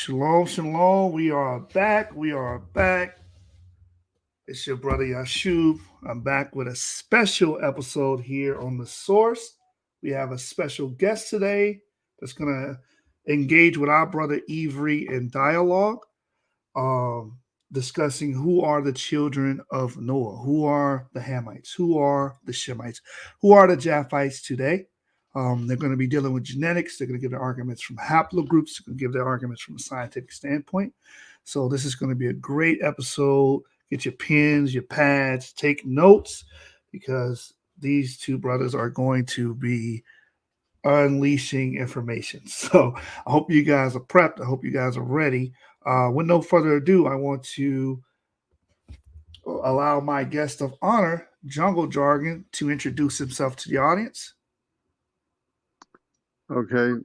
Shalom, shalom. We are back. We are back. It's your brother Yashub. I'm back with a special episode here on The Source. We have a special guest today that's going to engage with our brother Ivory in dialogue, um, discussing who are the children of Noah, who are the Hamites, who are the Shemites, who are the Japhites today. They're going to be dealing with genetics. They're going to give their arguments from haplogroups. They're going to give their arguments from a scientific standpoint. So this is going to be a great episode. Get your pens, your pads, take notes, because these two brothers are going to be unleashing information. So I hope you guys are prepped. I hope you guys are ready. With no further ado, I want to allow my guest of honor, Jungle Jargon, to introduce himself to the audience. Okay.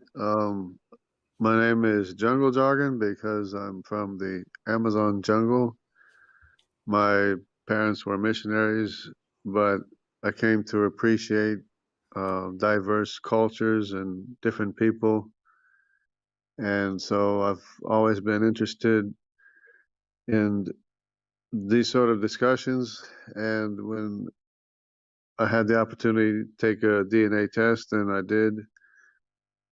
My name is Jungle Jargon because I'm from the Amazon jungle. My parents were missionaries, but I came to appreciate diverse cultures and different people. And so I've always been interested in these sort of discussions. And when I had the opportunity to take a DNA test, and I did.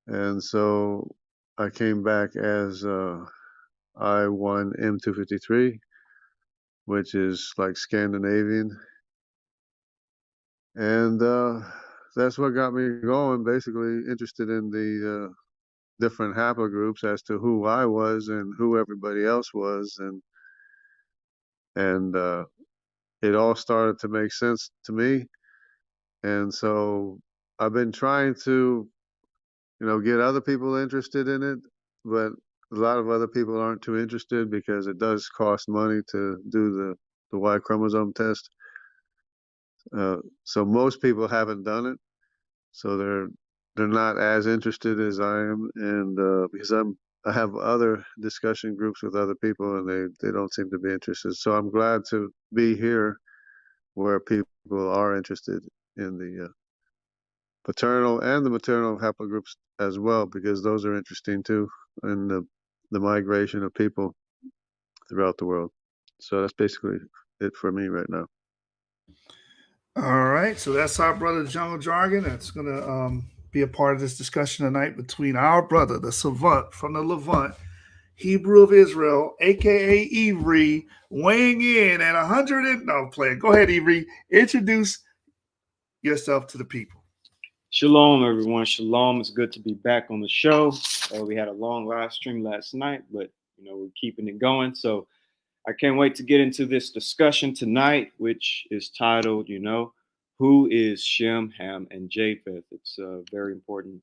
And so I came back as I1M253, which is like Scandinavian. And that's what got me going, basically interested in the different haplogroups as to who I was and who everybody else was. And it all started to make sense to me. And so I've been trying to, get other people interested in it, but a lot of other people aren't too interested because it does cost money to do the Y chromosome test. So most people haven't done it, so they're not as interested as I am, and because I have other discussion groups with other people, and they don't seem to be interested. So I'm glad to be here where people are interested in the paternal and the maternal haplogroups as well, because those are interesting too, and the migration of people throughout the world. So that's basically it for me right now. All right, so that's our brother Jungle Jargon. That's going to be a part of this discussion tonight between our brother, the savant from the Levant, Hebrew of Israel, aka Ivory, weighing in at 100 and no playing. Go ahead, Ivory. Introduce yourself to the people. Shalom, everyone. Shalom. It's good to be back on the show. We had a long live stream last night, but we're keeping it going. So I can't wait to get into this discussion tonight, which is titled, who is Shem, Ham, and Japheth? It's a very important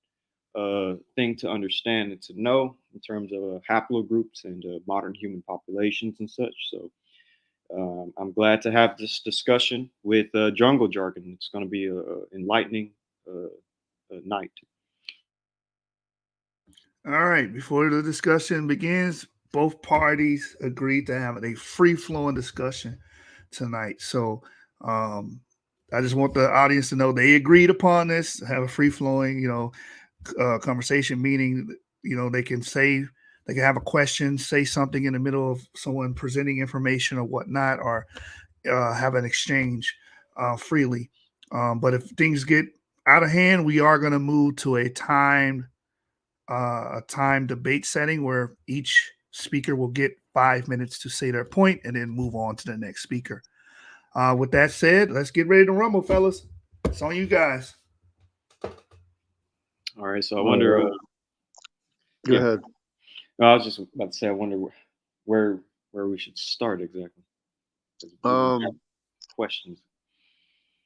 thing to understand and to know in terms of haplogroups and modern human populations and such. So I'm glad to have this discussion with Jungle Jargon. It's going to be an enlightening night. All right, before the discussion begins, both parties agreed to have a free flowing discussion tonight. So I just want the audience to know they agreed upon this, have a free flowing, conversation, meaning, they can say, they can have a question, say something in the middle of someone presenting information or whatnot, or have an exchange freely. But if things get out of hand, we are going to move to a time debate setting where each speaker will get 5 minutes to say their point and then move on to the next speaker. With that said, let's get ready to rumble, fellas. It's on you guys. All right, so I wonder. Go ahead. I was just about to say, I wonder where we should start exactly. Questions.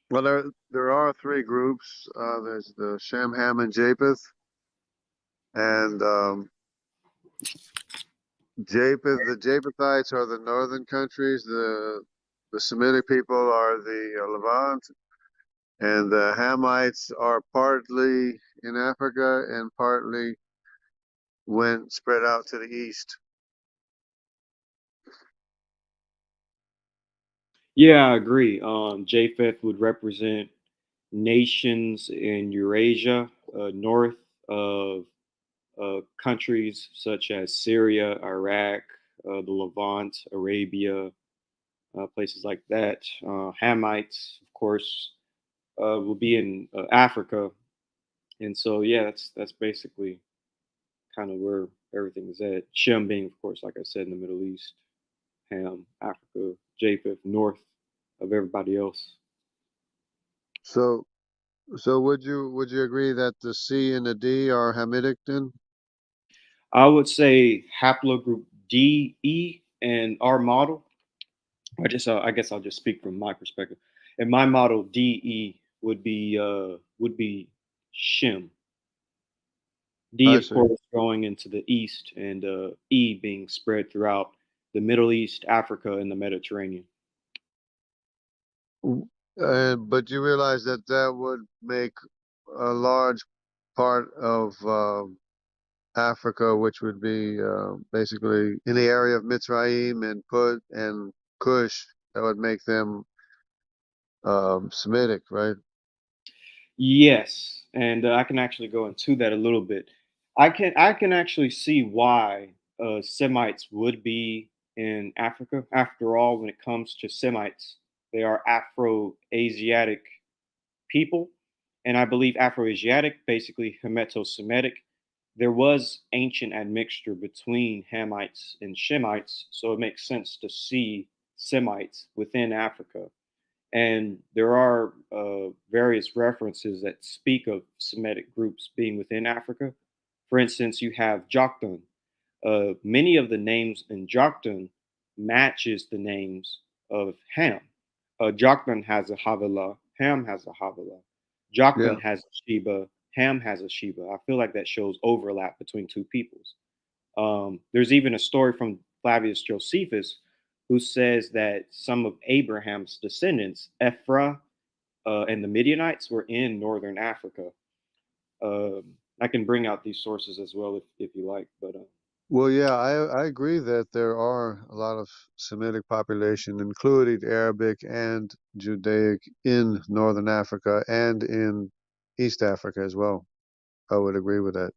Well, there are three groups. There's the Shem, Ham, and Japheth, and the Japhethites are the northern countries. The Semitic people are the Levant, and the Hamites are partly in Africa and partly went spread out to the east. Yeah, I agree. Japheth would represent nations in Eurasia, north of countries such as Syria, Iraq, the Levant, Arabia, places like that. Hamites, of course, will be in Africa, and so yeah, that's basically kind of where everything is at. Shem being, of course, like I said, in the Middle East. Ham, Africa, Japheth, north of everybody else. So, so would you agree that the C and the D are Hamitic then? I would say haplogroup D, E, and our model. I guess I'll just speak from my perspective. In my model, D, E would be Shem. D, I of see. course, going into the east, and E being spread throughout the Middle East, Africa, and the Mediterranean. But you realize that that would make a large part of Africa, which would be basically in the area of Mitzrayim and Put and Kush, that would make them Semitic, right? Yes, and I can actually go into that a little bit. I can actually see why Semites would be in Africa. After all, when it comes to Semites, they are Afro-Asiatic people, and I believe Afro-Asiatic, basically Hermeto-Semitic. There was ancient admixture between Hamites and Shemites, so it makes sense to see Semites within Africa. And there are various references that speak of Semitic groups being within Africa. For instance, you have Joktan. Many of the names in Joktan matches the names of Ham. Joktan has a Havilah, Ham has a Havilah. Yeah. Joktan has a Sheba, Ham has a Sheba. I feel like that shows overlap between two peoples. There's even a story from Flavius Josephus who says that some of Abraham's descendants, Ephra and the Midianites, were in northern Africa. I can bring out these sources as well if you like, but Well, yeah, I agree that there are a lot of Semitic population, including Arabic and Judaic, in Northern Africa and in East Africa as well. I would agree with that.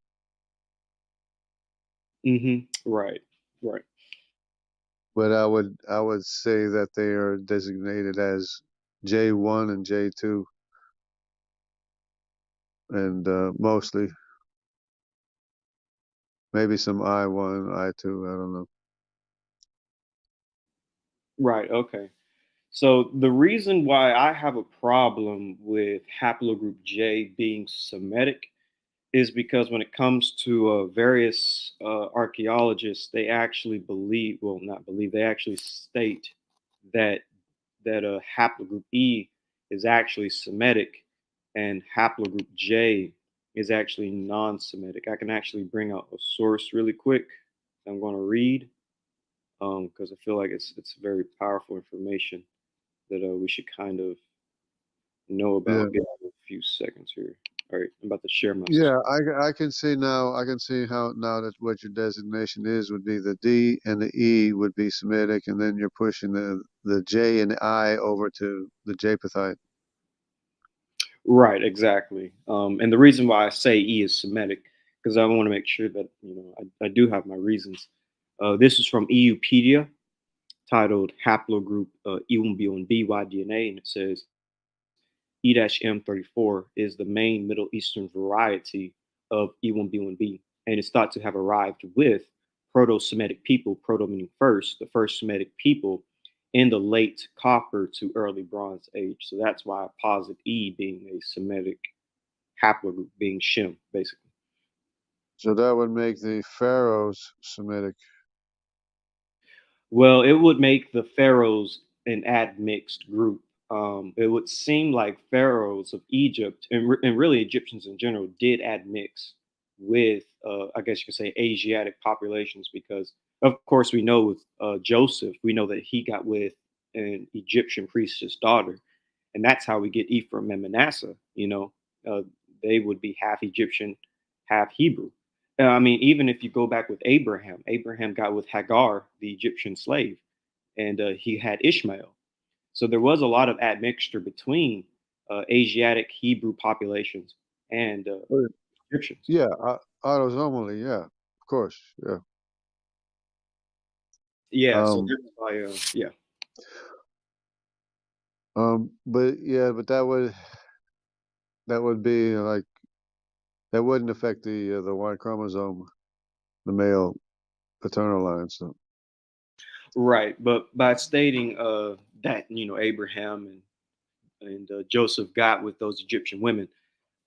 right, right. But I would say that they are designated as J1 and J2, and mostly maybe some I1, I2. I don't know. Right, okay. So the reason why I have a problem with haplogroup J being Semitic is because when it comes to various archaeologists, they actually believe, well, not believe, they actually state that haplogroup E is actually Semitic and haplogroup J is actually non-Semitic. I can actually bring out a source really quick. I'm going to read because I feel like it's very powerful information that we should kind of know Yeah. about. Give me a few seconds here. All right, I'm about to share my Yeah, I can see now. I can see how now that what your designation is would be the D and the E would be Semitic, and then you're pushing the J and the I over to the Japhethite. Right, exactly. And the reason why I say E is Semitic, because I want to make sure that I do have my reasons. This is from EUpedia, titled "Haplogroup E1B1B Y-DNA," and it says E-M34 is the main Middle Eastern variety of E1B1B, and it's thought to have arrived with Proto-Semitic people, proto meaning first, the first Semitic people in the late Copper to early Bronze Age. So that's why I posit E being a Semitic haplogroup, being Shem, basically. So that would make the pharaohs Semitic. Well, it would make the pharaohs an admixed group. It would seem like pharaohs of Egypt and really Egyptians in general did admix with, I guess you could say, Asiatic populations because, of course, we know with Joseph, we know that he got with an Egyptian priestess daughter, and that's how we get Ephraim and Manasseh. Uh, they would be half Egyptian, half Hebrew. I mean, even if you go back with Abraham, Abraham got with Hagar, the Egyptian slave, and he had Ishmael. So there was a lot of admixture between Asiatic Hebrew populations and Oh, Egyptians. Yeah, autosomally. Yeah, of course. Yeah. Yeah, so Um, that's why, yeah. but that would be like that wouldn't affect the Y chromosome, the male paternal line. So, Right, but by stating that Abraham and Joseph got with those Egyptian women,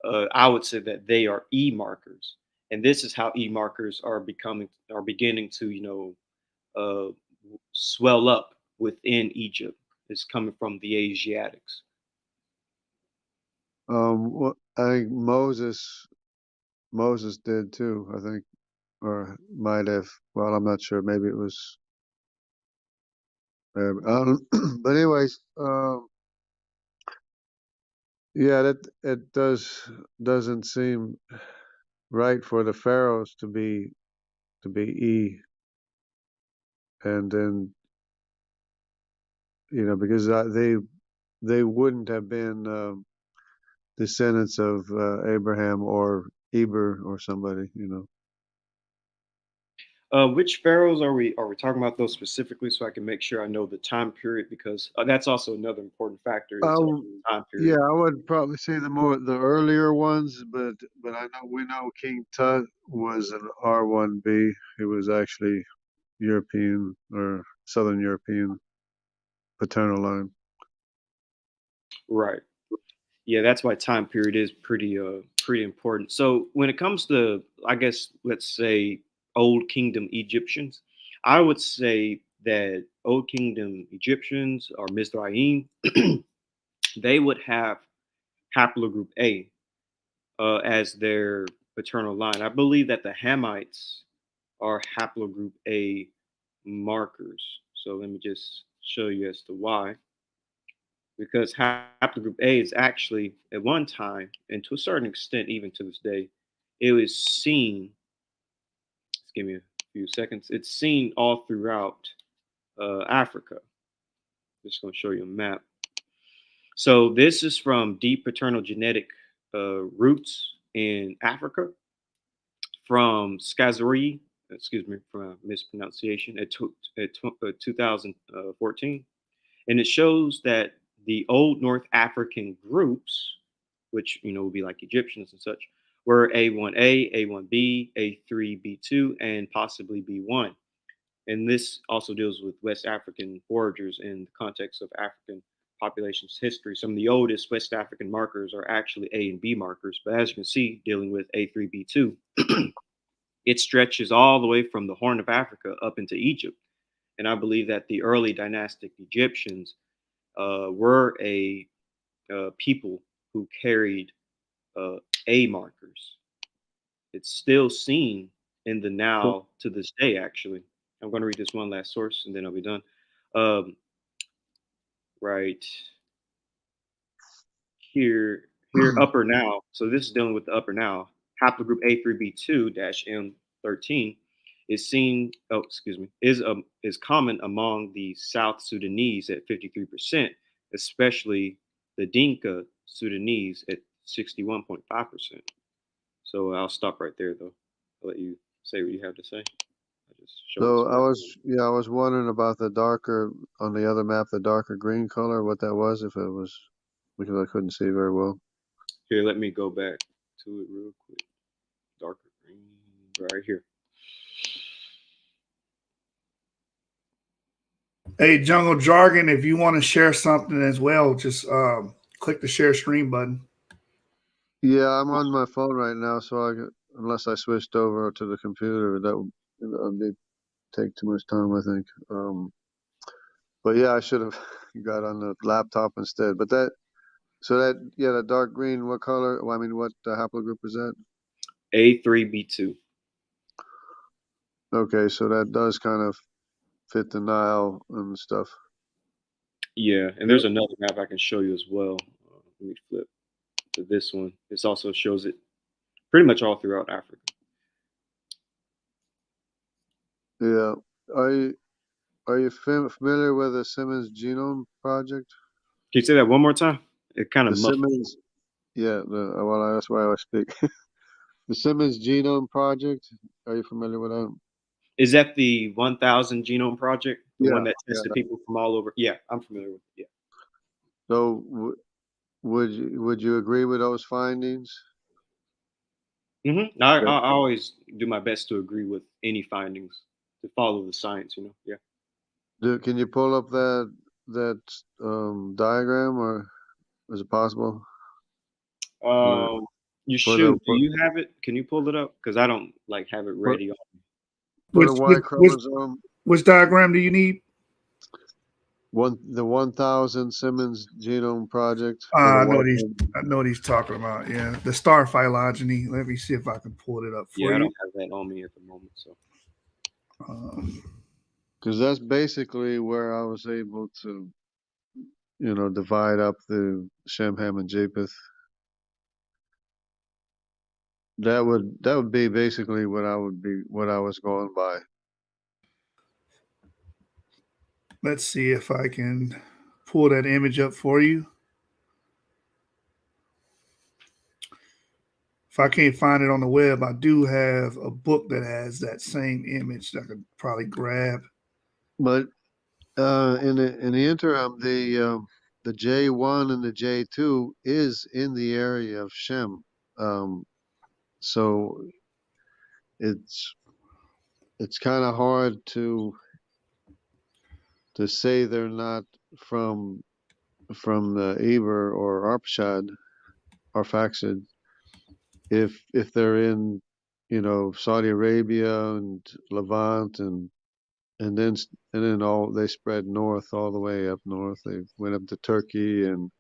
I would say that they are E markers, and this is how E markers are beginning to uh, swell up within Egypt. It's coming from the Asiatics. well, I think Moses did too. I think, or might have. Well, I'm not sure. Maybe it was. But anyways, yeah, that it doesn't seem right for the pharaohs to be E, and then because they wouldn't have been descendants of Abraham or Eber or somebody. Which pharaohs are we talking about those specifically, so I can make sure I know the time period, because that's also another important factor is time Yeah, period. I would probably say the earlier ones, but we know King Tut was an R1B. He was actually European or Southern European paternal line. Right. Yeah, that's why time period is pretty important. So when it comes to, I guess, let's say Old Kingdom Egyptians, I would say that Old Kingdom Egyptians or Mizraim, they would have haplogroup A as their paternal line. I believe that the Hamites are haplogroup A markers. So let me just show you as to why. Because haplogroup A is actually, at one time, and to a certain extent, even to this day, it was seen. Just give me a few seconds. It's seen all throughout Africa. Just going to show you a map. So this is from deep paternal genetic roots in Africa from Skazuri. Excuse me for mispronunciation. At 2014. And it shows that the old North African groups, which would be like Egyptians and such, were A1A, A1B, A3B2, and possibly B1. And this also deals with West African foragers in the context of African population's history. Some of the oldest West African markers are actually A and B markers, but as you can see, dealing with A3B2, it stretches all the way from the Horn of Africa up into Egypt. And I believe that the early dynastic Egyptians were a people who carried A markers. It's still seen in the now to this day, actually. I'm going to read this one last source and then I'll be done. Um, right here, upper now. So this is dealing with the upper now. Haplogroup A3B2-M13 is seen. Oh, excuse me. Is common among the South Sudanese at 53%, especially the Dinka Sudanese at 61.5%. So I'll stop right there, though. I'll let you say what you have to say. I just showed So this map. I was wondering about the darker on the other map, the darker green color, what that was, if it was because I couldn't see very well. Here, let me go back to it real quick. Darker green, right here. Hey, Jungle Jargon, if you want to share something as well, just click the share screen button. Yeah, I'm on my phone right now, so unless I switched over to the computer, that would take too much time, I think. But yeah, I should have got on the laptop instead. But the dark green, what color? Well, I mean, what haplogroup is that? A3B2. Okay, so that does kind of fit the Nile and stuff. Yeah, and there's another map I can show you as well. Let me flip to this one. This also shows it pretty much all throughout Africa. Yeah. Are you familiar with the Simmons Genome Project? Can you say that one more time? It kind The of muffled. Simmons, yeah. Well, that's why I speak. The Simmons Genome Project. Are you familiar with that? Is that the 1,000 Genome Project? The one Yeah, that yeah. tested people from all over? Yeah, I'm familiar with it. So would you agree with those findings? Yeah. I That, always do my best to agree with any findings, to follow the science, Yeah. can you pull up that diagram, or is it possible? Where You for the should. Do you have it? Can you pull it up? Because I don't like have it for, ready. for Which the Y which which, chromosome? which diagram do you need? The 1,000 Simmons Genome Project for the I know Y what he's chromosome. I know what he's talking about. Yeah, the star phylogeny. Let me see if I can pull it up for Yeah, I you. don't have that on me at the moment. So Um, Because that's basically where I was able to, divide up the Shem, Ham, and Japheth. That would be basically what I was going by. let's see if I can pull that image up for you. If I can't find it on the web, I do have a book that has that same image that I could probably grab. But in the interim, the J1 and the J2 is in the area of Shem. So it's it's kind of hard to say they're not from the Eber or Arpachshad or Faxid if they're in Saudi Arabia and Levant and then all they spread north all the way up north. They went up to Turkey and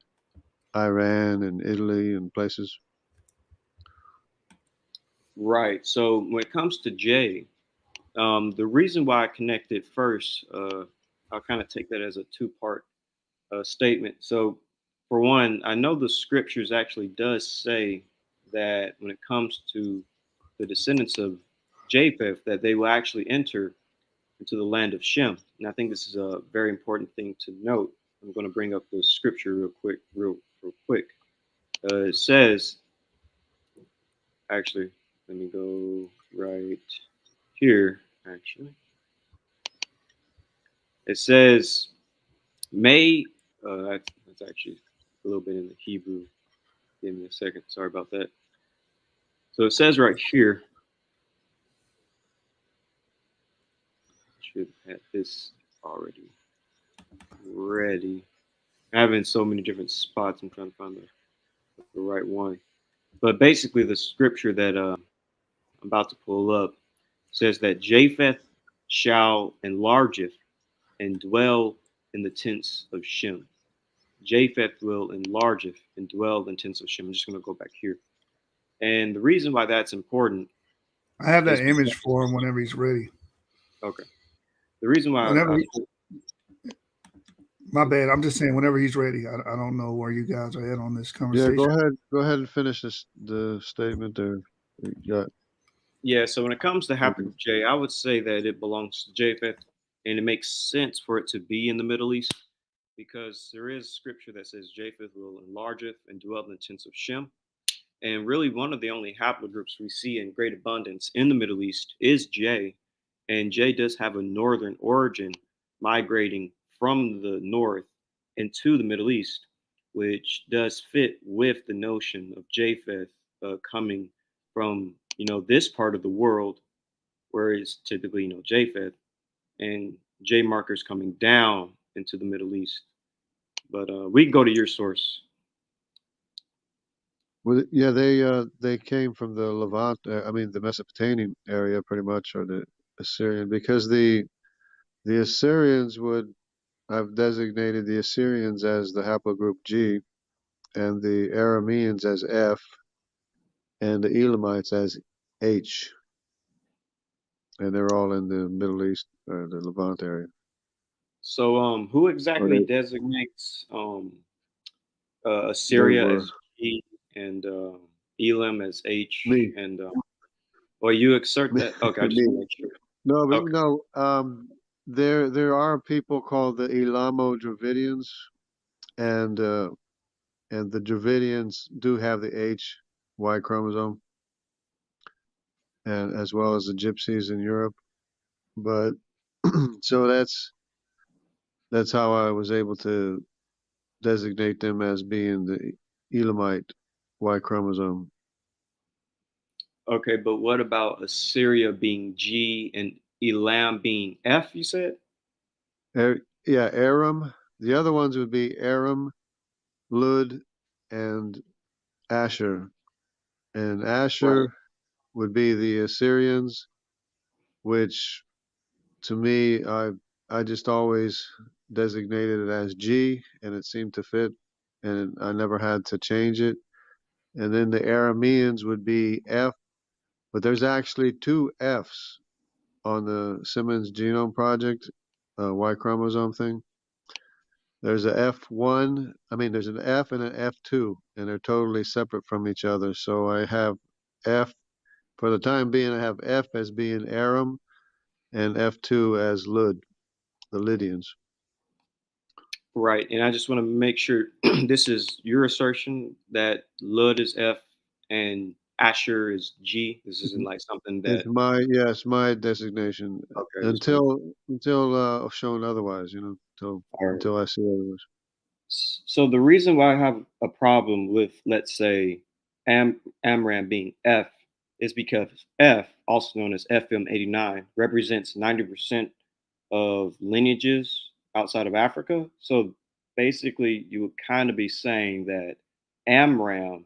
Iran and Italy and places. right. So when it comes to J, the reason why I connected first, I'll kind of take that as a two-part statement. So, for one, I know the scriptures actually does say that when it comes to the descendants of Japheth, that they will actually enter into the land of Shem. And I think this is a very important thing to note. I'm going to bring up the scripture real quick. It says, actually, let me go right here. Actually, it says, "May." That's actually a little bit in the Hebrew. Give me a second. Sorry about that. So it says right here, should have this already ready. I have it in so many different spots. I'm trying to find the right one. But basically, the scripture that I'm about to pull up says that Japheth shall enlargeth and dwell in the tents of Shem. Japheth will enlargeth and dwell in tents of Shem. I'm just going to go back here. And the reason why that's important I have that is image because, for him whenever he's ready. okay. The reason why Whenever, I my bad. I'm just saying whenever he's ready. I don't know where you guys are at on this Yeah, conversation. go ahead and finish the statement there. You got. Yeah, so when it comes to Haplogroup Mhm. J, I would say that it belongs to Japheth, and it makes sense for it to be in the Middle East because there is scripture that says Japheth will enlargeth and dwell in the tents of Shem. And really, one of the only haplogroups we see in great abundance in the Middle East is J. And J does have a northern origin, migrating from the north into the Middle East, which does fit with the notion of Japheth coming from this part of the world, where it's typically Japheth, and J markers coming down into the Middle East. But we can go to your source. Well, yeah, they came from the Levant. I mean, the Mesopotamian area, pretty much, or the Assyrian, because the Assyrians would have designated the Assyrians as the haplogroup G, and the Arameans as F, and the Elamites as H, and they're all in the Middle East or the Levant area. So, who Or exactly designates they Assyria were as G and Elam as H? me, And well, you exert me, that. Okay, I just want me. to make sure. No, but Okay, no. There are people called the Elamo-Dravidians, and the Dravidians do have the Y chromosome. and as well as the gypsies in Europe. But so that's how I was able to designate them as being the Elamite Y chromosome. Okay, but what about Assyria being G and Elam being F, you said? Yeah, Aram. The other ones would be Aram, Lud, and Asher. And Right. Asher would be the Assyrians, which to me, I just always designated it as G, and it seemed to fit, and I never had to change it. And then the Arameans would be F, but there's actually two Fs on the Simmons Genome Project, Y chromosome thing. There's a F1, there's an F and an F2, and they're totally separate from each other. So I have F, for the time being, I have F as being Aram and F2 as Lud, the Lydians. Right. And I just want to make sure this is your assertion that Lud is F and Asher is G. This isn't like something that, It's my designation okay, just make, until shown otherwise, until all right. until I see otherwise. So the reason why I have a problem with, let's say, Amram being F is because F, also known as FM89, represents 90% of lineages outside of Africa. So basically, you would kind of be saying that Amram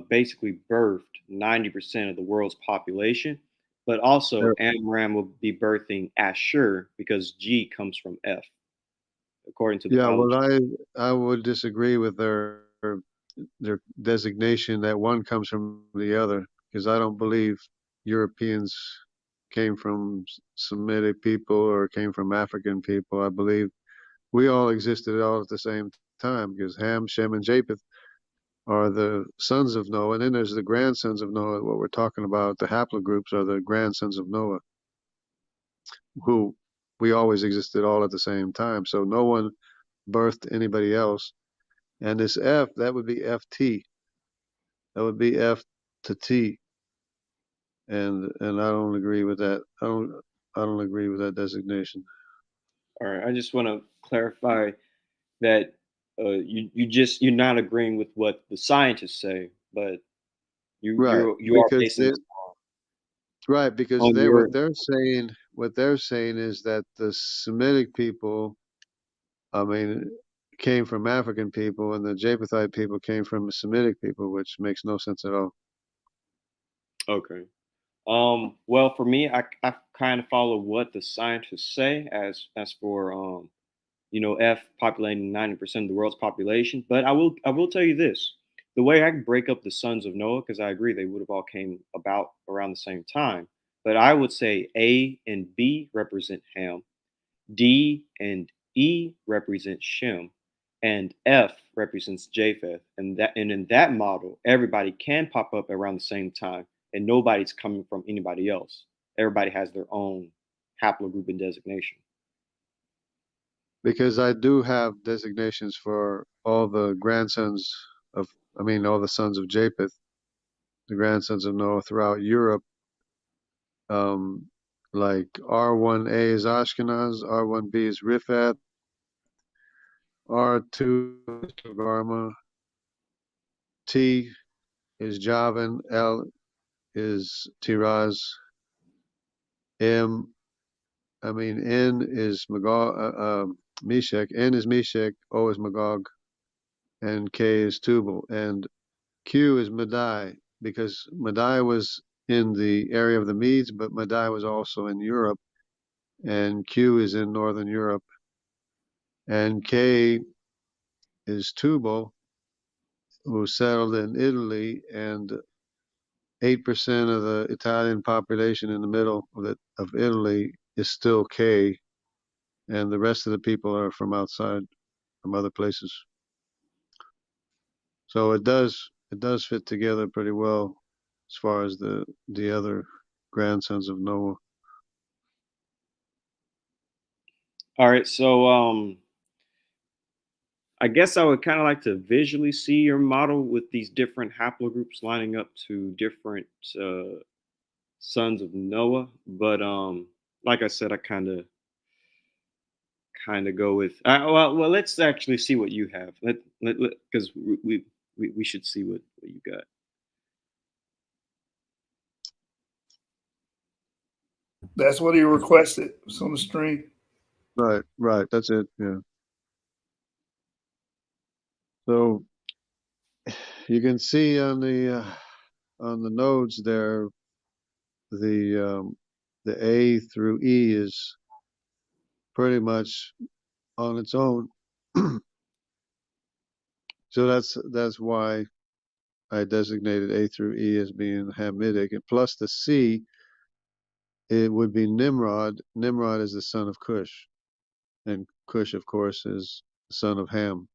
basically birthed 90% of the world's population, but also There- Amram will be birthing Ashur because G comes from F, according to the Yeah, well, phylogy. I would disagree with their designation that one comes from the other, because I don't believe Europeans came from Semitic people or came from African people. I believe we all existed all at the same time, because Ham, Shem, and Japheth are the sons of Noah, and then there's the grandsons of Noah. What we're talking about, the haplogroups, are the grandsons of Noah, who we always existed all at the same time. So no one birthed anybody else. And this F, that would be FT. That would be F to T. And I don't agree with that. I don't agree with that designation. All right, I just want to clarify that you're not agreeing with what the scientists say, but Right. you are Because basing they this right, because on they your, what they're saying is that the Semitic people, I mean, came from African people, and the Japhethite people came from Semitic people, which makes no sense at all. okay. Well, for me, I kind of follow what the scientists say as for F populating 90% of the world's population. But I will tell you this: the way I break up the sons of Noah, because I agree they would have all came about around the same time. But I would say A and B represent Ham, D and E represent Shem, and F represents Japheth. And in that model, everybody can pop up around the same time, and nobody's coming from anybody else. Everybody has their own haplogroup and designation. Because I do have designations for all the grandsons of, all the sons of Japheth, the grandsons of Noah throughout Europe. Um, like R1A is Ashkenaz, R1B is Riphath, R2 is Togarma, T is Javan, L is Tiraz, M, N is Magog, Meshach, N is Meshach, O is Magog, and K is Tubal, and Q is Madai, because Madai was in the area of the Medes, but Madai was also in Europe, and Q is in Northern Europe, and K is Tubal, who settled in Italy, and 8% of the Italian population in the middle of Italy is still K, and the rest of the people are from outside, from other places. So it does fit together pretty well as far as the other grandsons of Noah. All right, so I guess I would kind of like to visually see your model with these different haplogroups lining up to different uh, sons of Noah. But like I said, I kind of go with well, let's actually see what you have. Let because we should see what you got. That's what he requested. It's on the stream. Right, right. That's it. Yeah. So you can see on the nodes there, the A through E is pretty much on its own. So that's why I designated A through E as being Hamitic, and plus the C, it would be Nimrod. Nimrod is the son of Cush, and Cush, of course, is the son of Ham.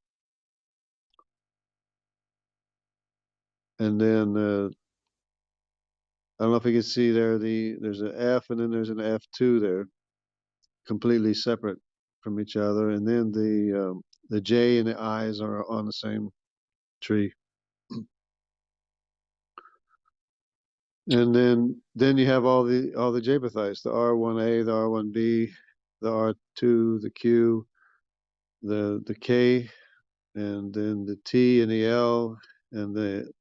And then I don't know if you can see there, there's an F and then there's an F2 there, completely separate from each other. And then the J and the I's are on the same tree. And then you have all the Japhethites, the R1A, the R1B, the R2, the Q, the K, and then the T and the L, and the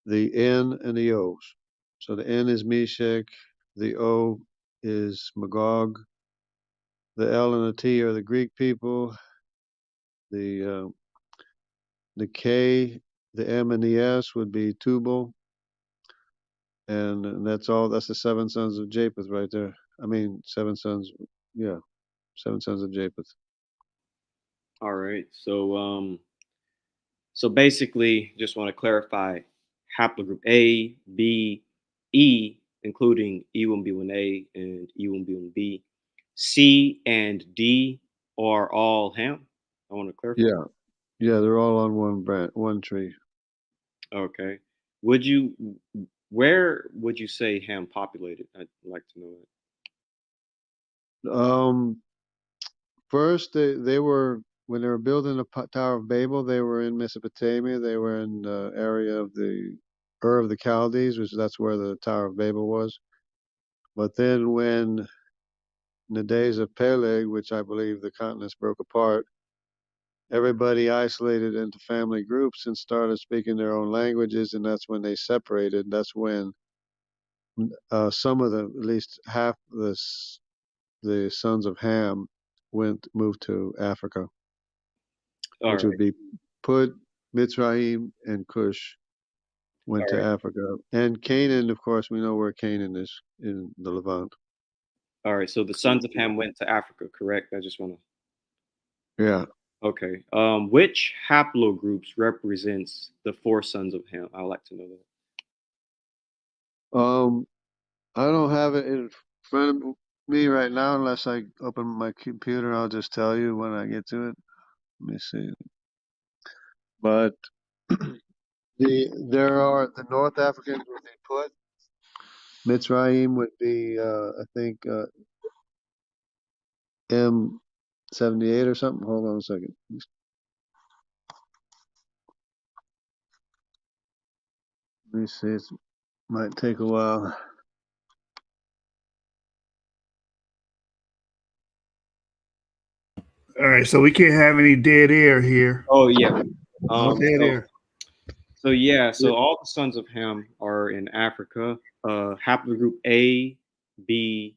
N and the O's. So the N is Meshach, the O is Magog, the L and the T are the Greek people, the K, the M and the S would be Tubal, and that's all. That's the 7 sons of Japheth right there. I mean, 7 sons. Yeah, 7 sons of Japheth. All right. So basically, just want to clarify: haplogroup A, B, E, including E1B1A and E1B1B, C and D are all Ham. I want to clarify. Yeah, yeah, they're all on one tree. Okay. Where would you say Ham populated? I'd like to know that. First they were, when they were building the Tower of Babel, they were in Mesopotamia. They were in the area of the Ur of the Chaldees, which that's where the Tower of Babel was. But then when in the days of Peleg, which I believe the continents broke apart, everybody isolated into family groups and started speaking their own languages, and that's when they separated. That's when some of the, at least half the sons of Ham moved to Africa, All which right. would be Put, Mitzrayim, and Cush went All to right. Africa. And Canaan, of course, we know where Canaan is in the Levant. All right. So the sons of Ham went to Africa, correct? I just want to. Yeah. Okay. Which haplogroups represents the 4 sons of Ham? I'd like to know that. I don't have it in front of me right now unless I open my computer. I'll just tell you when I get to it. Let me see. But there are the North Africans would be Put. Mitzrayim would be I think M78 or something. Hold on a second. Let me see. It might take a while. All right, so we can't have any dead air here. Oh yeah. No dead air. So yeah, so all the sons of Ham are in Africa. Haplogroup A, B,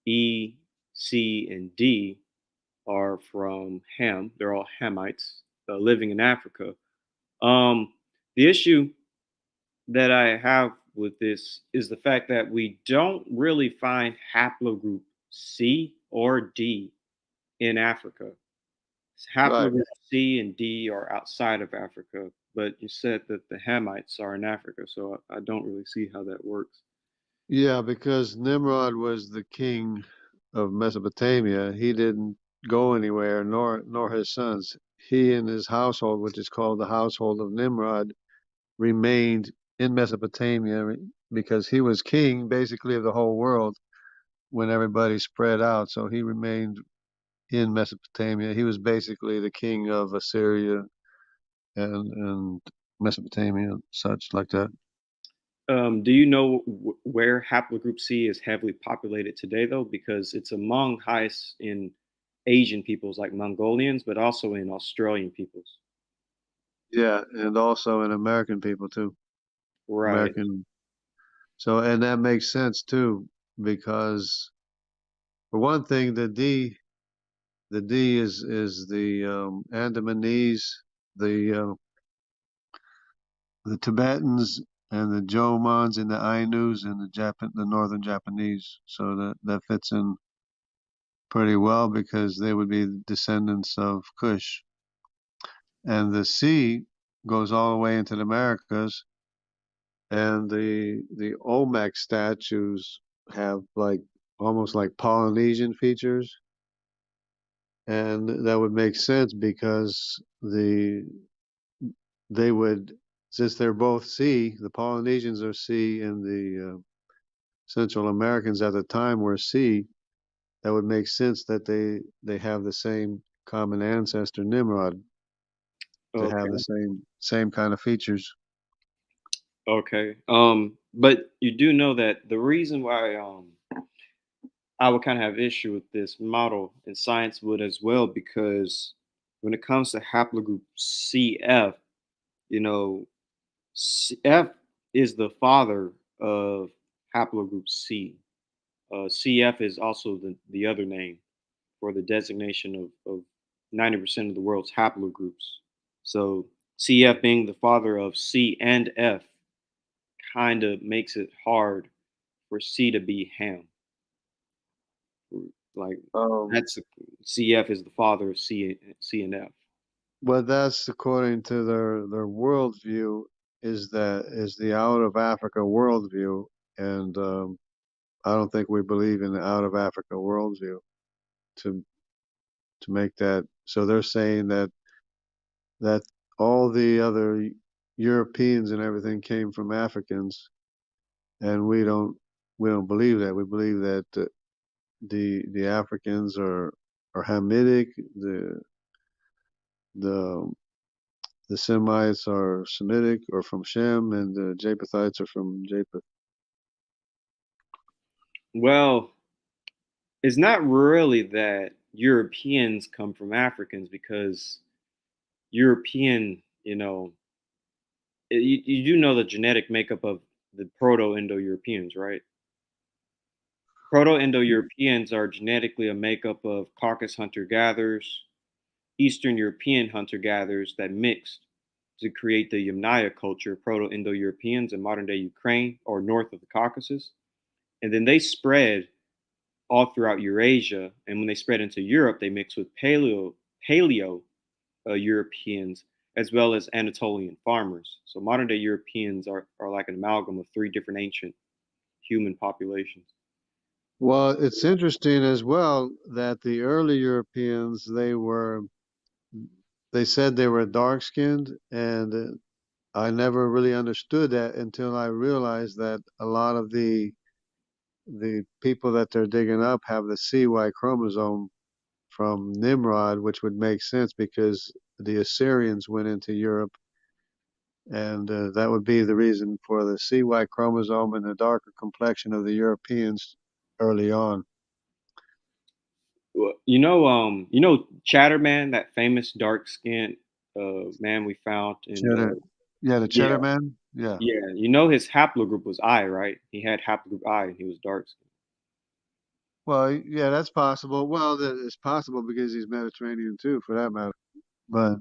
E, C, and D are from Ham. They're all Hamites living in Africa. The issue that I have with this is the fact that we don't really find haplogroup C or D in Africa. Haplogroup Right. C and D are outside of Africa, but you said that the Hamites are in Africa, so I don't really see how that works. Yeah, because Nimrod was the king of Mesopotamia. He didn't go anywhere, nor his sons. He and his household, which is called the household of Nimrod, remained in Mesopotamia because he was king basically of the whole world when everybody spread out. So he remained in Mesopotamia. He was basically the king of Assyria and Mesopotamia, such like that. Do you know where haplogroup C is heavily populated today, though? Because it's among highest in Asian peoples like Mongolians, but also in Australian peoples. Yeah, and also in American people too. Right. American. So, and that makes sense too, because for one thing, the D is the Andamanese, the the Tibetans, and the Jomons, and the Ainus, and the northern Japanese. So that fits in pretty well because they would be descendants of Kush. And the C goes all the way into the Americas, and the Olmec statues have like almost like Polynesian features, and that would make sense because they would, since they're both C, the Polynesians are C, and the Central Americans at the time were C. That would make sense that they have the same common ancestor, Nimrod, to have the Okay. same kind of features. Okay. But you do know that the reason why I would kind of have issue with this model and science would as well, because when it comes to haplogroup CF, you know, F is the father of haplogroup C. CF is also the other name for the designation of 90% of the world's haplogroups. So CF being the father of C and F kind of makes it hard for C to be Ham. Like Um, that's CF is the father of C and F. But that's according to their worldview, is the out of Africa worldview, and I don't think we believe in the out of Africa worldview to to make that. So they're saying that all the other Europeans and everything came from Africans, and we don't believe that. We believe that the Africans are Hamitic, the the Semites are Semitic or from Shem, and the Japhethites are from Japheth. Well, it's not really that Europeans come from Africans, because European, you do know the genetic makeup of the Proto-Indo-Europeans, right? Proto-Indo-Europeans are genetically a makeup of Caucasus hunter-gatherers, Eastern European hunter-gatherers that mixed to create the Yamnaya culture, Proto-Indo-Europeans in modern-day Ukraine or north of the Caucasus. And then they spread all throughout Eurasia. And when they spread into Europe, they mixed with Paleo Europeans as well as Anatolian farmers. So modern day Europeans are like an amalgam of three different ancient human populations. Well, it's interesting as well that the early Europeans they said they were dark skinned, and I never really understood that until I realized that a lot of the people that they're digging up have the CY chromosome from Nimrod, which would make sense because the Assyrians went into Europe, and that would be the reason for the CY chromosome and the darker complexion of the Europeans early on. Well, Chatterman, that famous dark skinned man we found in Cheddar, yeah, the yeah, Cheddar Man, yeah. yeah. His haplogroup was I, right? He had haplogroup I and he was dark skinned. Well, yeah, that's possible. Well, it's possible because he's Mediterranean too, for that matter. But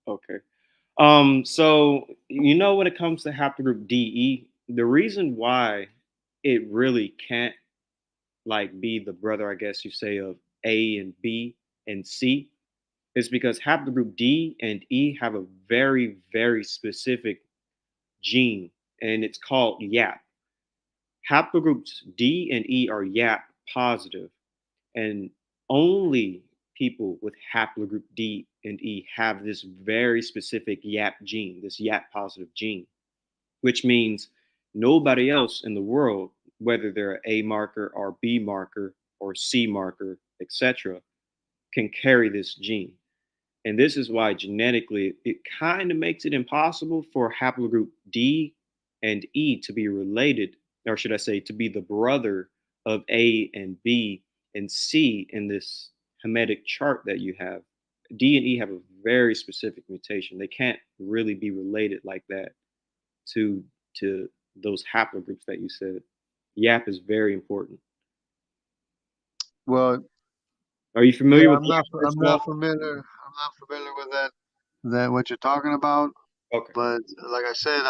Okay. So when it comes to haplogroup DE, the reason why it really can't like be the brother, I guess you say, of A and B and C is because haplogroup D and E have a very, very specific gene, and it's called YAP. Haplogroups D and E are YAP positive, and only people with haplogroup D and E have this very specific YAP gene, this YAP positive gene, which means nobody else in the world, whether they're A marker or B marker or C marker, etc., can carry this gene. And this is why genetically it kind of makes it impossible for haplogroup D and E to be related, or should I say, to be the brother of A and B and C in this hermetic chart that you have. D and E have a very specific mutation. They can't really be related like that to those haplogroups that you said. YAP is very important. Well, Are you yeah, familiar with I'm YAP not. first I'm of all? not familiar. I'm not familiar with that. That what you're talking about. Okay. But like I said,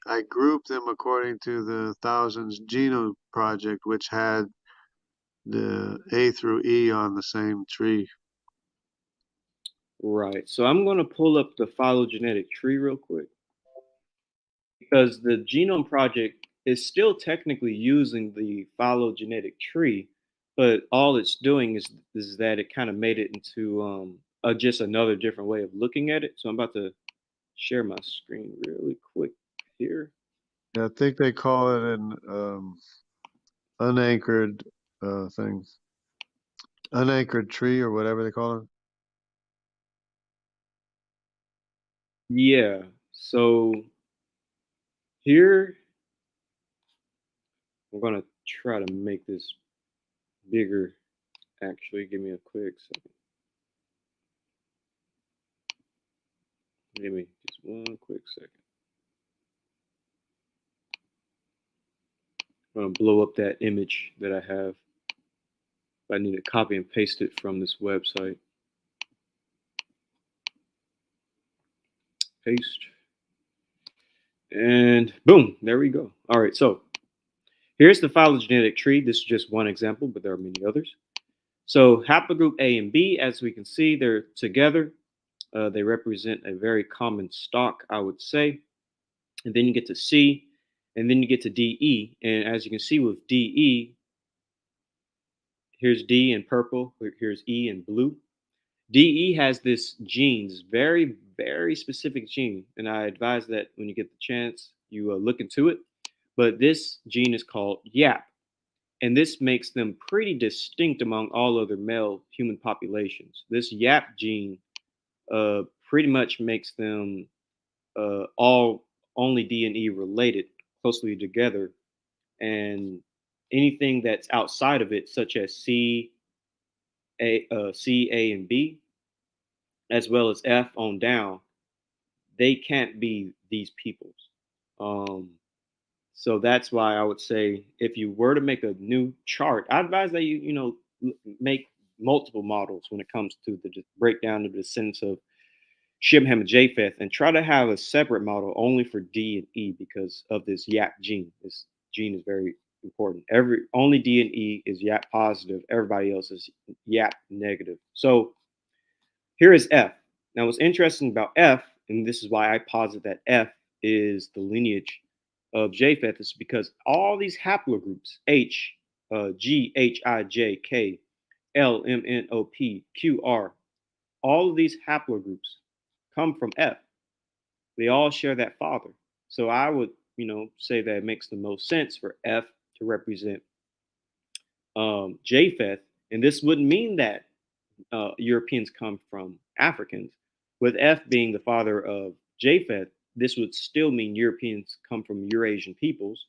I grouped them according to the Thousands Genome Project, which had the A through E on the same tree. Right. So I'm going to pull up the phylogenetic tree real quick because the Genome Project is still technically using the phylogenetic tree, but all it's doing is that it kind of made it into just another different way of looking at it. So I'm about to share my screen really quick here. Yeah, I think they call it an unanchored thing, unanchored tree or whatever they call it. Yeah. So here I'm going to try to make this bigger. Actually, give me a quick second. Give me just one quick second. I'm gonna blow up that image that I have. I need to copy and paste it from this website. Paste. And boom, there we go. All right, so here's the phylogenetic tree. This is just one example, but there are many others. So haplogroup A and B, as we can see, they're together. They represent a very common stock, I would say. And then you get to C, and then you get to DE. And as you can see with DE, here's D in purple, here's E in blue. DE has this gene, this very, very specific gene. And I advise that when you get the chance, you look into it. But this gene is called YAP. And this makes them pretty distinct among all other male human populations. This YAP gene pretty much makes them all only D and E related closely together. And anything that's outside of it, such as C, A, and B, as well as F on down, they can't be these peoples. Um, so that's why I would say if you were to make a new chart, I advise that make multiple models when it comes to the breakdown of the descendants of Shem, Ham, and Japheth, and try to have a separate model only for D and E because of this YAP gene. This gene is very important. Only D and E is YAP positive. Everybody else is YAP negative. So here is F. Now, what's interesting about F, and this is why I posit that F is the lineage of Japheth, is because all these haplogroups H, G, H, I, J, K, L, M, N, O, P, Q, R, all of these haplogroups come from F. They all share that father. So I would, say that it makes the most sense for F to represent Japheth, and this wouldn't mean that Europeans come from Africans. With F being the father of Japheth, this would still mean Europeans come from Eurasian peoples.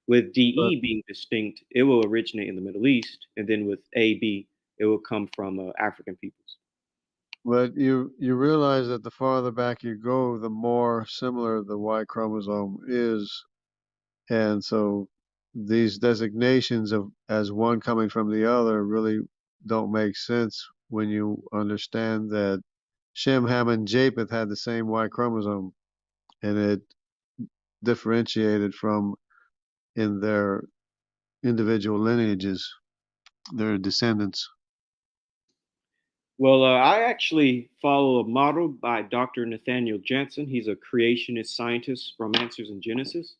With But DE being distinct, it will originate in the Middle East, and then with AB, it will come from African peoples. but you realize that the farther back you go, the more similar the Y chromosome is, and so these designations of as one coming from the other really don't make sense when you understand that Shem, Ham, and Japheth had the same Y chromosome, and it differentiated from in their individual lineages, their descendants. Well, I actually follow a model by Dr. Nathaniel Jansen. He's a creationist scientist from Answers in Genesis.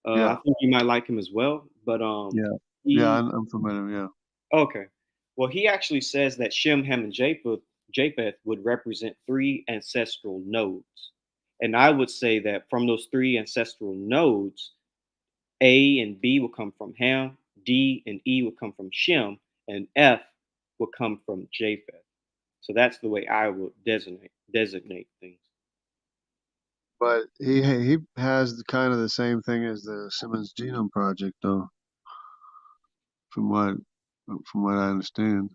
I Yeah, think you might like him as well. But yeah, yeah. he I'm familiar. Yeah, okay. Well, he actually says that Shem, Ham, and Japheth would represent three ancestral nodes, and I would say that from those three ancestral nodes, A and B will come from Ham, D and E will come from Shem, and F will come from Japheth. So that's the way I would designate things. But he has kind of the same thing as the Simmons Genome Project, though, from what from what I understand.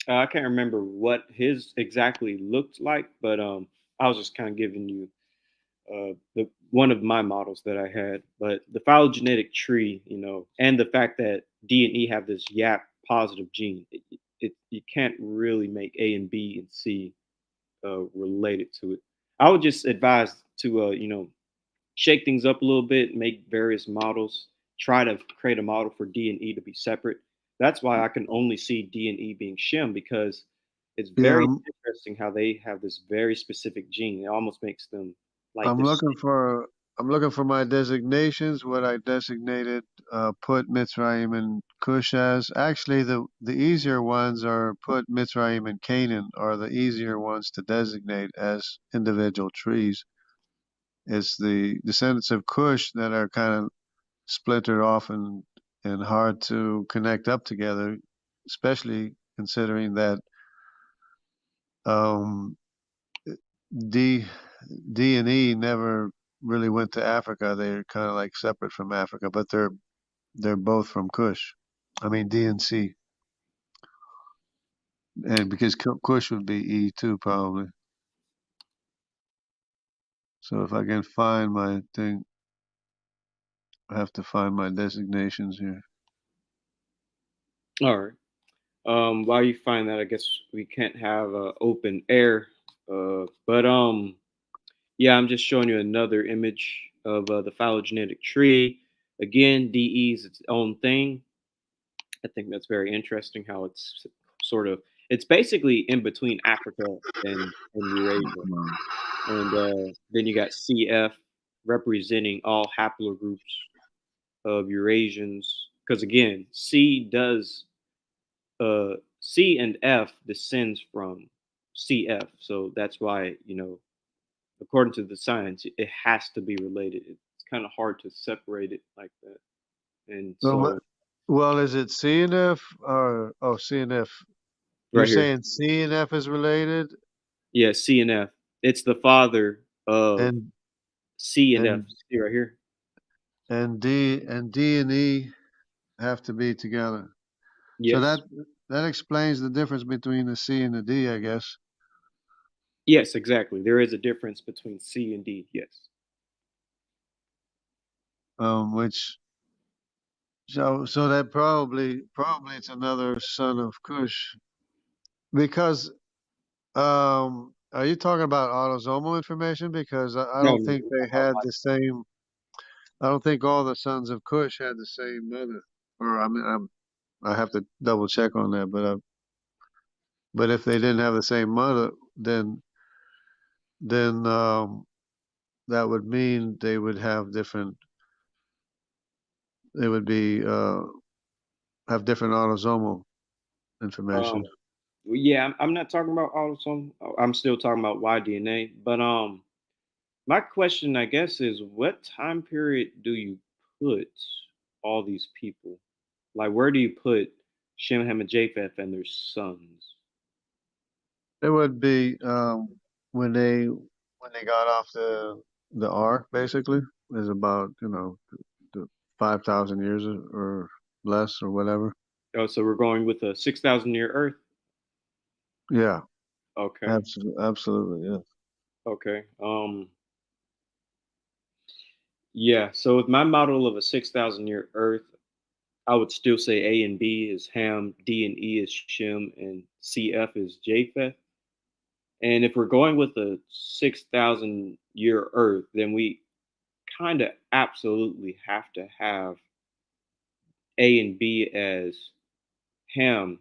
I can't remember what his exactly looked like, but I was just kind of giving you the one of my models that I had. But the phylogenetic tree, and the fact that D and E have this YAP positive gene, you can't really make A and B and C related to it. I would just advise to shake things up a little bit, make various models, try to create a model for D and E to be separate. That's why I can only see D and E being Shem, because it's Yeah, very interesting how they have this very specific gene. It almost makes them like I'm this. looking for I'm looking for my designations. What I designated put Mitzrayim and Cush as. Actually, the easier ones are put Mitzrayim and Canaan are the easier ones to designate as individual trees. It's the descendants of Cush that are kind of splintered off and hard to connect up together, especially considering that um, D D and E never really went to Africa. They're kind of like separate from Africa, but they're both from Kush. I mean D and C, and because Kush would be E too probably. So if I can find my thing, I have to find my designations here. All right. While you find that, I guess we can't have open air. But yeah, I'm just showing you another image of the phylogenetic tree. Again, DE is its own thing. I think that's very interesting how it's sort of it's basically in between Africa and Eurasia. And then you got CF representing all haplogroups of Eurasians. Because again, C and F descends from CF. So that's why, according to the science, it has to be related. It's kind of hard to separate it like that. And So, so well, is it C and F or C and F? You're right here, saying C and F is related, yeah, C and F. It's the father of and C and F. and See right here. D and E have to be together. So Yes. that explains the difference between the C and the D, I guess. Yes, exactly. There is a difference between C and D. Yes. Which so that probably it's another son of Cush because are you talking about autosomal information? Because I No, don't no, think we're they talking about had the same. I don't think all the sons of Cush had the same mother. Or I mean, I have to double check on that. But if they didn't have the same mother, then that would mean they would have different. They would be have different autosomal information. well, yeah, I'm not talking about autosomal. I'm still talking about Y-DNA. But my question, I guess, is what time period do you put all these people? Like, where do you put Shem, Ham, and Japheth and their sons? It would be when they got off the ark, basically, is about the 5,000 years or less or whatever. Oh, so we're going with a 6,000 year Earth. Yeah, Okay. absolutely, yeah. Okay. Yeah. So with my model of a 6,000 year Earth, I would still say A and B is Ham, D and E is Shem, and CF is Japheth. And if we're going with a 6,000 year Earth, then we kind of absolutely have to have A and B as Ham,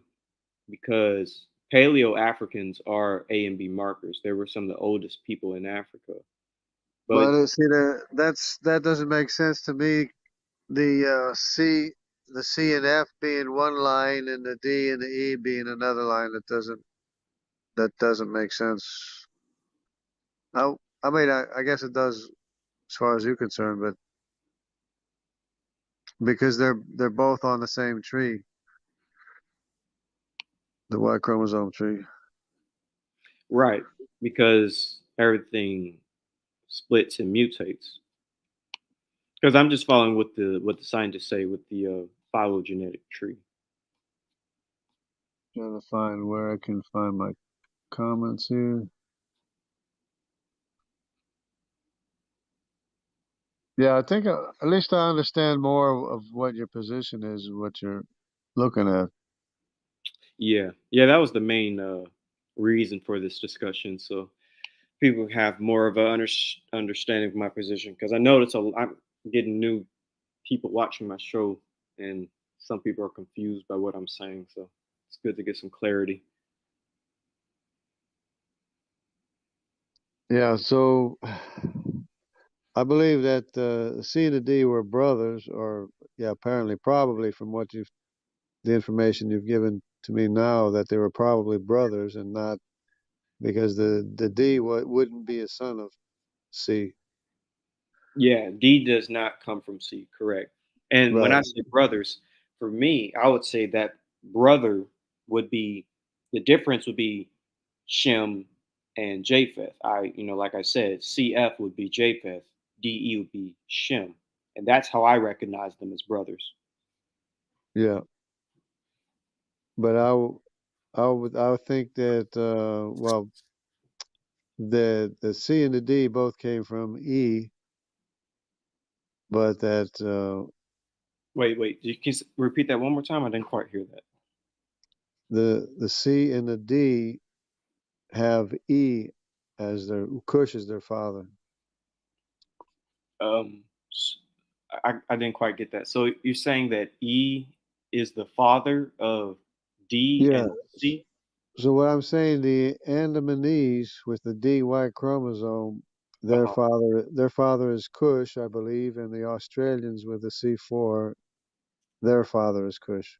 because Paleo Africans are A and B markers. They were some of the oldest people in Africa. But But see that doesn't make sense to me. The C and F being one line and the D and the E being another line. That doesn't make sense. I I mean I guess it does as far as you're concerned, but because they're both on the same tree. The Y chromosome tree. Right, because everything splits and mutates. Because I'm just following what the scientists say with the phylogenetic tree. Trying to find where I can find my comments here. Yeah, I think at least I understand more of what your position is and what you're looking at. Yeah, yeah, that was the main reason for this discussion. So people have more of a understanding of my position. Because I notice I'm getting new people watching my show, and some people are confused by what I'm saying. So it's good to get some clarity. Yeah, so I believe that C and the D were brothers, or yeah, apparently, probably from what the information you've given to me now, that they were probably brothers and not because the D wouldn't be a son of C. Yeah, D does not come from C, correct. And when I Right. say brothers, for me, I would say that brother would be the difference would be Shem and Japheth. Like I said, CF would be Japheth, DE would be Shem. And that's how I recognize them as brothers. Yeah, but I would think that well, the C and the D both came from E, but that Wait, you can repeat that one more time? I didn't quite hear that. the C and the D have E as their Kush as their father. Um, s- I didn't quite get that. So you're saying that E is the father of D Yeah. and C? So what I'm saying, the Andamanese with the DY chromosome, Uh-huh. their father is Kush, I believe, and the Australians with the C4, their father is Kush.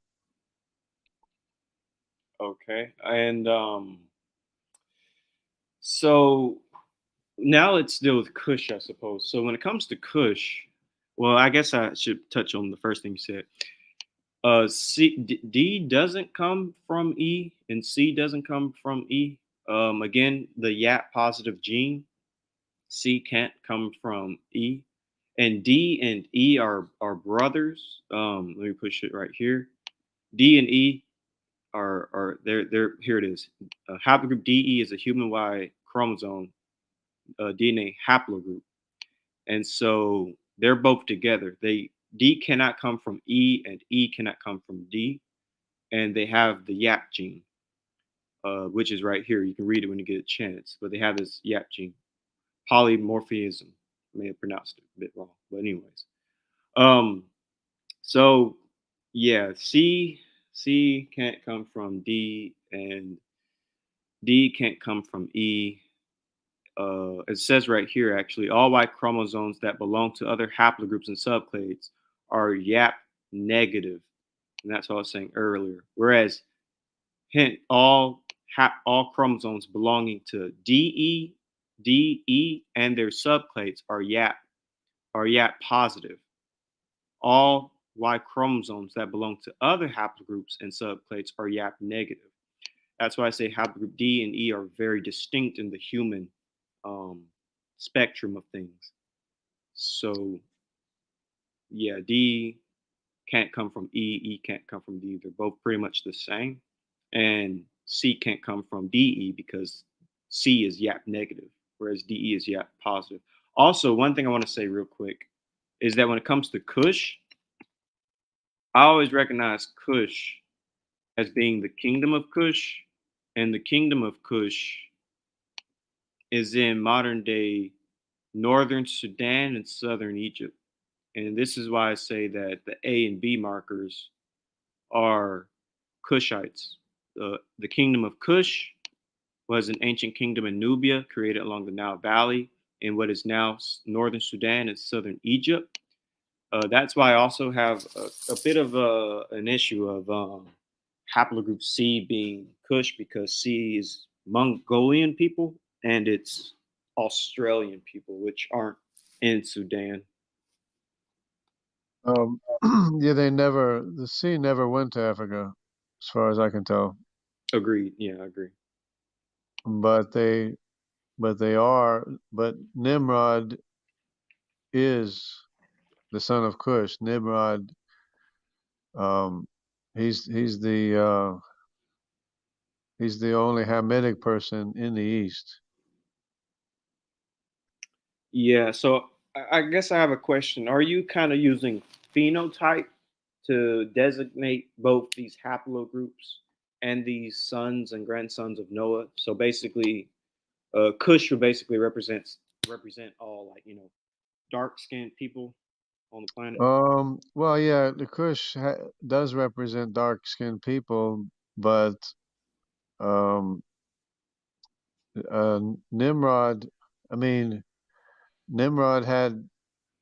Okay. And so now let's deal with Kush, I suppose. So when it comes to Kush, well, I guess I should touch on the first thing you said. D doesn't come from E, and C doesn't come from E. Again, the YAP positive gene, C can't come from E, and D and E are brothers. Let me push it right here. D and E are they're here it is. Haplogroup DE is a human Y chromosome DNA haplogroup, and so they're both together. D cannot come from E, and E cannot come from D, and they have the YAP gene, which is right here. You can read it when you get a chance, but they have this YAP gene. Polymorphism. I may have pronounced it a bit wrong, but anyways. Um, so yeah, C can't come from D, and D can't come from E. It says right here, actually, all Y chromosomes that belong to other haplogroups and subclades are YAP negative, and that's what I was saying earlier. Whereas, hint, all chromosomes belonging to DE, and their subclades are YAP positive. All Y chromosomes that belong to other haplogroups and subclades are YAP negative. That's why I say haplogroup D and E are very distinct in the human um, spectrum of things. So yeah, D can't come from E, E can't come from D. They're both pretty much the same. And C can't come from DE because C is YAP negative, whereas DE is YAP positive. Also, one thing I want to say real quick is that when it comes to Kush, I always recognize Kush as being the kingdom of Kush, and the kingdom of Kush is in modern day northern Sudan and southern Egypt. And this is why I say that the A and B markers are Kushites. The kingdom of Kush was an ancient kingdom in Nubia created along the Nile Valley in what is now northern Sudan and southern Egypt. That's why I also have a bit of an issue of haplogroup C being Kush because C is Mongolian people and it's Australian people, which aren't in Sudan. Yeah, the C never went to Africa, as far as I can tell. Agreed. Yeah, I agree. But Nimrod is the son of Cush. Nimrod, um, he's the only Hamitic person in the East. Yeah. So I guess I have a question. Are you kind of using phenotype to designate both these haplogroups and these sons and grandsons of Noah? So basically, Cush would basically represent all, like, dark skinned people on the planet. Well, yeah, the Cush does represent dark-skinned people, but um, uh, Nimrod, I mean, Nimrod had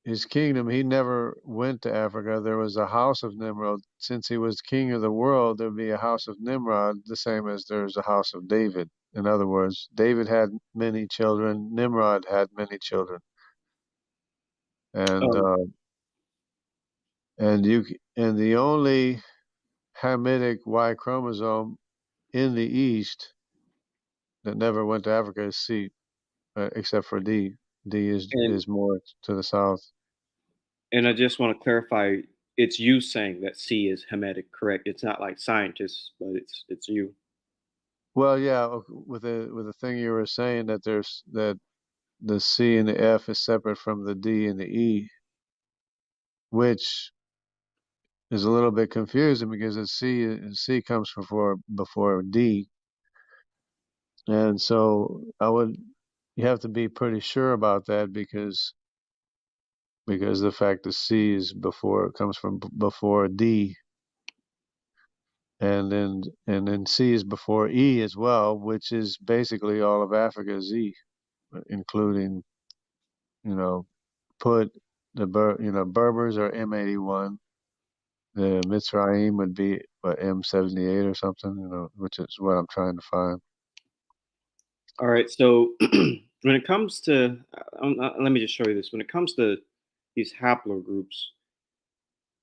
his kingdom. He never went to Africa. There was a house of Nimrod. Since he was king of the world, there'd be a house of Nimrod, the same as there's a house of David. In other words, David had many children. Nimrod had many children, and Um, uh, and the only Hamitic Y chromosome in the East that never went to Africa is C, except for D. D and is more to the south. and I just want to clarify, it's you saying that C is Hermetic, correct? It's not like scientists, but it's you. Well, yeah, with the thing you were saying that the C and the F is separate from the D and the E, which is a little bit confusing because the C comes before D, and so you have to be pretty sure about that because the fact that C is before comes from before D, and then C is before E as well, which is basically all of Africa's E, including you know put Berbers are M81, the Mitzrayim would be what M78 or something, which is what I'm trying to find. All right. So when it comes to, let me just show you this. When it comes to these haplogroups,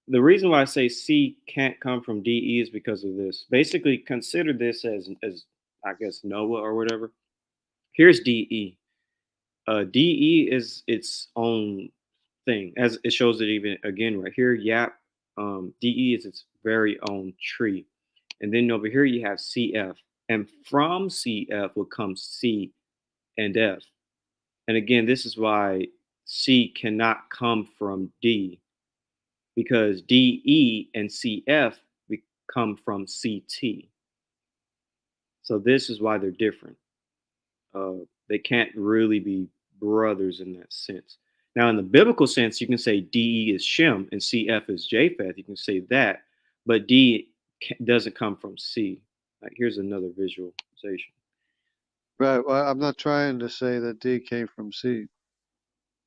the reason why I say C can't come from DE is because of this. Basically, consider this as I guess Noah or whatever. Here's DE. DE is its own thing, as it shows it even again right here. Yap. DE is its very own tree, and then over here you have CF, and from CF will come C and F. And again, this is why C cannot come from D, because DE and CF come from CT. So this is why they're different. They can't really be brothers in that sense. Now, in the biblical sense, you can say DE is Shem and CF is Japheth. You can say that, but D doesn't come from C. Like, here's another visualization. Right. Well, I'm not trying to say that D came from C.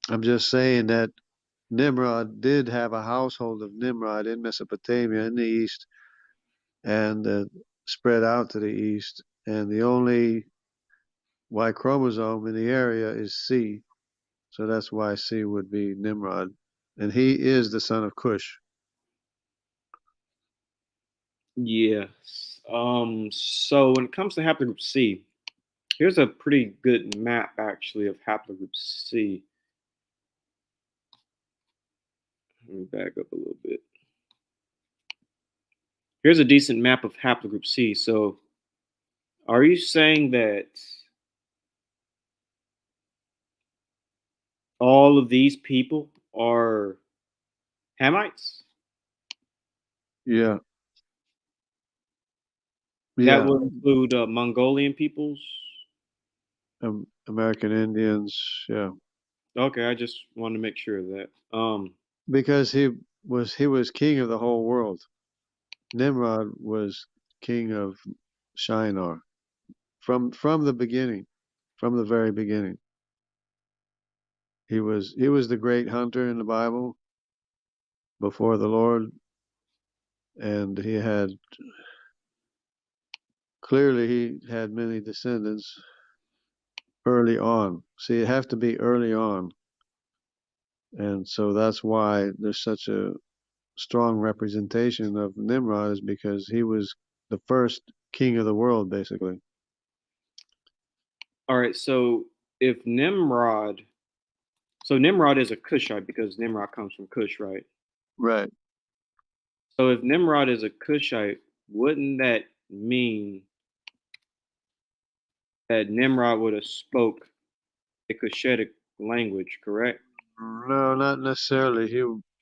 I'm just saying that Nimrod did have a household of Nimrod in Mesopotamia in the east and spread out to the east. And the only Y chromosome in the area is C. So that's why C would be Nimrod. And he is the son of Cush. Yes. So when it comes to haplogroup C, here's a pretty good map actually of haplogroup C. Let me back up a little bit. Here's a decent map of haplogroup C. So are you saying that all of these people are Hamites? Yeah. That Yeah. would include Mongolian peoples. American Indians. Yeah. Okay, I just wanted to make sure of that. Because he was king of the whole world. Nimrod was king of Shinar from the beginning, from the very beginning. He was the great hunter in the Bible before the Lord, and he had many descendants early on. See, it have to be early on, and so that's why there's such a strong representation of Nimrod, is because he was the first king of the world, basically. All right. So if Nimrod, so Nimrod is a Cushite because Nimrod comes from Cush, right? Right. So if Nimrod is a Cushite, wouldn't that mean that Nimrod would have spoke a Cushitic language, correct? No, not necessarily.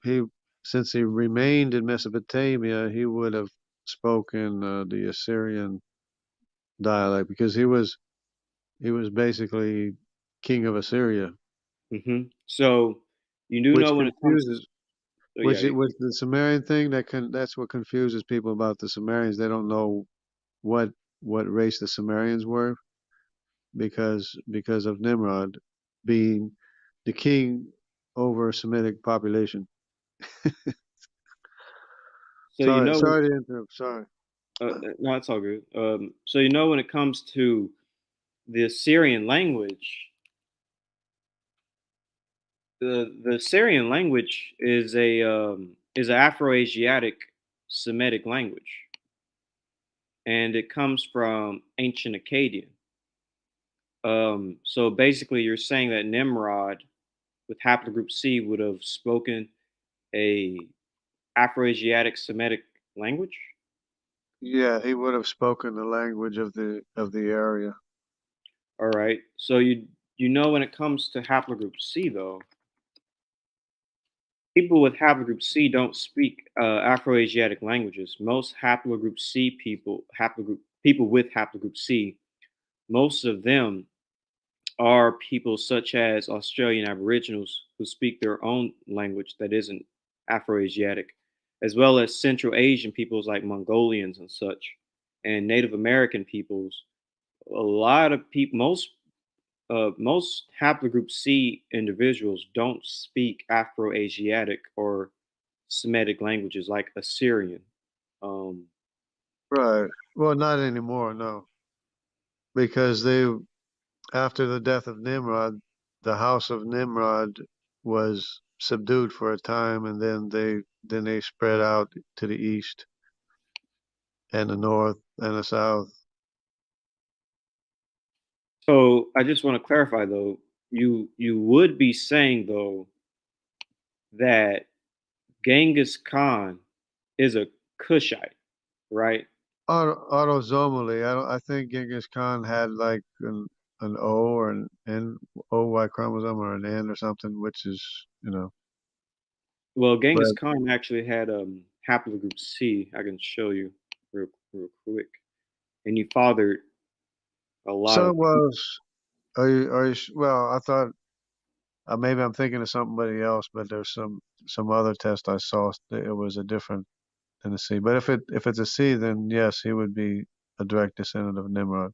He since he remained in Mesopotamia, he would have spoken the Assyrian dialect because he was basically king of Assyria, So you do which know when it comes. confuses Oh yeah, with the Sumerian thing that's what confuses people about the Sumerians. They don't know what race the Sumerians were because of Nimrod being the king over a Semitic population. so you know. Sorry to interrupt. Sorry. No, it's all good. So you know when it comes to the Assyrian language, the Syrian language is an Afro-Asiatic Semitic language, and it comes from ancient Akkadian. So basically, you're saying that Nimrod, with haplogroup C, would have spoken a Afro-Asiatic Semitic language. Yeah, he would have spoken the language of the area. All right. So you know when it comes to haplogroup C, though, people with haplogroup C don't speak Afro-Asiatic languages. Most haplogroup C people with haplogroup C, most of them are people such as Australian Aboriginals who speak their own language that isn't Afro-Asiatic, as well as Central Asian peoples like Mongolians and such, and Native American peoples. A lot of people, most haplogroup C individuals don't speak Afro-Asiatic or Semitic languages like Assyrian. Um, Right. Well, not anymore, no. Because after the death of Nimrod, the house of Nimrod was subdued for a time, and then they spread out to the east and the north and the south. so I just want to clarify though, you would be saying though that Genghis Khan is a Kushite, right? Autosomally, I think Genghis Khan had like an O or an N OY chromosome or an N or something, which is Well, Genghis but Khan actually had haplogroup C. I can show you real quick. And he fathered a lot so of it people. was. Well, I thought maybe I'm thinking of somebody else, but there's some other test I saw that it was a different than a C. But if it's a C, then yes, he would be a direct descendant of Nimrod.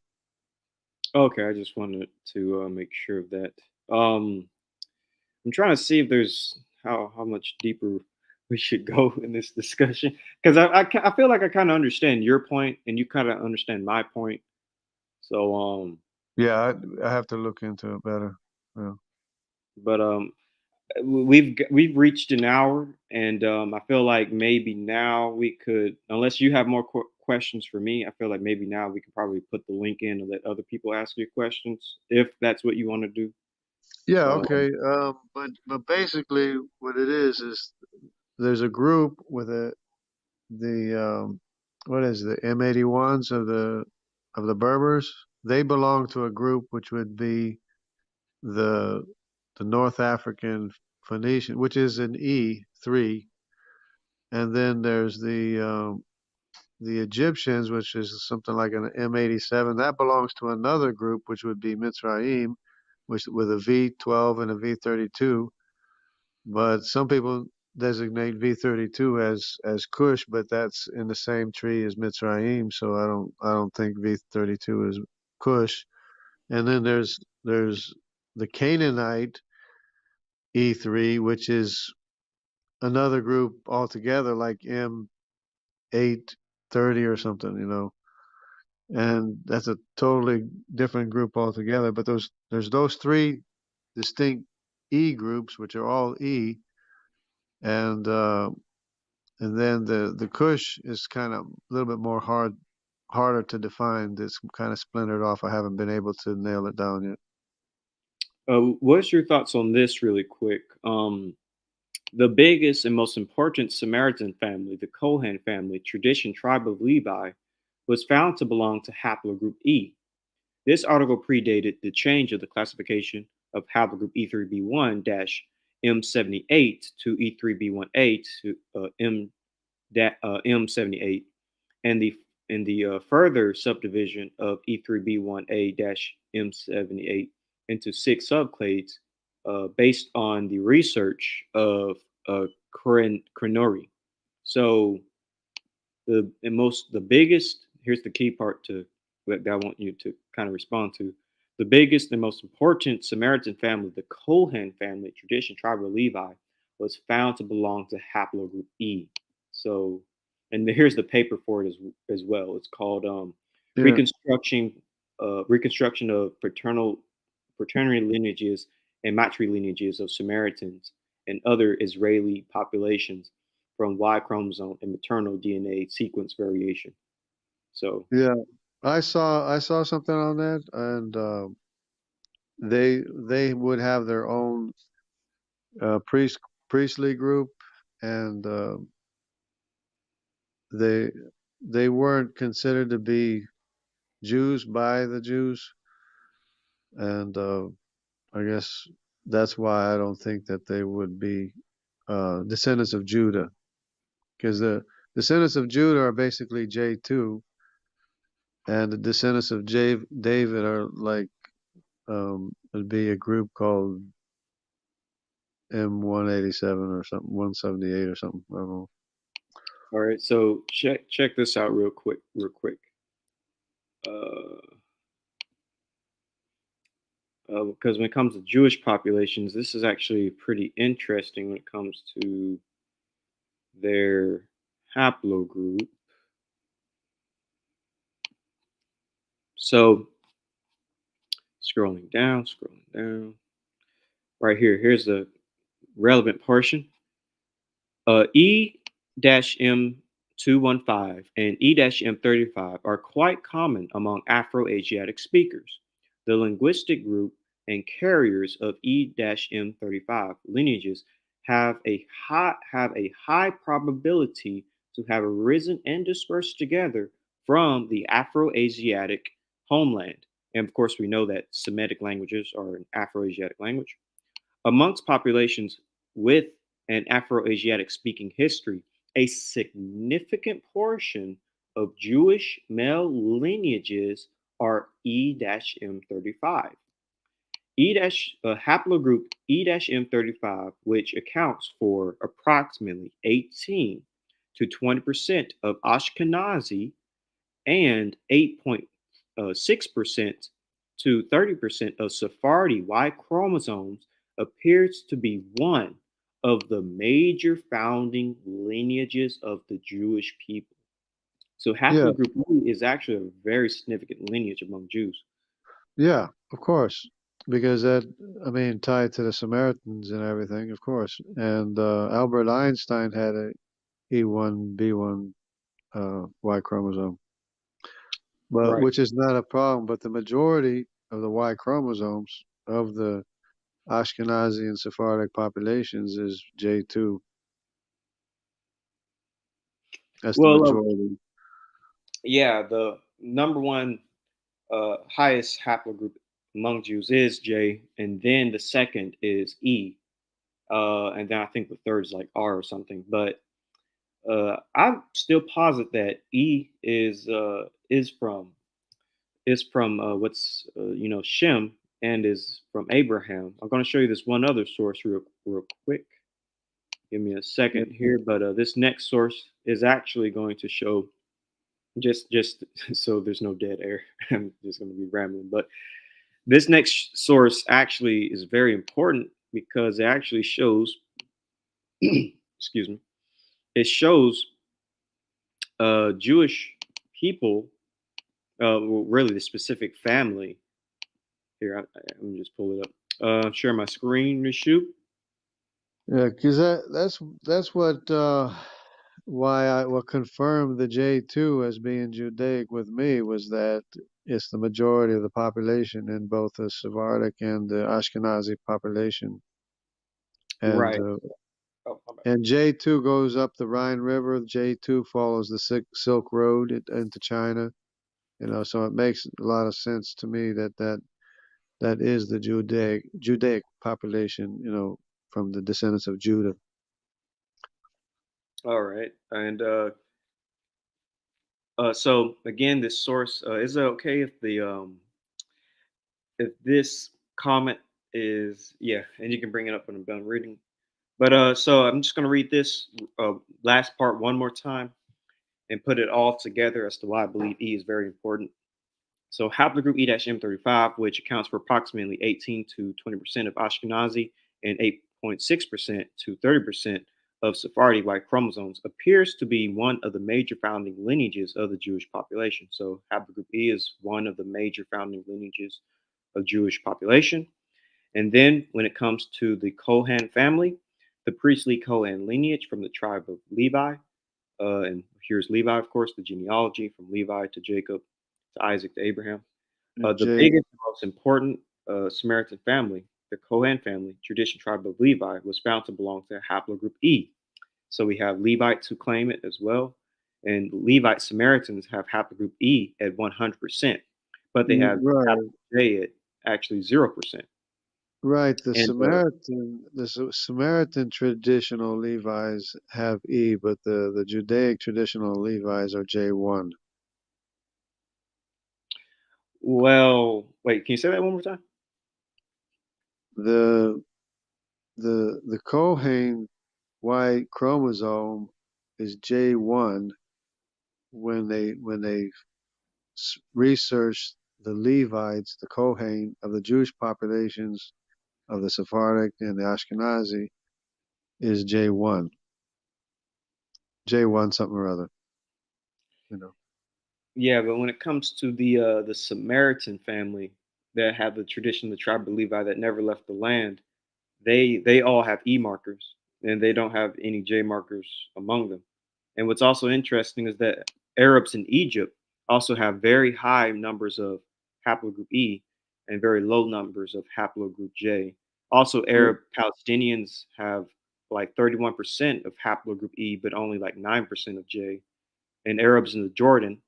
Okay, I just wanted to make sure of that. I'm trying to see if there's how much deeper we should go in this discussion because I feel like I kind of understand your point and you kind of understand my point. So Yeah, I have to look into it better. Yeah. but we've reached an hour and I feel like maybe now we could, unless you have more questions for me, I feel like maybe now we could probably put the link in and let other people ask you questions if that's what you want to do. Yeah, Um, okay. But basically, what it is there's a group with the what is the M81s of the Berbers. They belong to a group which would be the North African Phoenician, which is an E3, and then there's the Egyptians, which is something like an M87. That belongs to another group, which would be Mitzrayim, which with a V12 and a V32. But some people designate V32 as Cush, but that's in the same tree as Mitzrayim, so I don't think V32 is Cush. And then there's the Canaanite E3, which is another group altogether, like M830 or something, and that's a totally different group altogether. But there's those three distinct E groups, which are all E, and then the Kush is kind of a little bit more hard harder to define. It's kind of splintered off. I haven't been able to nail it down yet. What's your thoughts on this, really quick? The biggest and most important Samaritan family, the Cohen family, tradition tribe of Levi, was found to belong to haplogroup E. This article predated the change of the classification of haplogroup E3b1-M78 to E3b1A to M78, and the further subdivision of E3b1A-M78 into 6 subclades based on the research of Crenori. So the biggest, here's the key part that I want you to kind of respond to. The biggest and most important Samaritan family, the Cohen family, tradition tribe of Levi, was found to belong to haplogroup E. So, and here's the paper for it as well. It's called Yeah. Reconstruction of Paternity Lineages and Matrilineages of Samaritans and other Israeli populations from Y chromosome and maternal DNA sequence variation. So Yeah, I saw something on that, and they would have their own priestly group, and they they weren't considered to be Jews by the Jews, and I guess that's why I don't think that they would be descendants of Judah, because the descendants of Judah are basically J2, and the descendants of David are like it'd be a group called M187 or something, 178 or something. I don't know. all right, so check this out real quick. Because when it comes to Jewish populations, this is actually pretty interesting when it comes to their haplogroup. So scrolling down. Right here, here's the relevant portion. E-M215 and E-M35 are quite common among Afro-Asiatic speakers. The linguistic group and carriers of E-M35 lineages have a high probability to have arisen and dispersed together from the Afro-Asiatic homeland. And of course, we know that Semitic languages are an Afro-Asiatic language. Amongst populations with an Afro-Asiatic speaking history, a significant portion of Jewish male lineages are E-M35. Haplogroup E-M35, which accounts for approximately 18 to 20% of Ashkenazi and 8.6% to 30% of Sephardi Y chromosomes, appears to be one of the major founding lineages of the Jewish people. So Yeah, haplogroup E is actually a very significant lineage among Jews. yeah, of course, because that, I mean, tied to the Samaritans and everything, of course. And Albert Einstein had a E1B1 Y chromosome, but Right. which is not a problem. But the majority of the Y chromosomes of the Ashkenazi and Sephardic populations is J2. That's the Well, majority. yeah, the number one highest haplogroup among Jews is J, and then the second is E, and then I think the third is like R or something. But I still posit that E is from what's Shem and is from Abraham. I'm going to show you this one other source real quick. Give me a second here, but this next source is actually going to show just so there's no dead air. I'm just going to be rambling, but this next source actually is very important because it actually shows, excuse me, it shows Jewish people, well, really the specific family. Here, let me just pull it up. Share my screen to shoot. Yeah, because that's what what confirmed the J2 as being Judaic with me was that it's the majority of the population in both the Sephardic and the Ashkenazi population. And Right. Oh, my bad. and J2 goes up the Rhine River. J2 follows the Silk Road into China. So it makes a lot of sense to me that is the Judaic population, from the descendants of Judah. All right. And so again, this source, is it okay if this comment is, yeah, and you can bring it up when I'm done reading. But so I'm just gonna read this last part one more time and put it all together as to why I believe E is very important. So haplogroup E-M35, which accounts for approximately 18 to 20% of Ashkenazi and 8.6% to 30% of Sephardi Y chromosomes, appears to be one of the major founding lineages of the Jewish population. So haplogroup E is one of the major founding lineages of Jewish population. And then when it comes to the Kohan family, the priestly Kohan lineage from the tribe of Levi, and here's Levi, of course, the genealogy from Levi to Jacob to Isaac to Abraham. The J biggest, most important Samaritan family, the Kohan family, tradition tribe of Levi, was found to belong to haplogroup E. So we have Levites who claim it as well. And Levite Samaritans have haplogroup E at 100%, but they have right. haplogroup J at actually 0%. Right, the And Samaritan traditional Levites have E, but the Judaic traditional Levites are J1. well, wait, can you say that one more time? The Kohen Y chromosome is J1 when they researched the Levites, the Kohen of the Jewish populations of the Sephardic and the Ashkenazi is J1. J1 something or other, you know. Yeah, but when it comes to the Samaritan family that have the tradition of the tribe of Levi that never left the land, they all have E markers and they don't have any J markers among them. And what's also interesting is that Arabs in Egypt also have very high numbers of haplogroup E and very low numbers of haplogroup J. Also, Arab Palestinians have like 31% of haplogroup E, but only like 9% of J. And Arabs in the Jordan,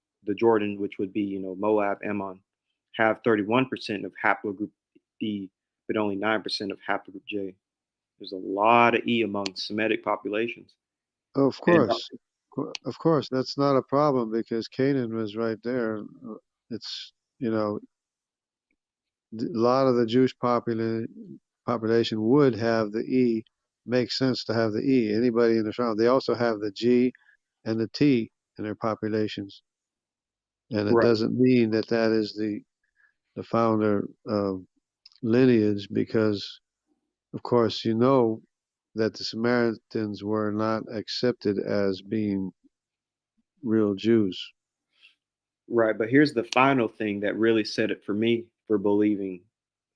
which would be, Moab, Ammon, have 31% of haplogroup E, but only 9% of haplogroup J. There's a lot of E among Semitic populations. Of And course, of course, that's not a problem because Canaan was right there. It's, a lot of the Jewish population would have the E. Makes sense to have the E. Anybody in the tribe. They also have the G and the T in their populations, and it right, doesn't mean that that is the founder lineage because, of course, that the Samaritans were not accepted as being real Jews. right. But here's the final thing that really set it for me for believing,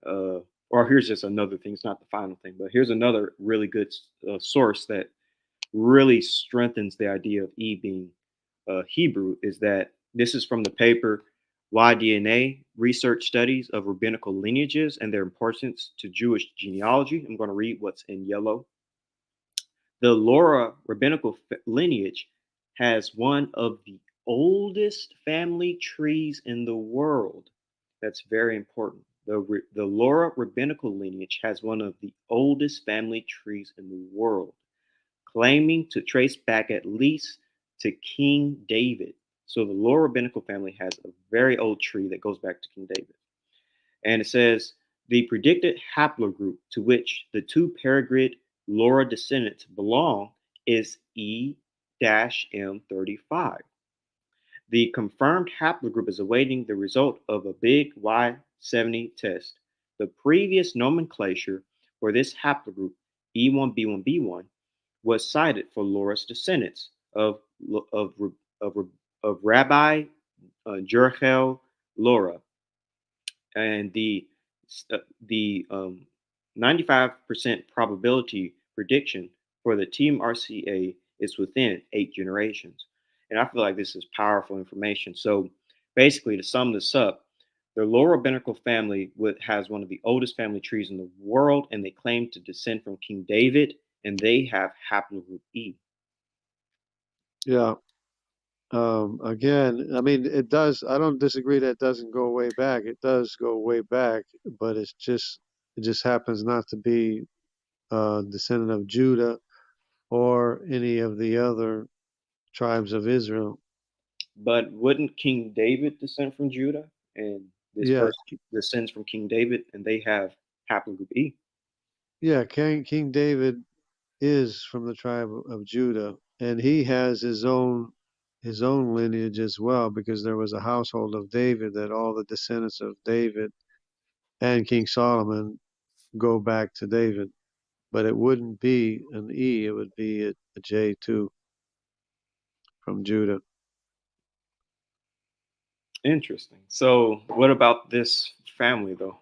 or here's just another thing. It's not the final thing, but here's another really good source that really strengthens the idea of E being Hebrew is that this is from the paper Y-DNA Research Studies of Rabbinical Lineages and Their Importance to Jewish Genealogy. I'm going to read what's in yellow. The Laura rabbinical lineage has one of the oldest family trees in the world. That's very important. The Laura rabbinical lineage has one of the oldest family trees in the world, claiming to trace back at least to King David. So the Laura rabbinical family has a very old tree that goes back to King David. And it says the predicted haplogroup to which the two peregrine Laura descendants belong is E-M35. The confirmed haplogroup is awaiting the result of a big Y70 test. The previous nomenclature for this haplogroup, E1B1B1, was cited for Laura's descendants of, of, of Rabbi Jerchel Laura, and the 95% probability prediction for the Team RCA it's within 8 generations. And I feel like this is powerful information. So basically, to sum this up, the lower rabbinical family has one of the oldest family trees in the world, and they claim to descend from King David, and they have haplogroup E. Yeah. Again, I mean, it does. I don't disagree that it doesn't go way back. It does go way back, but it just happens not to be descendant of Judah or any of the other tribes of Israel. But wouldn't King David descend from Judah? And this Yeah, person descends from King David, and they have haplogroup E. yeah. King David is from the tribe of Judah, and he has his own lineage as well, because there was a household of David that all the descendants of David and King Solomon go back to David. But it wouldn't be an E; it would be a J too from Judah. Interesting. So, what about this family, though?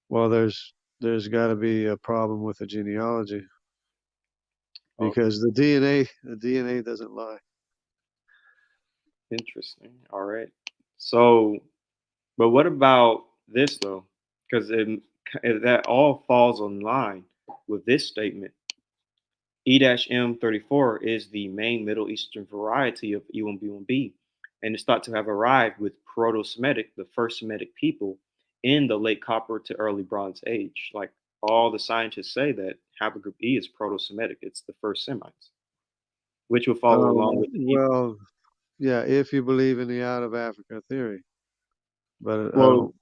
Well, there's got to be a problem with the genealogy Oh, because the DNA doesn't lie. interesting. All right. So, but what about this, though? Because that all falls in line with this statement. E-M34 is the main Middle Eastern variety of E1B1B, and it's thought to have arrived with Proto-Semitic, the first Semitic people, in the late Copper to early Bronze Age. Like all the scientists say that haplogroup E is Proto-Semitic; it's the first Semites, which will follow along with the Hebrew. Well, yeah, if you believe in the out of Africa theory, but I Well, don't.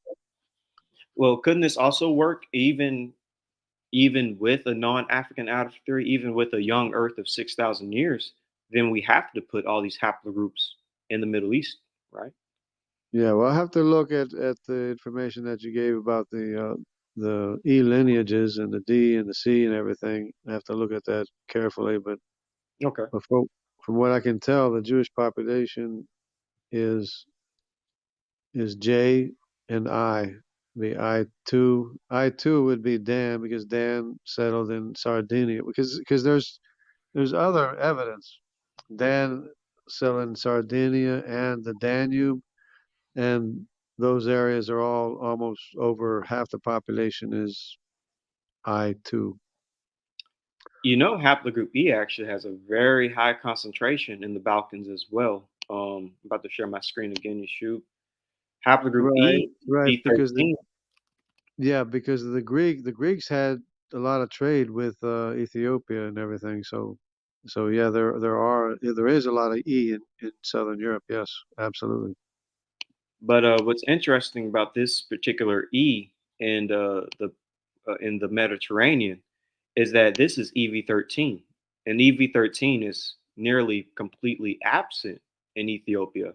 well, couldn't this also work even with a non-African out of theory, even with a young Earth of 6,000 years? Then we have to put all these haplogroups in the Middle East, right? Yeah, well, I have to look at the information that you gave about the E lineages and the D and the C and everything. I have to look at that carefully, Okay. but from what I can tell, the Jewish population is is J and I. The I two would be Dan because Dan settled in Sardinia because there's other evidence. Dan settled in Sardinia and the Danube, and those areas are all almost over half the population is I2. Haplogroup E actually has a very high concentration in the Balkans as well. I'm about to share my screen again. You shoot haplogroup Right, E, right, because V13. because the Greeks had a lot of trade with Ethiopia and everything. So yeah, there is a lot of E in Southern Europe. Yes, absolutely. But what's interesting about this particular E in the Mediterranean is that this is EV13, and EV13 is nearly completely absent in Ethiopia.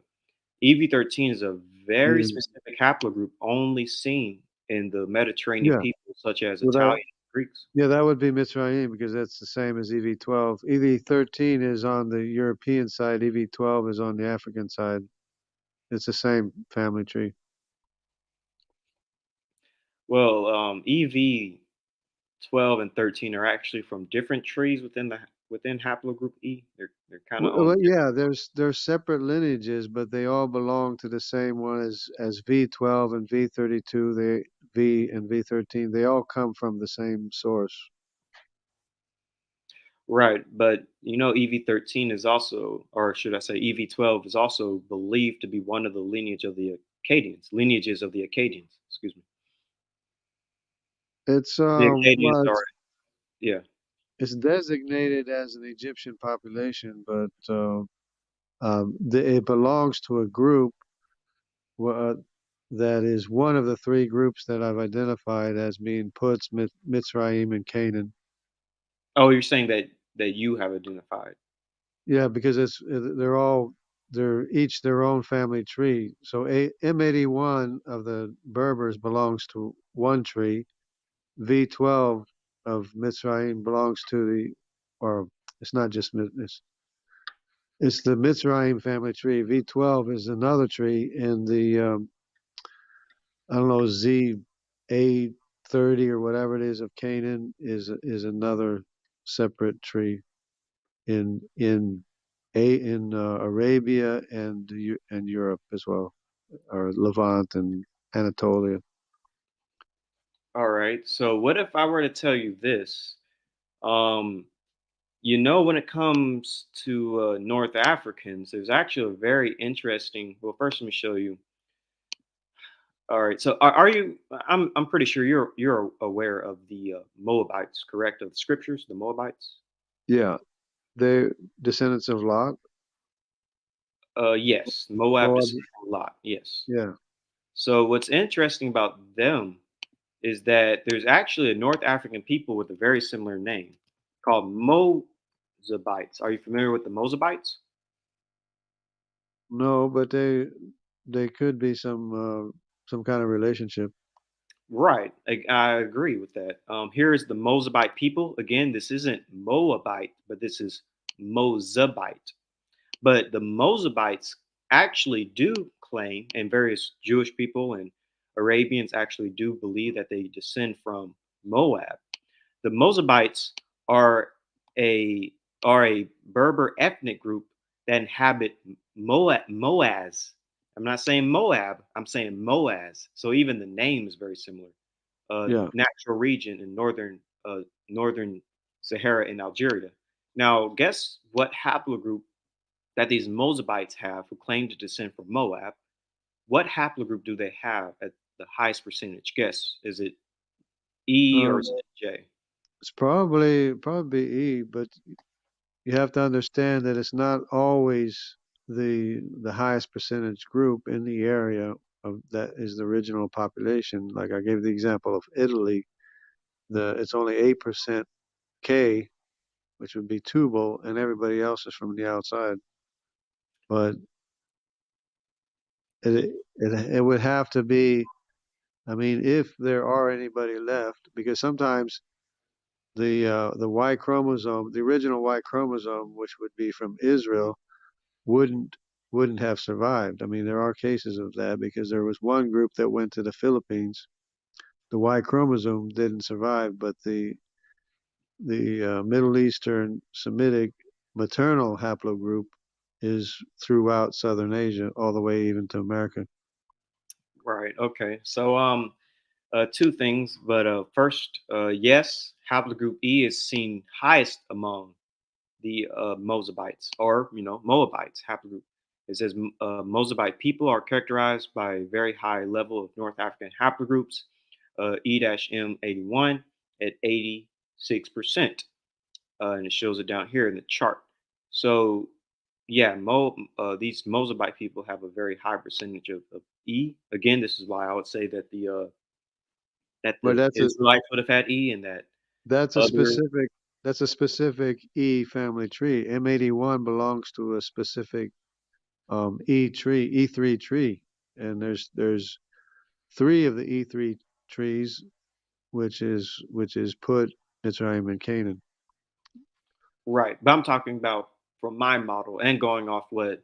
EV13 is a very Yeah, specific haplogroup only seen in the Mediterranean yeah. people, such as Well, Italian and Greeks. that would be Mitzrayim because that's the same as EV12. EV13 is on the European side. EV12 is on the African side. It's the same family tree. Well, EV12 and 13 are actually from different trees within haplogroup E. They're kind of on. Well, yeah, there's separate lineages, but they all belong to the same one as V12 and V32. They V and V13. They all come from the same source. Right, but EV13 is also, or should I say, EV12 is also believed to be one of the lineages of the Akkadians. Excuse me. It's The Akkadians well, are, yeah. it's designated as an Egyptian population, but it belongs to a group uh, that is one of the three groups that I've identified as being Puts, Mitzrayim, and Canaan. Oh, you're saying that you have identified. Yeah, because they're each their own family tree. So M81 of the Berbers belongs to one tree. V12 of Mitzrayim belongs to or it's not just it's the Mitzrayim family tree. V12 is another tree, and the I don't know, ZA30 or whatever it is of Canaan is another separate tree. in Arabia and Europe as well, or Levant and Anatolia. All right. So what if I were to tell you this? Um, when it comes to North Africans, there's actually a very interesting. Well, first let me show you. All right. So are you? I'm pretty sure you're aware of the Moabites, correct? Of the scriptures, the Moabites. Yeah, they're descendants of Lot. Yes, Moab Moab. descended from Lot. Yes. Yeah. So what's interesting about them is that there's actually a North African people with a very similar name called Moabites. Are you familiar with the Moabites? No, but they could be some kind of relationship. Right. I agree with that. Here is the Moabite people. Again, this isn't Moabite, but this is Mozabite. But the Moabites actually do claim, and various Jewish people and Arabians actually do believe that they descend from Moab. The Moabites are a a Berber ethnic group that inhabit Moaz. I'm not saying Moab. I'm saying Moaz. So even the name is very similar. Yeah. Natural region in northern Sahara in Algeria. Now, guess what haplogroup that these Moabites have who claim to descend from Moab? What haplogroup do they have at the highest percentage? Guess. Is it E or is Um, it J? it's probably E, but you have to understand that it's not always the highest percentage group in the area of that is the original population. Like I gave the example of Italy, it's only 8% K, which would be Tubal, and everybody else is from the outside. But it would have to be. I mean, if there are anybody left, because sometimes the Y chromosome, the original Y chromosome, which would be from Israel, wouldn't wouldn't have survived. I mean, there are cases of that because there was one group that went to the Philippines. The Y chromosome didn't survive, but the Middle Eastern Semitic maternal haplogroup is throughout Southern Asia, all the way even to America. Right. Okay. So two things, but first, yes, haplogroup E is seen highest among the Moabites, or Moabites haplogroup. It says Moabite people are characterized by a very high level of North African haplogroups, E-M81 at 86%, and it shows it down here in the chart. So yeah, these Moabite people have a very high percentage of E. Again, this is why I would say that But the Israelites would have had E, and that that's a other specific that's a specific E family tree. M81 belongs to a specific E3 tree, and there's three of the E3 trees, which is Put, Mitzrayim, and Canaan. right. But I'm talking about from my model and going off what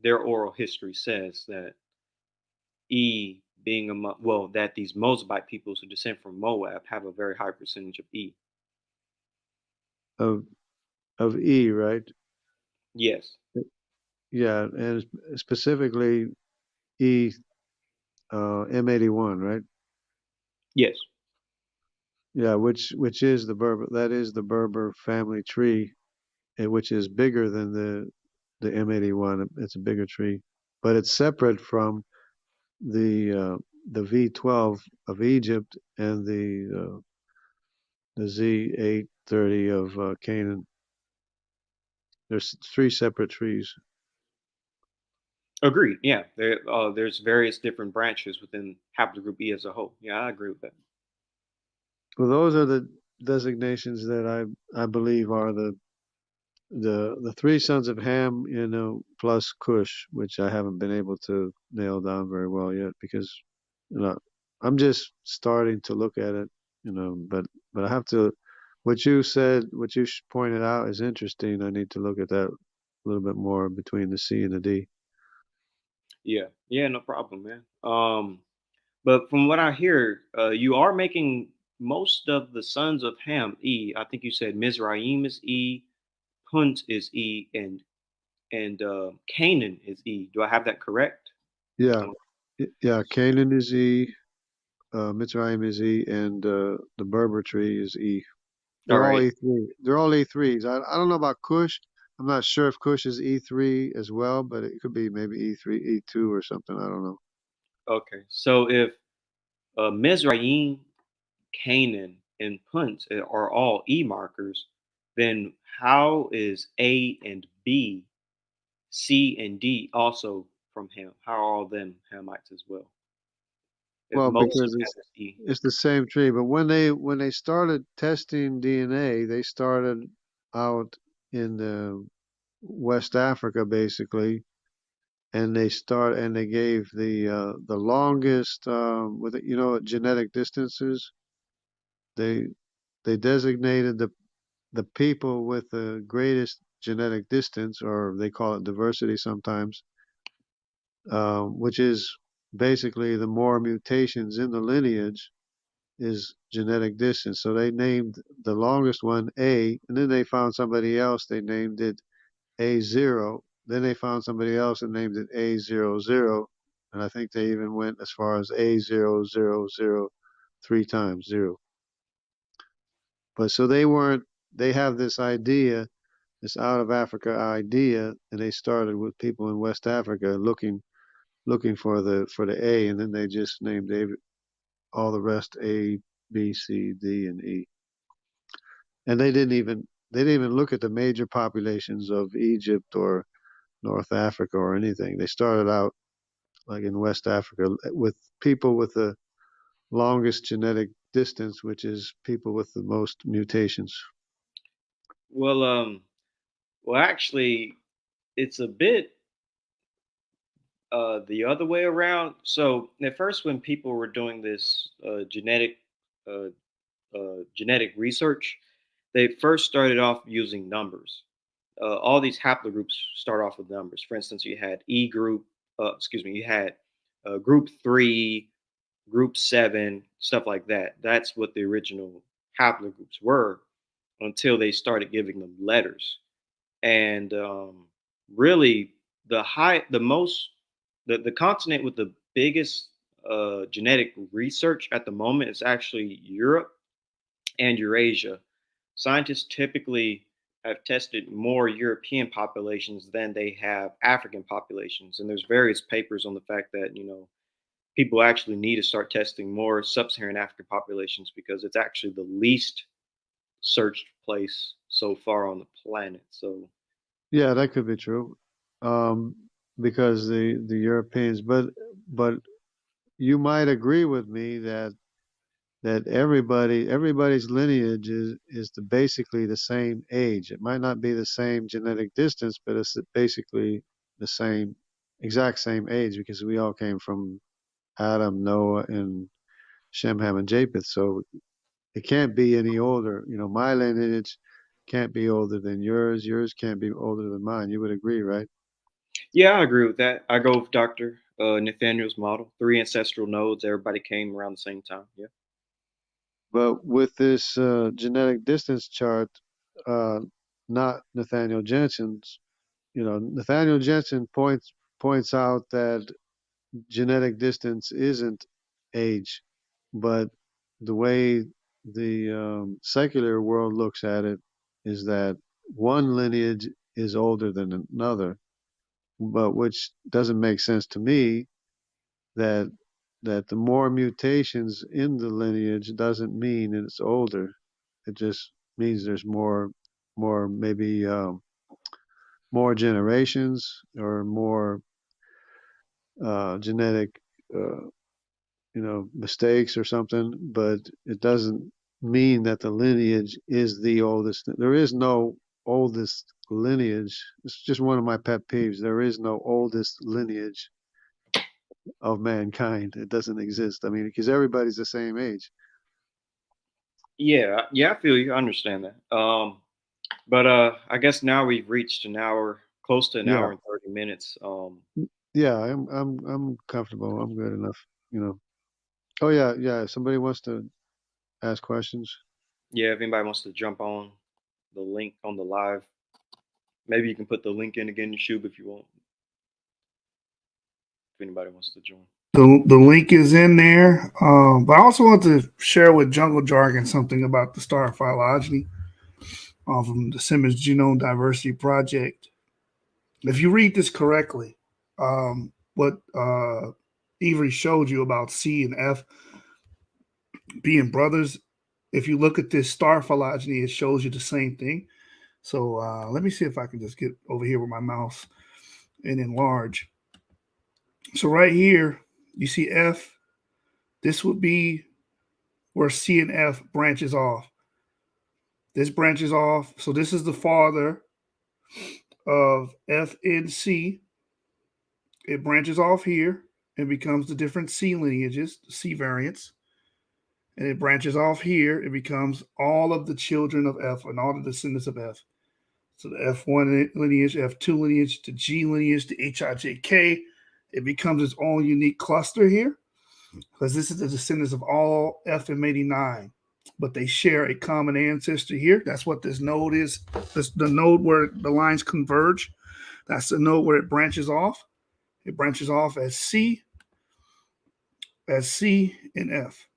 their oral history says that E being that these Moabite peoples who descend from Moab have a very high percentage of E. of of E, right? Yes. Yeah, and specifically E M81, right? Yes. Yeah, which is the Berber family tree, which is bigger than the M81. It's a bigger tree, but it's separate from the V12 of Egypt and the Z830 of Canaan. There's three separate trees. Agreed. Yeah. There's various different branches within haplogroup E as a whole. Yeah, I agree with that. Well, those are the designations that I believe are the three sons of Ham, plus Cush, which I haven't been able to nail down very well yet because, you know, I'm just starting to look at it, but I have to. What you said, what you pointed out is interesting. I need to look at that a little bit more between the C and the D. Yeah. Yeah, no problem, man. But from what I hear, you are making most of the sons of Ham E. I think you said Mizraim is E, Punt is E, and Canaan is E. Do I have that correct? Yeah, Um, yeah. Canaan is E, Mitzrayim is E, and the Berber tree is E. all They're all right. E3. They're all E3s. I don't know about Cush. I'm not sure if Cush is E3 as well, but it could be maybe E3, E2 or something. I don't know. Okay. So if Mizraim, Canaan, and Punt are all E markers, then how is A and B, C and D also from Ham? How are all them Hamites as well? If Well, most of because them is E. it's the same tree, but when they started testing DNA, they started out in West Africa basically, and they gave the longest with genetic distances. They they designated the people with the greatest genetic distance, or they call it diversity sometimes, which is basically the more mutations in the lineage is genetic distance. So they named the longest one A, and then they found somebody else. They named it A0. Then they found somebody else and named it A00. And I think they even went as far as A000 three times zero. But so they have this idea, this out of Africa idea, and they started with people in West Africa looking for the A, and then they just named all the rest A, B, C, D, and E. And they didn't even look at the major populations of Egypt or North Africa or anything. They started out like in West Africa with people with the longest genetic distance, which is people with the most mutations. Well, actually, it's a bit the other way around. So at first, when people were doing this uh, genetic research, they first started off using numbers. All these haplogroups start off with numbers. For instance, you had E group, you had group 3, group 7, stuff like that. That's what the original haplogroups were until they started giving them letters. And really, the most, the continent with the biggest genetic research at the moment is actually Europe and Eurasia. Scientists typically have tested more European populations than they have African populations, and there's various papers on the fact that people actually need to start testing more sub-Saharan African populations because it's actually the least searched place so far on the planet. So Yeah, that could be true, um, because the Europeans. But you might agree with me that everybody's lineage is basically the same age. It might not be the same genetic distance, but it's basically the same exact same age because we all came from Adam, Noah, and Shem, Ham, and Japheth. So it can't be any older. My lineage can't be older than yours. Yours can't be older than mine. You would agree, right? yeah, I agree with that. I go with Dr. Nathaniel's model. 3 ancestral nodes. Everybody came around the same time. Yeah. But with this genetic distance chart, uh, not Nathaniel Jensen's, Nathaniel Jensen points out that genetic distance isn't age, but the way the secular world looks at it is that one lineage is older than another, but which doesn't make sense to me that the more mutations in the lineage doesn't mean it's older. It just means there's more maybe more generations or more genetic uh, mistakes or something, but it doesn't mean that the lineage is the oldest. There is no oldest lineage. It's just one of my pet peeves. There is no oldest lineage of mankind. It doesn't exist. I mean, because everybody's the same age. Yeah, yeah, I feel you. I understand that. But I guess now we've reached an hour, close to an Yeah, hour and 30 minutes. yeah. I'm comfortable. I'm good enough. You know. Oh yeah, yeah. If somebody wants to ask questions. Yeah, if anybody wants to jump on the link on the live, Maybe you can put the link in again, Shub, if you want. If anybody wants to join. The link is in there. But I also want to share with Jungle Jargon something about the star phylogeny from the Simmons Genome Diversity Project. If you read this correctly, what Avery showed you about C and F being brothers, if you look at this star phylogeny, it shows you the same thing. So let me see if I can just get over here with my mouse and enlarge. So right here, you see F. This would be where C and F branches off. This branches off. So this is the father of F and C. It branches off here and becomes the different C lineages, the C variants. And it branches off here. It becomes all of the children of F and all the descendants of F. So the F1 lineage, F2 lineage, the G lineage, the HIJK. It becomes its own unique cluster here because this is the descendants of all FM89. But they share a common ancestor here. That's what this node is. This the node where the lines converge. That's the node where it branches off. It branches off as C and F.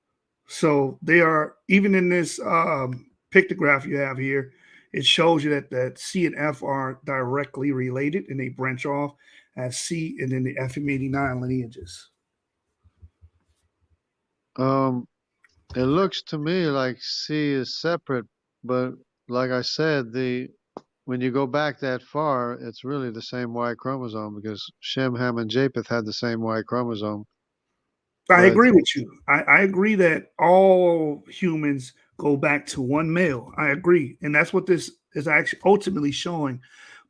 So they are, even in this pictograph you have here, it shows you that C and F are directly related and they branch off as C and then the FM89 lineages. It looks to me like C is separate, but like I said, when you go back that far, it's really the same Y chromosome because Shem, Ham, and Japheth had the same Y chromosome. I agree with you. I agree that all humans go back to one male. I agree. And that's what this is actually ultimately showing.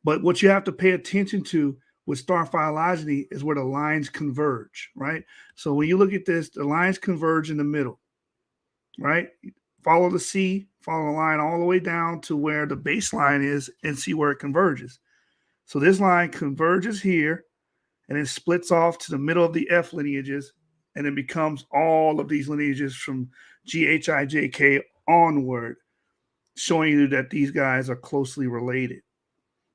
But what you have to pay attention to with star phylogeny is where the lines converge, right? So when you look at this, the lines converge in the middle, right? Follow the C, follow the line all the way down to where the baseline is and see where it converges. So this line converges here and it splits off to the middle of the F lineages and it becomes all of these lineages from GHIJK onward, showing you that these guys are closely related.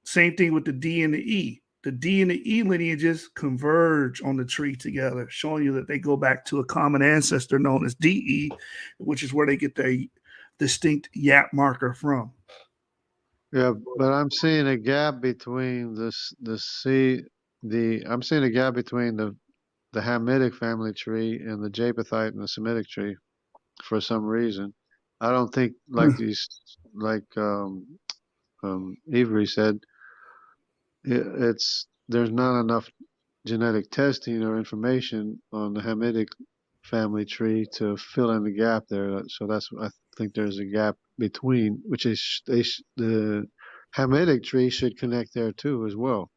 Same thing with the D and the E. The D and the E lineages converge on the tree together, showing you that they go back to a common ancestor known as DE, which is where they get their distinct YAP marker from. Yeah, but I'm seeing a gap between I'm seeing a gap between the Hamitic family tree and the Japhethite and the Semitic tree for some reason. I don't think like Avery said, there's not enough genetic testing or information on the Hamitic family tree to fill in the gap there. So I think there's a gap between, which is the Hamitic tree should connect there too as well,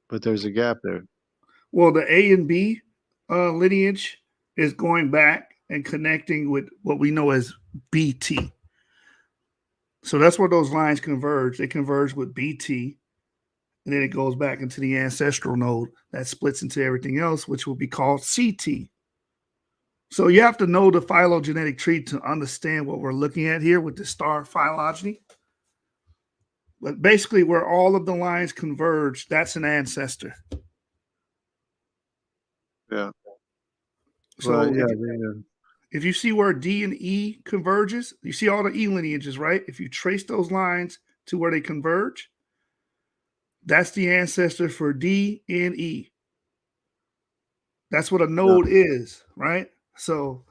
but there's a gap there. Well, the A and B lineage is going back and connecting with what we know as BT. So that's where those lines converge. They converge with BT, and then it goes back into the ancestral node that splits into everything else, which will be called CT. So you have to know the phylogenetic tree to understand what we're looking at here with the star phylogeny. But basically, where all of the lines converge, that's an ancestor. Yeah. So well, yeah, if you see where D and E converges, you see all the E lineages, right? If you trace those lines to where they converge, that's the ancestor for D and E. That's what a node is, right? So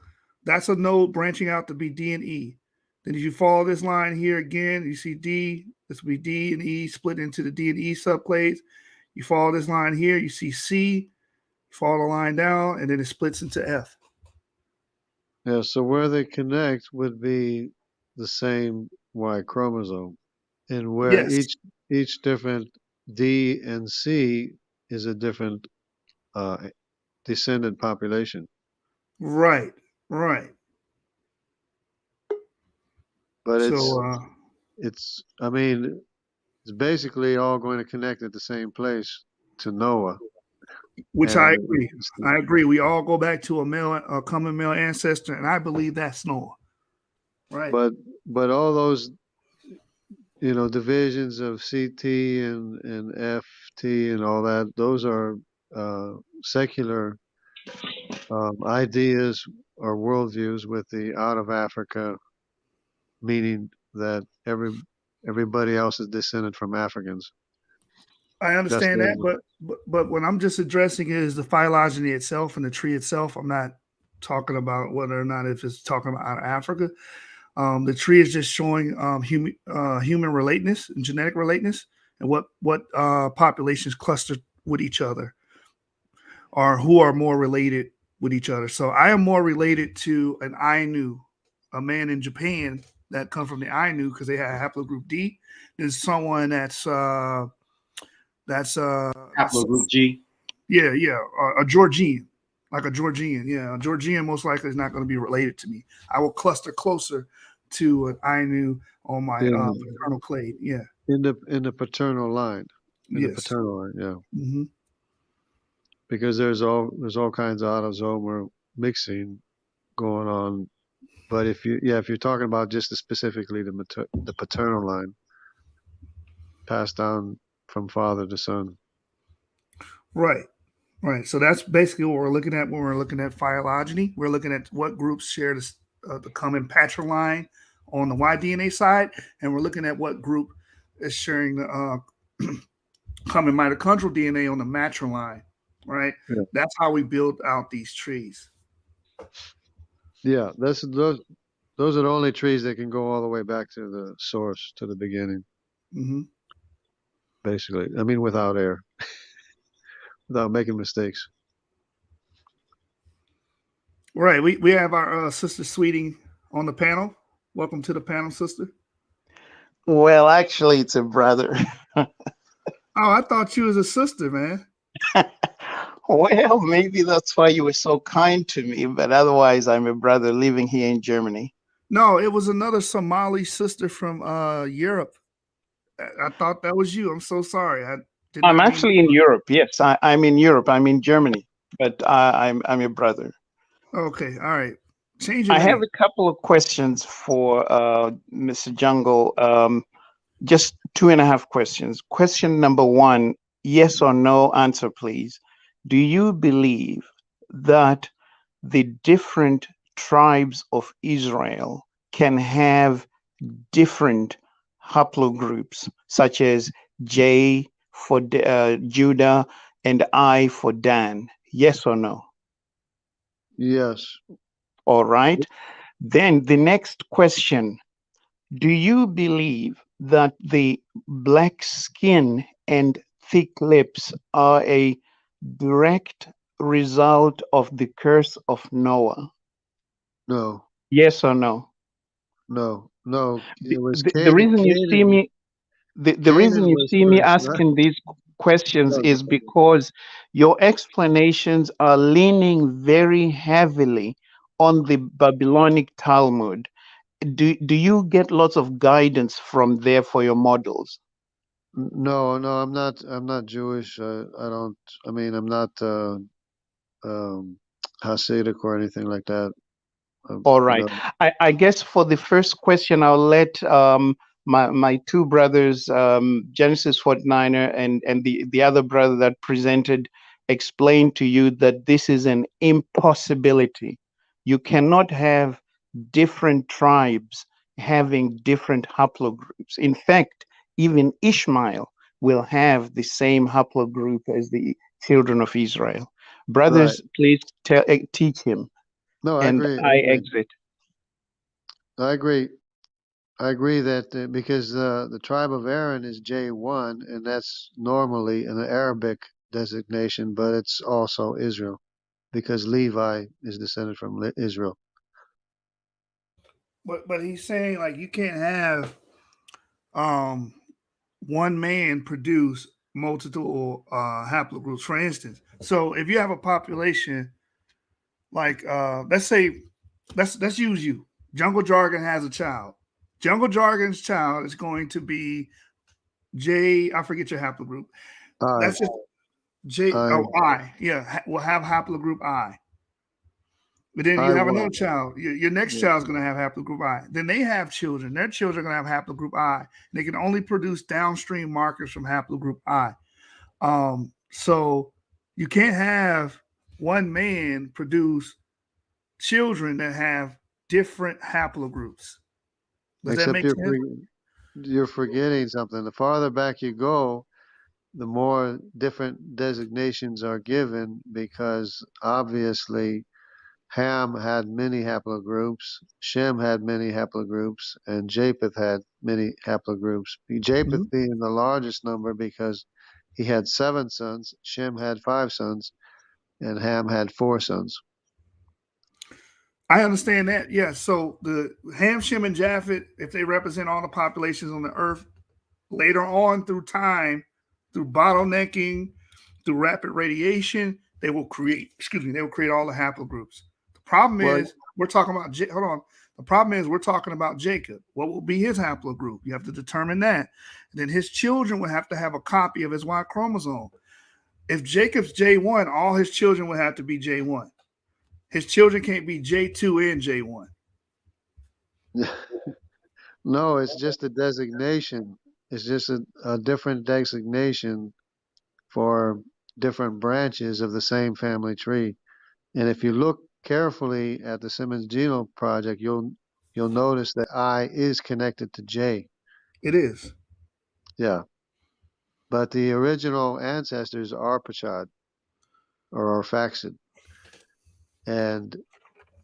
that's a node branching out to be D and E. Then if you follow this line here again, you see D, this will be D and E split into the D and E subclades. You follow this line here, you see C, you follow the line down, and then it splits into F. Yeah, so where they connect would be the same Y chromosome, and where each different D and C is a different descendant population. Right. But So, it's basically all going to connect at the same place to Noah. Which I agree. I agree. We all go back to a common male ancestor, and I believe that's Noah. Right. But all those, divisions of CT and FT and all that. Those are secular ideas or worldviews with the out of Africa, meaning that everybody else is descended from Africans. I That's understand that, but what I'm just addressing is the phylogeny itself and the tree itself. I'm not talking about whether or not if it's talking about out of Africa. The tree is just showing human relateness and genetic relateness and what populations cluster with each other or who are more related with each other. So I am more related to an Ainu, a man in Japan that come from the Ainu because they have haplogroup D. There's someone that's Haplogroup G. yeah, a Georgian, like a Georgian. Yeah, a Georgian most likely is not going to be related to me. I will cluster closer to an Ainu on my paternal clade. Yeah, in the paternal line. In the yes. paternal line, yeah. Mm-hmm. Because there's all kinds of autosomal mixing going on. But if you're talking about just specifically the paternal line passed down from father to son. Right. So that's basically what we're looking at when we're looking at phylogeny. We're looking at what groups share the common patriline on the Y DNA side, and we're looking at what group is sharing the common mitochondrial DNA on the matriline. Right. Yeah. That's how we build out these trees. Yeah, those are the only trees that can go all the way back to the source, to the beginning. Mm-hmm. Basically, I mean, without error, without making mistakes. Right. We have our sister Sweeting on the panel. Welcome to the panel, sister. Well, actually, it's a brother. Oh, I thought you was a sister, man. Well, maybe that's why you were so kind to me, but otherwise, I'm a brother living here in Germany. No, it was another Somali sister from Europe. I thought that was you. I'm so sorry. I'm actually in Europe. Yes, I'm in Europe. I'm in Germany, but I'm a brother. Okay, all right. Change your I name. have a couple of questions for Mr. Jungle. Just 2.5 questions. Question number one, yes or no answer, please. Do you believe that the different tribes of Israel can have different haplogroups, such as J for Judah and I for Dan? Yes or no? Yes. All right. Then the next question, do you believe that the black skin and thick lips are a direct result of the curse of Noah? No. Yes or no? No. It was The reason you see me, the reason you see me asking these questions is because your explanations are leaning very heavily on the Babylonic Talmud. Do you get lots of guidance from there for your models? No, I'm not Jewish. I'm not Hasidic or anything like that. All right. I guess for the first question, I'll let my two brothers, Genesis 49er and the other brother that presented, explain to you that this is an impossibility. You cannot have different tribes having different haplogroups. In fact, even Ishmael will have the same haplogroup as the children of Israel. Brothers, please teach him. No, I agree. I exit. I agree. I agree that because the tribe of Aaron is J1, and that's normally an Arabic designation, but it's also Israel because Levi is descended from Israel. But he's saying like you can't have one man produce multiple haplogroups. For instance, so if you have a population like let's use you. Jungle Jargon has a child. Jungle Jargon's child is going to be J. I forget your haplogroup. That's just J. I. Yeah, will have haplogroup I. But then you have another I1. child. Your next Yeah. child is going to have haplogroup I. Then they have children. Their children are going to have haplogroup I. And they can only produce downstream markers from haplogroup I. So you can't have one man produce children that have different haplogroups. Does that Except make sense? you're forgetting something. The farther back you go, the more different designations are given, because obviously Ham had many haplogroups, Shem had many haplogroups, and Japheth had many haplogroups. Japheth Mhm. being the largest number because he had 7 sons, Shem had 5 sons, and Ham had 4 sons. I understand that. Yeah. So the Ham, Shem, and Japheth, if they represent all the populations on the earth, later on through time, through bottlenecking, through rapid radiation, they will create, they will create all the haplogroups. The problem Well, is we're talking about, hold on. The problem is we're talking about Jacob. What will be his haplogroup? You have to determine that. And then his children will have to have a copy of his Y chromosome. If Jacob's J1, all his children will have to be J1. His children can't be J2 and J1. no, it's just a designation. It's just a different designation for different branches of the same family tree. And if you look carefully at the Simmons Genome Project, you'll notice that I is connected to J. It is. Yeah. But the original ancestors are Pachad or Arphaxad. And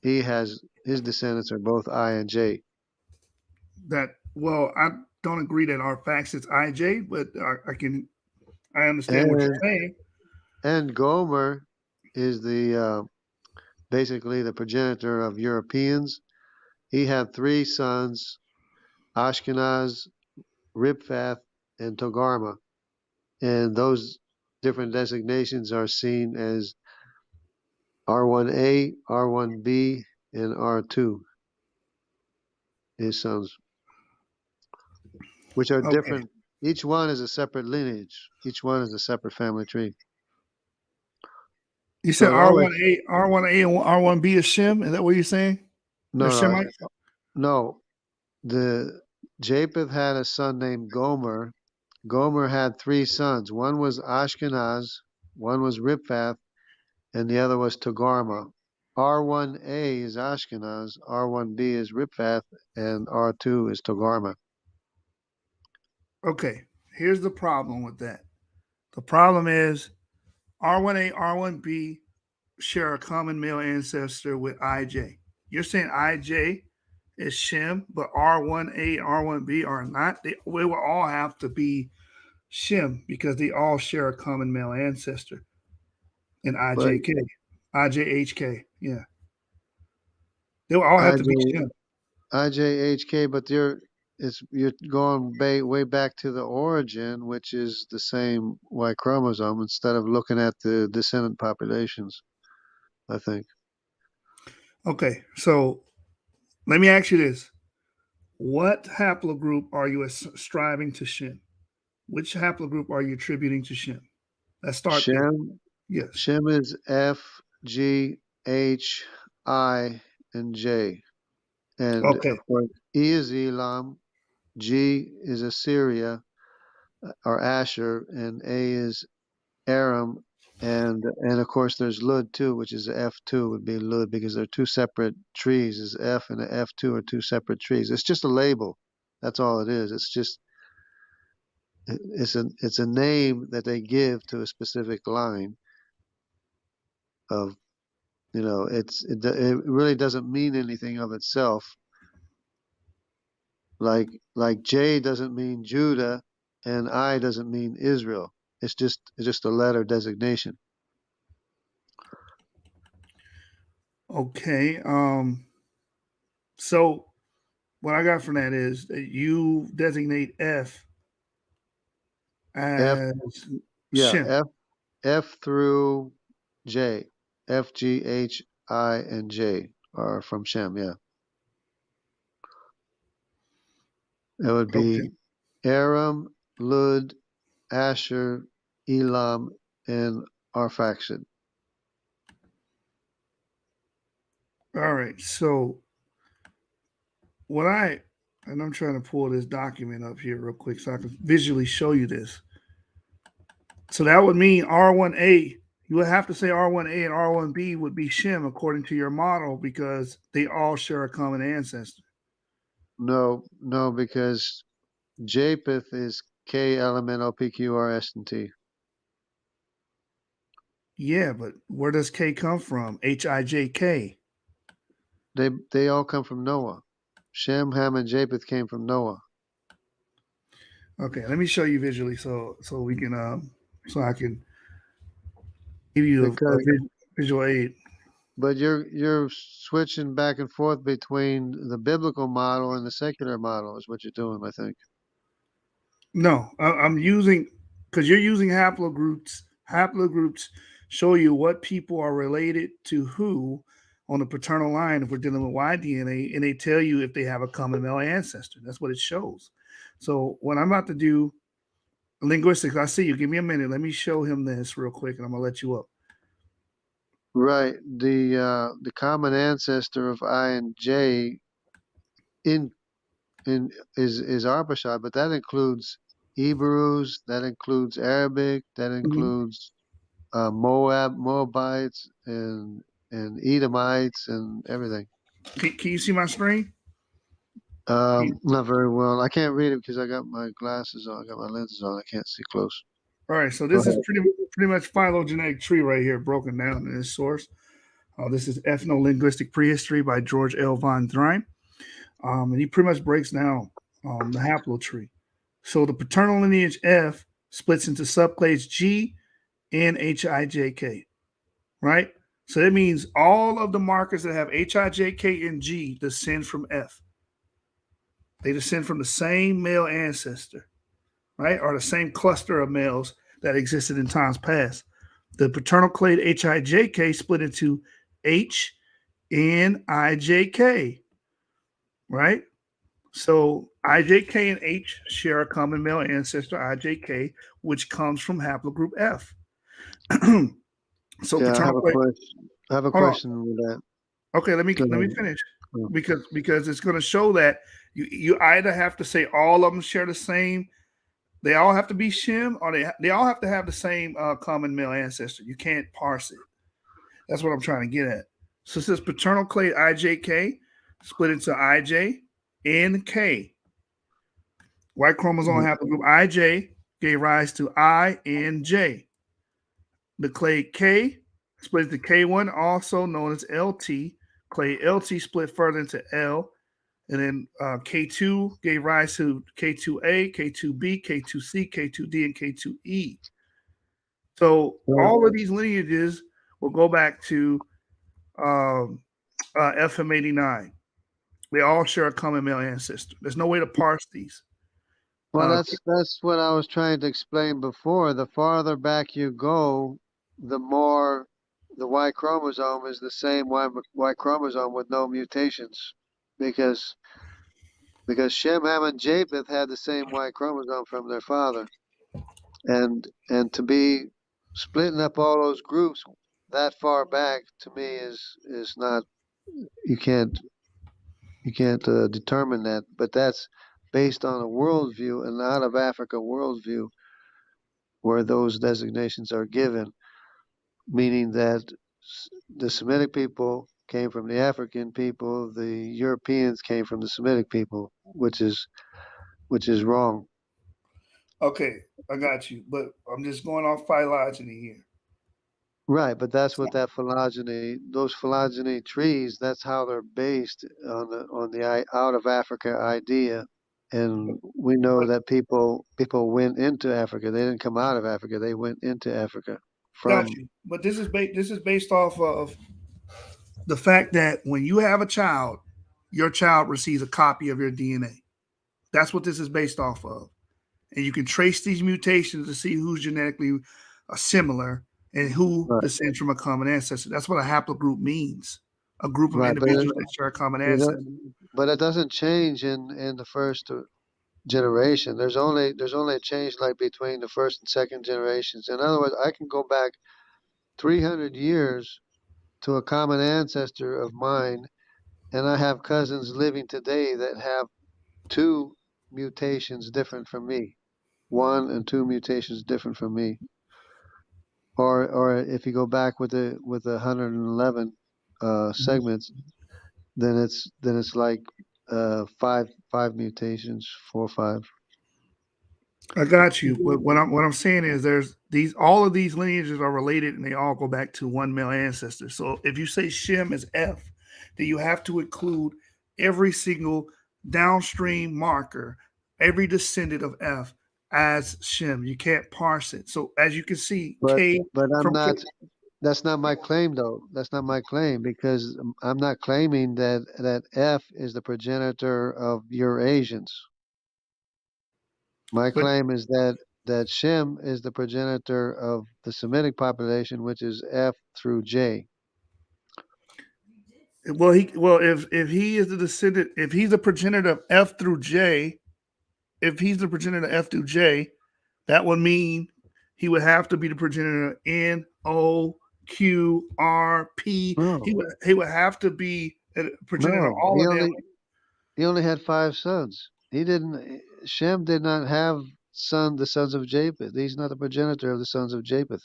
his descendants are both I and J. I don't agree that our facts is IJ, but I understand what you're saying. And Gomer is the basically the progenitor of Europeans. He had 3 sons, Ashkenaz, Ribfath, and Togarma. And those different designations are seen as R1A, R1B, and R2, his sons, which are Okay. different. Each one is a separate lineage. Each one is a separate family tree. You So said it always, R1A and R1B is Shem? Is that what you're saying? The no, no, Shemites? no. The Japheth had a son named Gomer. Gomer had 3 sons. One was Ashkenaz, one was Ribfath, and the other was Togarma. R1A is Ashkenaz, R1B is Ribfath, and R2 is Togarma. Okay. Here's the problem with that. The problem is R1A, R1B share a common male ancestor with IJ. You're saying IJ is Shem, but R1A and R1B are not. They will all have to be Shem because they all share a common male ancestor in But IJK, IJHK. Yeah. They will all have to be IJ, Shem. IJHK, but you're going way back to the origin, which is the same Y chromosome, instead of looking at the descendant populations, I think. Okay. So let me ask you this. What haplogroup are you striving to Shem? Which haplogroup are you attributing to Shem? Let's start there. Shem, Yes. Shem is F, G, H, I, and J. And Okay. of course, E is Elam, G is Assyria or Asher, and A is Aram, and of course there's Lud too, which is F2 would be Lud, because they're 2 separate trees. Is F and the F2 are 2 separate trees. It's just a label. That's all it is. It's just it's a name that they give to a specific line of, it really doesn't mean anything of itself. Like J doesn't mean Judah and I doesn't mean Israel. It's just a letter designation. Okay. So what I got from that is that you designate F F, as yeah, Shem. F through J. F, G, H, I, and J are from Shem, yeah. It would Okay. be Aram, Lud, Asher, Elam, and Arphaxad. All right. So and I'm trying to pull this document up here real quick so I can visually show you this. So that would mean R1A. You would have to say R1A and R1B would be Shem according to your model because they all share a common ancestor. No, because Japheth is K element OPQ S and T. Yeah, but where does K come from? HIJK. They all come from Noah. Shem, Ham, and Japheth came from Noah. Okay, let me show you visually so we can so I can give you a visual aid. But you're switching back and forth between the biblical model and the secular model is what you're doing, I think. No, I'm using because you're using haplogroups. Haplogroups show you what people are related to who on the paternal line if we're dealing with Y DNA, and they tell you if they have a common male ancestor. That's what it shows. So when I'm about to do linguistics, I see you. Give me a minute. Let me show him this real quick, and I'm gonna let you up. Right. The common ancestor of I and J in is Arpachshad, but that includes Hebrews, that includes Arabic, that Mhm. includes Moabites, and Edomites, and everything. Can you see my screen? Not very well. I can't read it because I got my glasses on. I got my lenses on. I can't see close. All right, so Go this is ahead. pretty much phylogenetic tree right here, broken down in this source. This is Ethno-Linguistic Prehistory by George L. von Thryme. And he pretty much breaks down the haplotree. So the paternal lineage F splits into subclades G and HIJK, right? So that means all of the markers that have HIJK and G descend from F. They descend from the same male ancestor, right? Or the same cluster of males that existed in times past. The paternal clade HIJK split into H and IJK, right? So IJK and H share a common male ancestor, IJK, which comes from haplogroup F. So Yeah, I paternal have a clade. question. I have a Hold on. question with that. Okay, let Go me ahead. finish Oh. because it's going to show that you either have to say all of them share the same. They all have to be Shem, or they all have to have the same common male ancestor. You can't parse it. That's what I'm trying to get at. So it says paternal clade IJK split into IJ and K. Y chromosome haplogroup IJ gave rise to I and J. The clade K split into K1, also known as LT. Clade LT split further into L. And then K2 gave rise to K2A, K2B, K2C, K2D, and K2E. So all of these lineages will go back to FM89. They all share a common male ancestor. There's no way to parse these. Well, Uh, that's what I was trying to explain before. The farther back you go, the more the Y chromosome is the same Y chromosome with no mutations, because Shem, Ham, and Japheth had the same Y chromosome from their father, and to be splitting up all those groups that far back to me is not, you can't determine that, but that's based on a worldview, an out of Africa worldview, where those designations are given, meaning that the Semitic people came from the African people, the Europeans came from the Semitic people, which is wrong. okay, I got you, but I'm just going off phylogeny here. Right, but that's what that phylogeny, those phylogeny trees, that's how they're based on the out of Africa idea. And we know that people went into Africa. They didn't come out of Africa. They went into Africa Got from. you. But this is based off of the fact that when you have a child, your child receives a copy of your DNA. That's what this is based off of. And you can trace these mutations to see who's genetically similar and who Right, descends from a common ancestor. That's what a haplogroup means. A group of right, individuals that share a common ancestor. but it doesn't change in the first generation. There's only a change like between the first and second generations. In other words, I can go back 300 years to a common ancestor of mine, and I have cousins living today that have 2 mutations different from me, 1 and 2 mutations different from me. Or if you go back with the 111 segments, then it's like 5 mutations, 4 or 5. I got you. But what I'm saying is there's all of these lineages are related and they all go back to one male ancestor. So if you say Shem is F, then you have to include every single downstream marker, every descendant of F as Shem. You can't parse it. So as you can see, But K I'm from K. not. That's not my claim, though. That's not my claim because I'm not claiming that F is the progenitor of Eurasians. My But claim is that Shem is the progenitor of the Semitic population, which is F through J. if he is the descendant, if he's the progenitor of F through J, if he's the progenitor of F through J, that would mean he would have to be the progenitor of N, O, Q, R, P. No, He would have to be a progenitor of no. all of them. He only had 5 sons. He didn't. Shem did not have the sons of Japheth. He's not the progenitor of the sons of Japheth.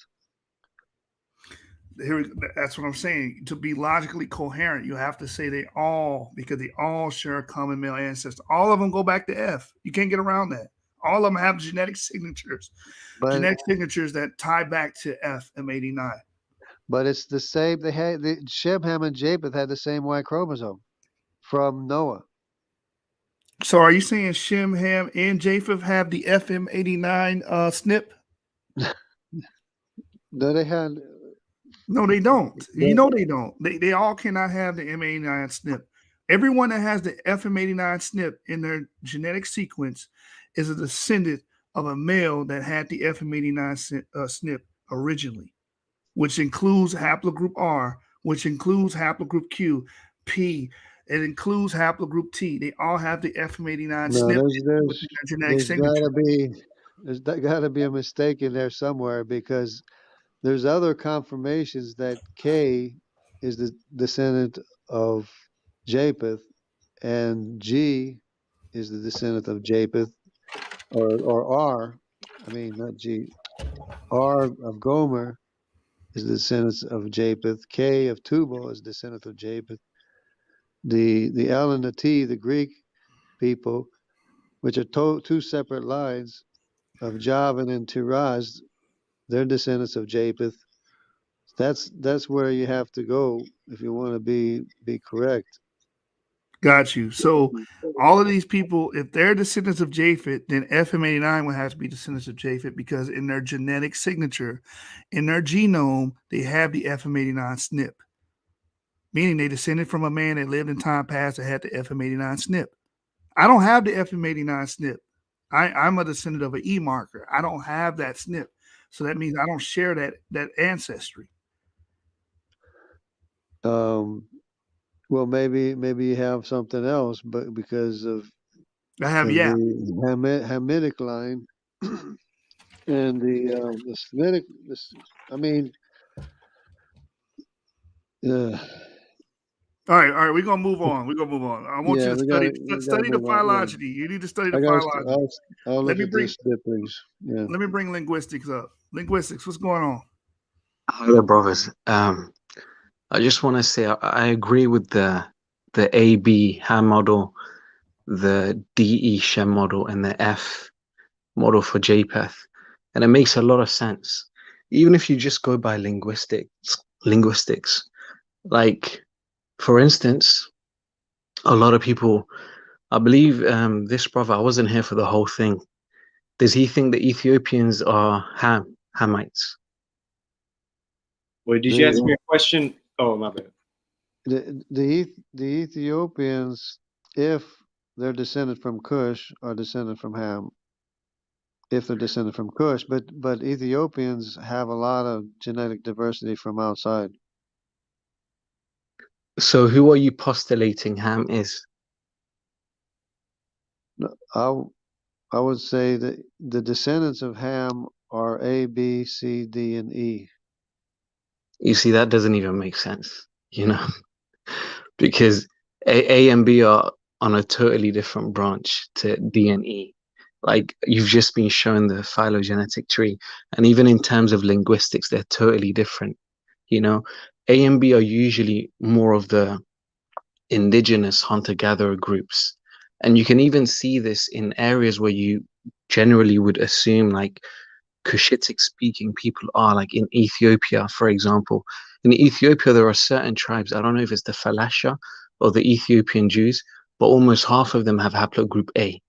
That's what I'm saying. To be logically coherent, you have to say they all, because they all share a common male ancestor. All of them go back to F. You can't get around that. All of them have genetic signatures, But that tie back to FM89. but it's the same. They had Shem, Ham, and Japheth had the same Y chromosome from Noah. So are you saying Shem, Ham, and Japheth have the FM89 SNP? No, they had. No, they don't. You know they don't. They all cannot have the M89 SNP. Everyone that has the FM89 SNP in their genetic sequence is a descendant of a male that had the FM89 SNP originally, which includes haplogroup R, which includes haplogroup Q, P. It includes haplogroup T. They all have the FM89 No, SNP within their genetic signature. there's got to be a mistake in there somewhere because there's other confirmations that K is the descendant of Japheth and G is the descendant of Japheth, or R. I mean, not G. R of Gomer is the descendant of Japheth. K of Tubal is descendant of Japheth. The L and the T, the Greek people, which are two separate lines of Javan and Tiraz, they're descendants of Japheth. That's where you have to go if you want to be correct. Got you. So all of these people, if they're descendants of Japheth, then FM89 would have to be descendants of Japheth because in their genetic signature, in their genome, they have the FM89 SNP, meaning they descended from a man that lived in time past that had the FM89 SNP. I don't have the FM89 SNP. I'm a descendant of an E marker. I don't have that SNP. So that means I don't share that ancestry. Well, maybe you have something else, but because of I have the Hamitic line and the Semitic, I mean, All right. We're gonna move on. I want you to study the phylogeny. You need to study the phylogeny. I'll look at this snippings. Yeah. Let me bring linguistics up. Linguistics, what's going on? Hello, brothers. I just want to say I agree with the AB Ham model, the DE Shem model, and the F model for Japheth, and it makes a lot of sense. Even if you just go by linguistics, like for instance, a lot of people, I believe this brother, I wasn't here for the whole thing. Does he think the Ethiopians are Hamites? Wait, did you ask me a question? Oh, my bad. The Ethiopians, if they're descended from Cush, are descended from Ham. If they're descended from Cush, but Ethiopians have a lot of genetic diversity from outside. So who are you postulating Ham is? I would say that the descendants of Ham are A, B, C, D, and E. You see, that doesn't even make sense. you know, because A and B are on a totally different branch to D and E. Like you've just been shown the phylogenetic tree, and even in terms of linguistics, they're totally different. You know, A and B are usually more of the indigenous hunter-gatherer groups, and you can even see this in areas where you generally would assume like Cushitic speaking people are, like in Ethiopia, for example. In Ethiopia, there are certain tribes, I don't know if it's the Falasha or the Ethiopian Jews, but almost half of them have haplogroup A.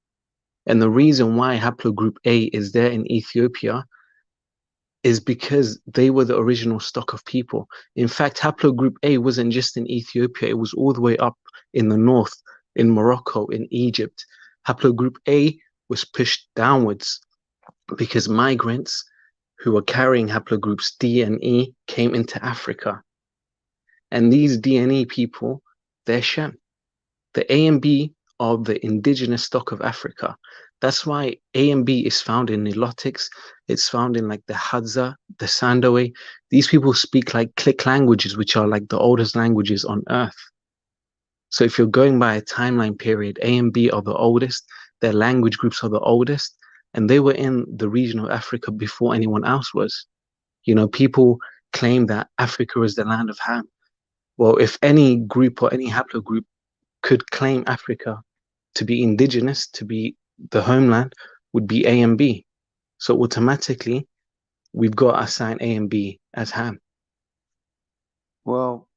And the reason why haplogroup A is there in Ethiopia is because they were the original stock of people. In fact, haplogroup A wasn't just in Ethiopia, it was all the way up in the north, in Morocco, in Egypt. Haplogroup A was pushed downwards because migrants who were carrying haplogroups D and E came into Africa. And these D and E people, they're Shem. The A and B are the indigenous stock of Africa. That's why A and B is found in Nilotics. It's found in like the Hadza, the Sandawe. These people speak like click languages, which are like the oldest languages on earth. So if you're going by a timeline period, A and B are the oldest, their language groups are the oldest, and they were in the region of Africa before anyone else was. You know, people claim that Africa is the land of Ham. Well, if any group or any haplogroup could claim Africa to be indigenous, to be the homeland, would be A and B. So automatically, we've got to assign A and B as Ham. Well,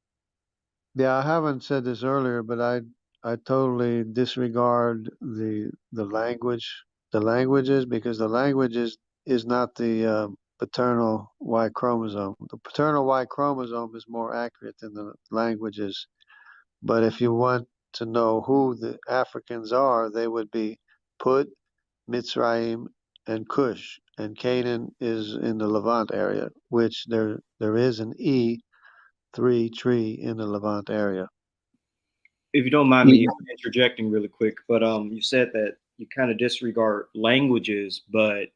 yeah, I haven't said this earlier, but I totally disregard the languages, because the languages is not the paternal Y chromosome. The paternal Y chromosome is more accurate than the languages. But if you want to know who the Africans are, they would be Put, Mitzrayim, and Cush. And Canaan is in the Levant area, which there is an E3 tree in the Levant area. If you don't mind me interjecting really quick, but you said that you kind of disregard languages, but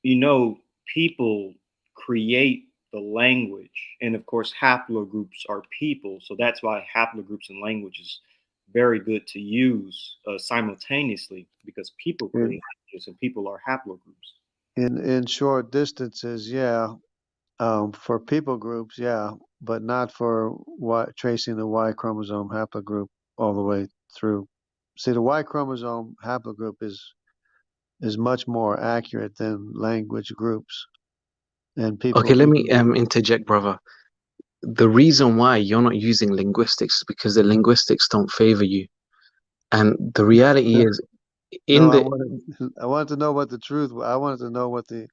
you know, people create the language, and of course, haplogroups are people, so that's why haplogroups and language is very good to use simultaneously, because people create languages and people are haplogroups. In short distances, yeah. For people groups, yeah, but not for tracing the Y chromosome haplogroup all the way through. See, the Y chromosome haplogroup is much more accurate than language groups and people. Okay, let me interject, brother. The reason why you're not using linguistics is because the linguistics don't favor you. And the reality is, I wanted to know what the truth. I wanted to know what the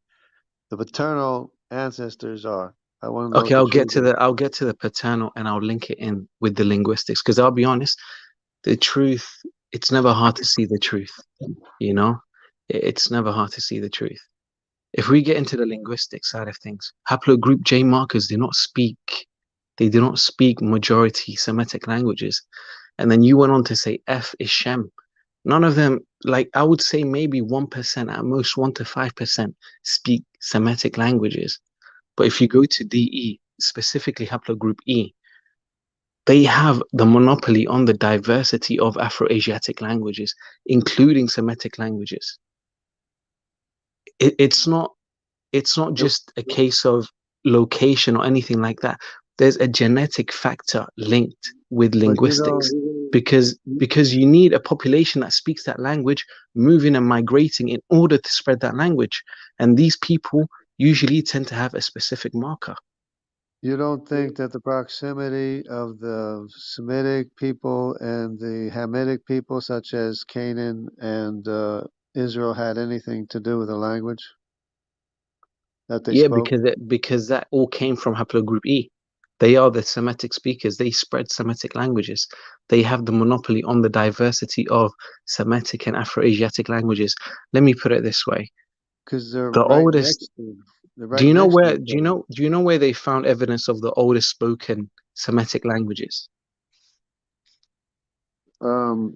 paternal ancestors are. I want to know. Okay, I'll get to the paternal, and I'll link it in with the linguistics, because I'll be honest, the truth, it's never hard to see the truth, you know? It's never hard to see the truth. If we get into the linguistic side of things, haplogroup J markers do not speak majority Semitic languages. And then you went on to say F is Shem. None of them, like I would say maybe 1%, at most 1 to 5% speak Semitic languages. But if you go to DE, specifically haplogroup E, they have the monopoly on the diversity of Afro-Asiatic languages, including Semitic languages. It's not just a case of location or anything like that. There's a genetic factor linked with linguistics, because you need a population that speaks that language moving and migrating in order to spread that language. And these people usually tend to have a specific marker. You don't think that the proximity of the Semitic people and the Hamitic people, such as Canaan and Israel, had anything to do with the language that they spoke? Because that all came from haplogroup E. They are the Semitic speakers. They spread Semitic languages. They have the monopoly on the diversity of Semitic and Afro-Asiatic languages. Let me put it this way: because they're the right oldest. Do you know where they found evidence of the oldest spoken Semitic languages? I'm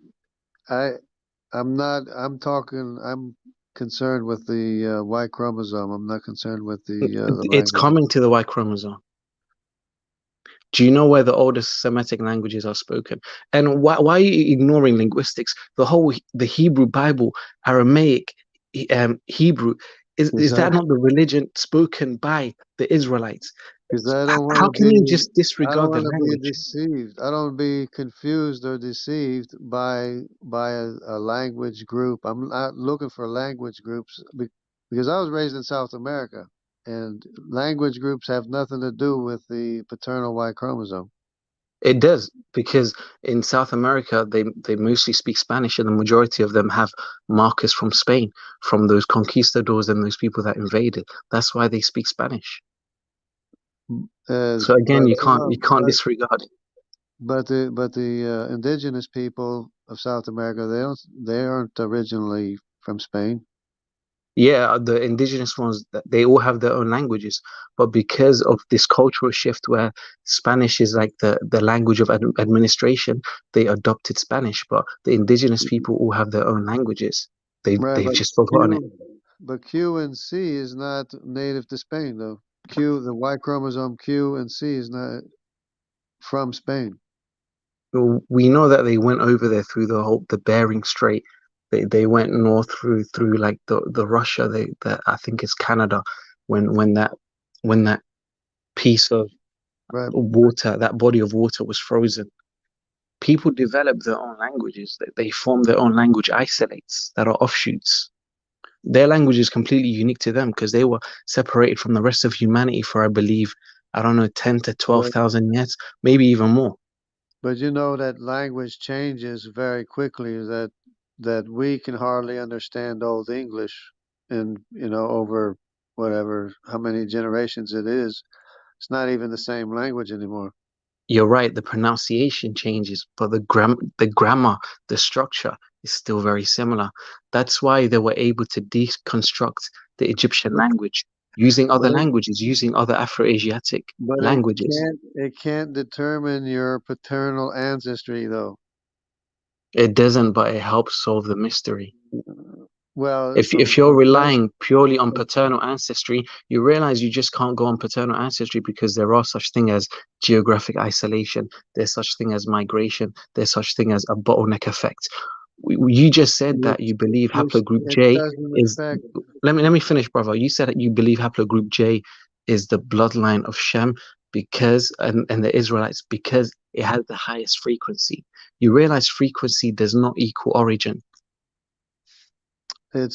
concerned with the Y chromosome. I'm not concerned with the It's language. coming to the Y chromosome. Do you know where the oldest Semitic languages are spoken? And why are you ignoring linguistics? The Hebrew Bible, Aramaic, Hebrew, is that not the religion spoken by the Israelites? Because I don't How want to can you be, just I don't disregard the want to be language? deceived. I don't be confused or deceived by a language group. I'm not looking for language groups because I was raised in South America, and language groups have nothing to do with the paternal Y chromosome. It does, because in South America they mostly speak Spanish, and the majority of them have markers from Spain, from those conquistadors and those people that invaded. That's why they speak Spanish. So again, you can't disregard it. But the indigenous people of South America, they aren't originally from Spain. Yeah, the indigenous ones, they all have their own languages, but because of this cultural shift where Spanish is like the language of administration, they adopted Spanish. But the indigenous people all have their own languages. Right, They've just forgotten it. but Q and C is not native to Spain, though. The Y chromosome Q and C is not from Spain. We know that they went over there through the Bering Strait. They went north through like the Russia. I think it's Canada, when that piece of Right. water, that body of water was frozen. People develop their own languages. They form their own language isolates that are offshoots. Their language is completely unique to them because they were separated from the rest of humanity for, I believe, I don't know, 10 to 12,000 years, maybe even more. But you know that language changes very quickly. That we can hardly understand Old English, and over whatever how many generations it is, it's not even the same language anymore. You're right, the pronunciation changes, but the grammar, the structure is still very similar. That's why they were able to deconstruct the Egyptian language using other But languages, using other Afro-Asiatic but languages. it can't determine your paternal ancestry, though. It doesn't, but it helps solve the mystery. Well, If you're relying purely on paternal ancestry, you realize you just can't go on paternal ancestry because there are such thing as geographic isolation. There's such thing as migration. There's such thing as a bottleneck effect. You just said that you believe haplogroup it J doesn't is. affect. Let me finish, brother. You said that you believe haplogroup J is the bloodline of Shem because and the Israelites because it has the highest frequency. You realize frequency does not equal origin. It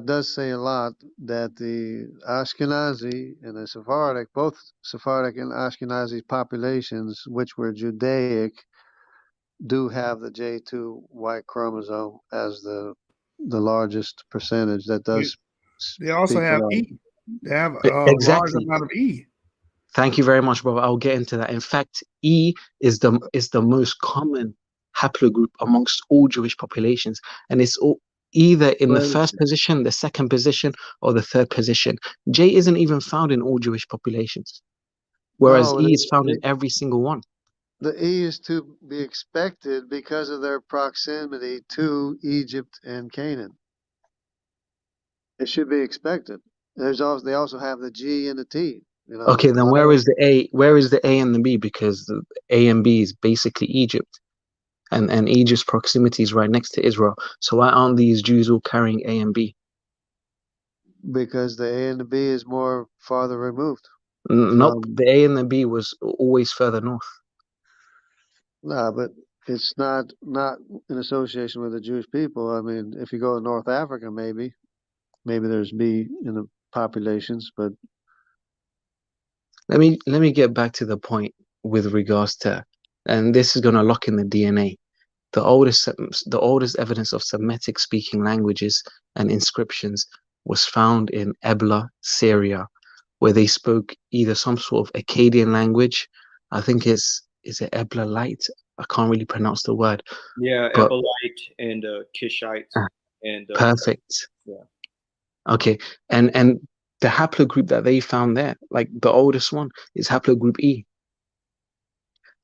does say a lot that the Ashkenazi and the Sephardic, both Sephardic and Ashkenazi populations, which were Judaic, do have the J2Y chromosome as the largest percentage. That does They also speak a have lot. E. They have a large Exactly. amount of E. Thank you very much, brother. I'll get into that. In fact, E is the most common haplogroup amongst all Jewish populations, and it's either in the But first position, the second position, or the third position. J isn't even found in all Jewish populations, whereas no, E is found in every single one. the E is to be expected because of their proximity to Egypt and Canaan. It should be expected. They also have the G and the T. Okay, then where is the A? Where is the A and the B? Because the A and B is basically Egypt, and Egypt's proximity is right next to Israel. So why aren't these Jews all carrying A and B? Because the A and the B is more farther removed. Nope, the A and the B was always further north. Nah, but it's not in association with the Jewish people. I mean, if you go to North Africa, maybe there's B in the populations, but Let me get back to the point with regards to, and this is going to lock in the DNA. The oldest evidence of Semitic speaking languages and inscriptions was found in Ebla, Syria, where they spoke either some sort of Akkadian language. I think is it Ebla Light? I can't really pronounce the word. Yeah, but, Ebelite and Kishite and perfect. Yeah. Okay, and the haplogroup that they found there, like the oldest one, is haplogroup E.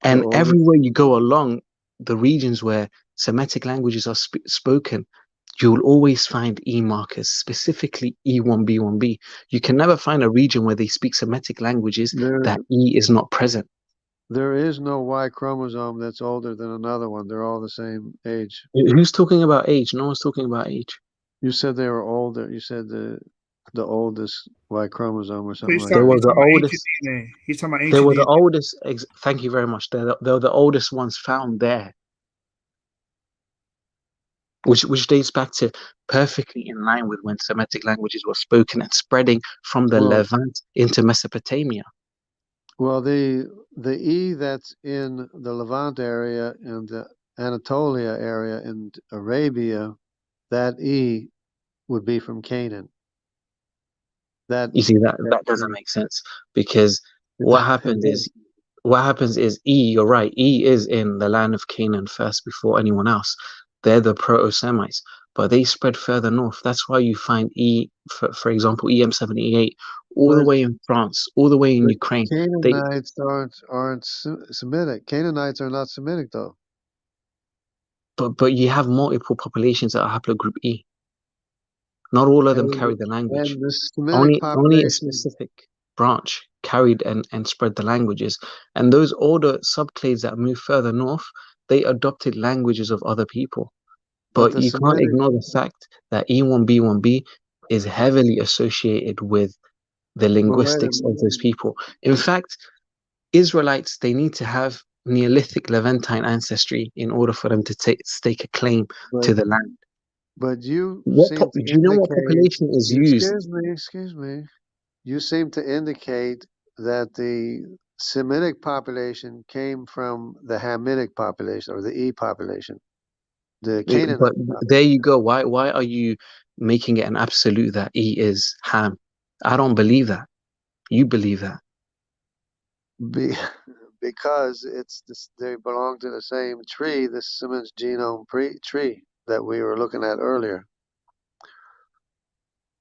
And everywhere you go along the regions where Semitic languages are spoken, you'll always find E markers, specifically E1B, 1B. You can never find a region where they speak Semitic languages that E is not present. There is no Y chromosome that's older than another one. They're all the same age. Who's talking about age? No one's talking about age. You said they were older. You said the oldest Y chromosome or something He's like They talking, that. were he's the talking about ancient oldest. DNA. He's talking about They ancient were the DNA. oldest. Thank you very much. They're the oldest ones found there, which dates back to perfectly in line with when Semitic languages were spoken and spreading from the Well, Levant into Mesopotamia. well, the E that's in the Levant area and the Anatolia area in Arabia, that E would be from Canaan. That You see, that doesn't E. make sense because what happens is E, you're right, E is in the land of Canaan first before anyone else. They're the Proto-Semites, but they spread further north. That's why you find E, for example, EM78, all the But way in France, all the way in but Ukraine. They, Canaanites aren't Semitic. Canaanites are not Semitic though. but you have multiple populations that are haplogroup E. Not all of them carry the language. And the Semitic Only a population, specific branch carried and spread the languages. And those older subclades that moved further north, they adopted languages of other people. but But the you can't Semitic, ignore the fact that E1B1B is heavily associated with the well, wait a linguistics of minute. those people. In fact, Israelites, they need to have Neolithic Levantine ancestry in order for them to stake a claim But to the land. you What seem to do you know what indicate, population is used? excuse me, you seem to indicate that the Semitic population came from the Hamitic population or the E population, the But Canaanite there population. you go. Why are you making it an absolute that E is Ham? I don't believe that. You believe that. Be, because they belong to the same tree, the Simmons genome tree that we were looking at earlier.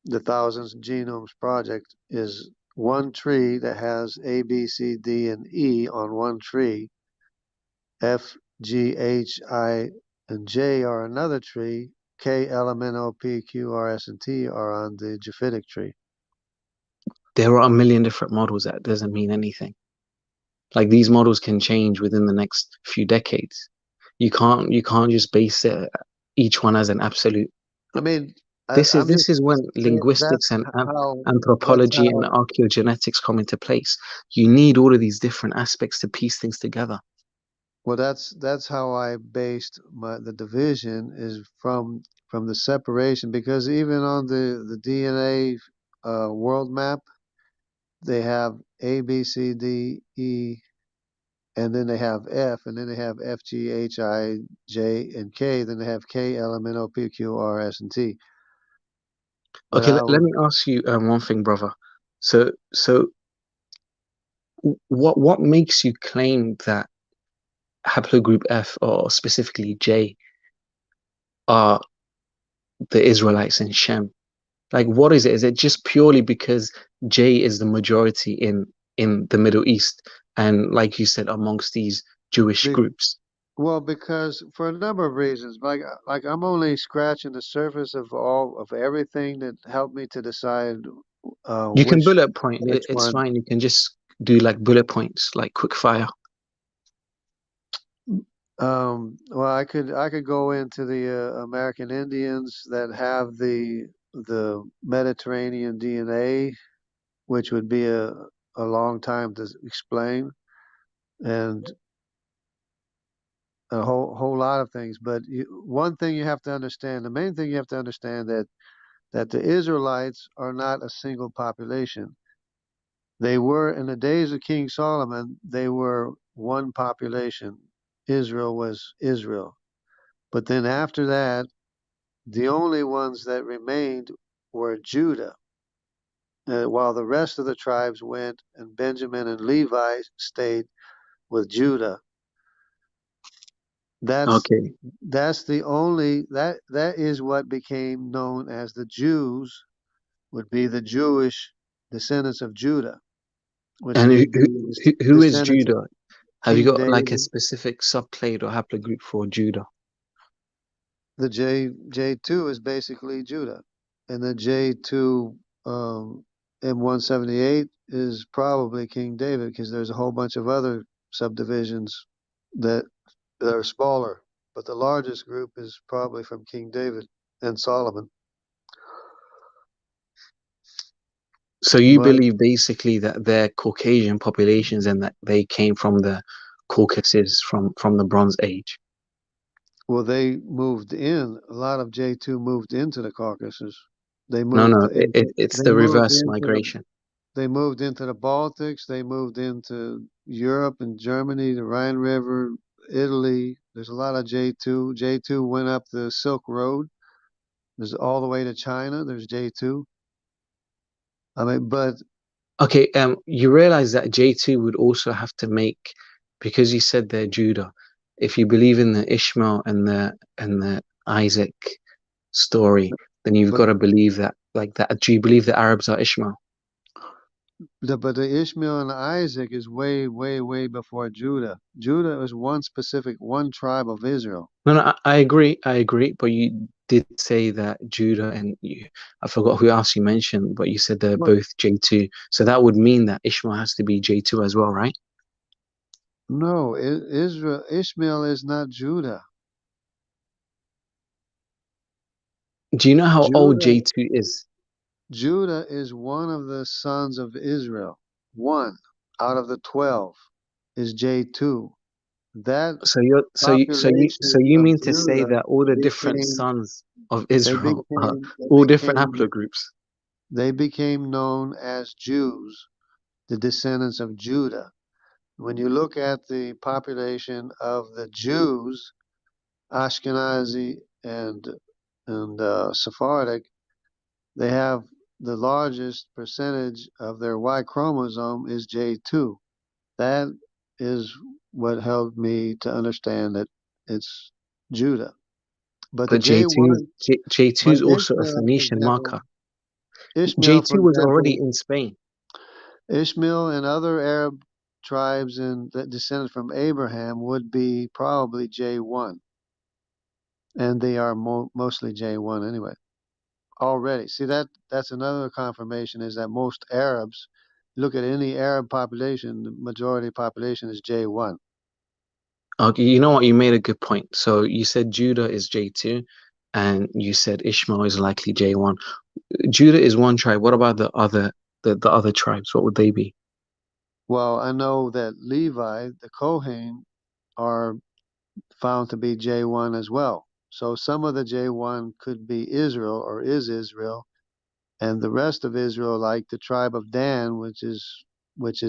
The Thousands Genomes Project is one tree that has A, B, C, D, and E on one tree. F, G, H, I, and J are another tree. K, L, M, N, O, P, Q, R, S, and T are on the Japhetic tree. There are a million different models. That doesn't mean anything. Like these models can change within the next few decades. You can't just base each one as an absolute. I mean, I'm This just is when saying linguistics and that's anthropology and how archaeogenetics come into place. You need all of these different aspects to piece things together. Well, that's how I based the division is from the separation, because even on the DNA world map, they have A, B, C, D, E, and then they have F, and then they have F, G, H, I, J, and K. Then they have K, L, M, N, O, P, Q, R, S, and T. But Okay, I let was me ask you one thing, brother. So what makes you claim that haplogroup F or specifically J are the Israelites in Shem? Like, what is it? Is it just purely because J is the majority in the Middle East and, like you said, amongst these Jewish big. groups? Well, because for a number of reasons, like I'm only scratching the surface of everything that helped me to decide You can which bullet point. It's one. fine. You can just do like bullet points, like quick fire. Well, I could go into the American Indians that have the Mediterranean DNA, which would be a long time to explain, and a whole lot of things. But one thing you have to understand, the main thing you have to understand that the Israelites are not a single population. They were in the days of King Solomon, they were one population. Israel was Israel. But then after that, the only ones that remained were Judah, while the rest of the tribes went, and Benjamin and Levi stayed with Judah. That's Okay. that's the only that is what became known as the Jews, would be the Jewish descendants of Judah, which And would be the who is descendants of Judah? Have you King got like a David. specific subclade or haplogroup for Judah? The J2 is basically Judah, and the J2 M178 is probably King David, because there's a whole bunch of other subdivisions that are smaller, but the largest group is probably from King David and Solomon. So you But believe basically that they're Caucasian populations and that they came from the Caucasus from the Bronze Age. well, they moved in. A lot of J2 moved into the Caucasus. They No, moved no, into. it's They the moved reverse into the. migration. They moved into the Baltics. They moved into Europe and Germany, the Rhine River, Italy. There's a lot of J2. J2 went up the Silk Road. There's all the way to China. There's J2. I mean, but Okay, you realize that J2 would also have to make, because you said they're Judah. If you believe in the Ishmael and the Isaac story, then you've but got to believe that, like that. Do you believe the Arabs are Ishmael? the Ishmael and Isaac is way, way, way before Judah. Judah is one tribe of Israel. No, no, I agree. But you did say that Judah and I forgot who else you mentioned, but you said they're What? both J2. So that would mean that Ishmael has to be J2 as well, right? No, Ishmael is not Judah. Do you know how old Judah, J2 is? Judah is one of the sons of Israel. One out of the 12 is J2. That So population you of mean to say Judah that all the different became sons of they Israel are became they all different became haplogroups? they became known as Jews, the descendants of Judah. When you look at the population of the Jews, Ashkenazi and Sephardic, they have the largest percentage of their Y chromosome is J2. That is what helped me to understand that it's Judah. But the But J2 J1, J2 but is also a Phoenician marker. Ishmael, for J2 was already example, in Spain. Ishmael and other Arab tribes that descended from Abraham would be probably J1, and they are mostly J1 anyway. Already, see that's another confirmation is that most Arabs, look at any Arab population, the majority population is J1. Okay, you know what? You made a good point. So you said Judah is J2, and you said Ishmael is likely J1. Judah is one tribe. What about the other tribes? What would they be? Well, I know that Levi, the Kohen, are found to be J1 as well. So some of the J1 could be Israel or is Israel, and the rest of Israel, like the tribe of Dan, which is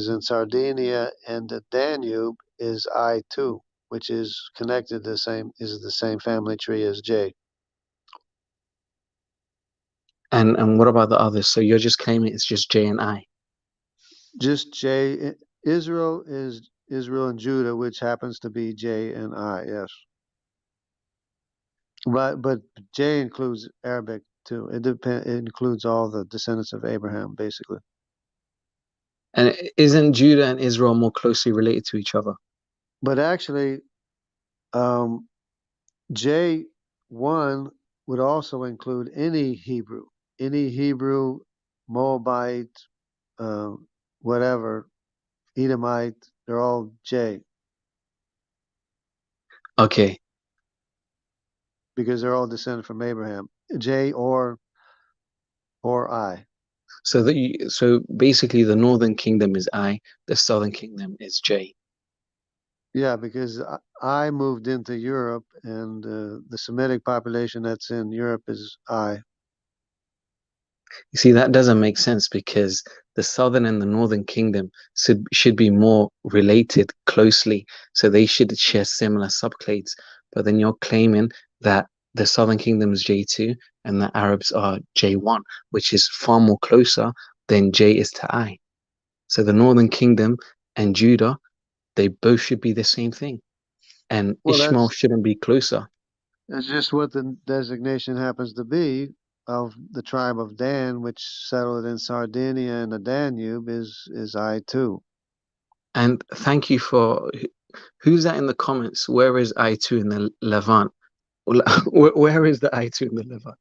in Sardinia and the Danube, is I2, which is connected the same family tree as J. And what about the others? So you're just claiming it's just J and I. Just J. Israel is Israel and Judah, which happens to be J and I. Yes, but J includes Arabic too. It includes all the descendants of Abraham, basically. And isn't Judah and Israel more closely related to each other? But actually, um, J1 would also include any Hebrew, Moabite, uh, whatever, Edomite. They're all J Okay. because they're all descended from Abraham. J or I. So basically the northern kingdom is I, the southern kingdom is J. Yeah, because I moved into Europe, and the Semitic population that's in Europe is I. You see, that doesn't make sense because the southern and the northern kingdom should be more related closely, so they should share similar subclades. But then you're claiming that the southern kingdom is J2 and the Arabs are J1, which is far more closer than J is to I. So the northern kingdom and Judah, they both should be the same thing. And Well, Ishmael shouldn't be closer. that's just what the designation happens to be of the tribe of Dan, which settled in Sardinia and the Danube, is I too. And thank you for who's that in the comments? Where is I2 in the Levant? Where is the I2 in the Levant?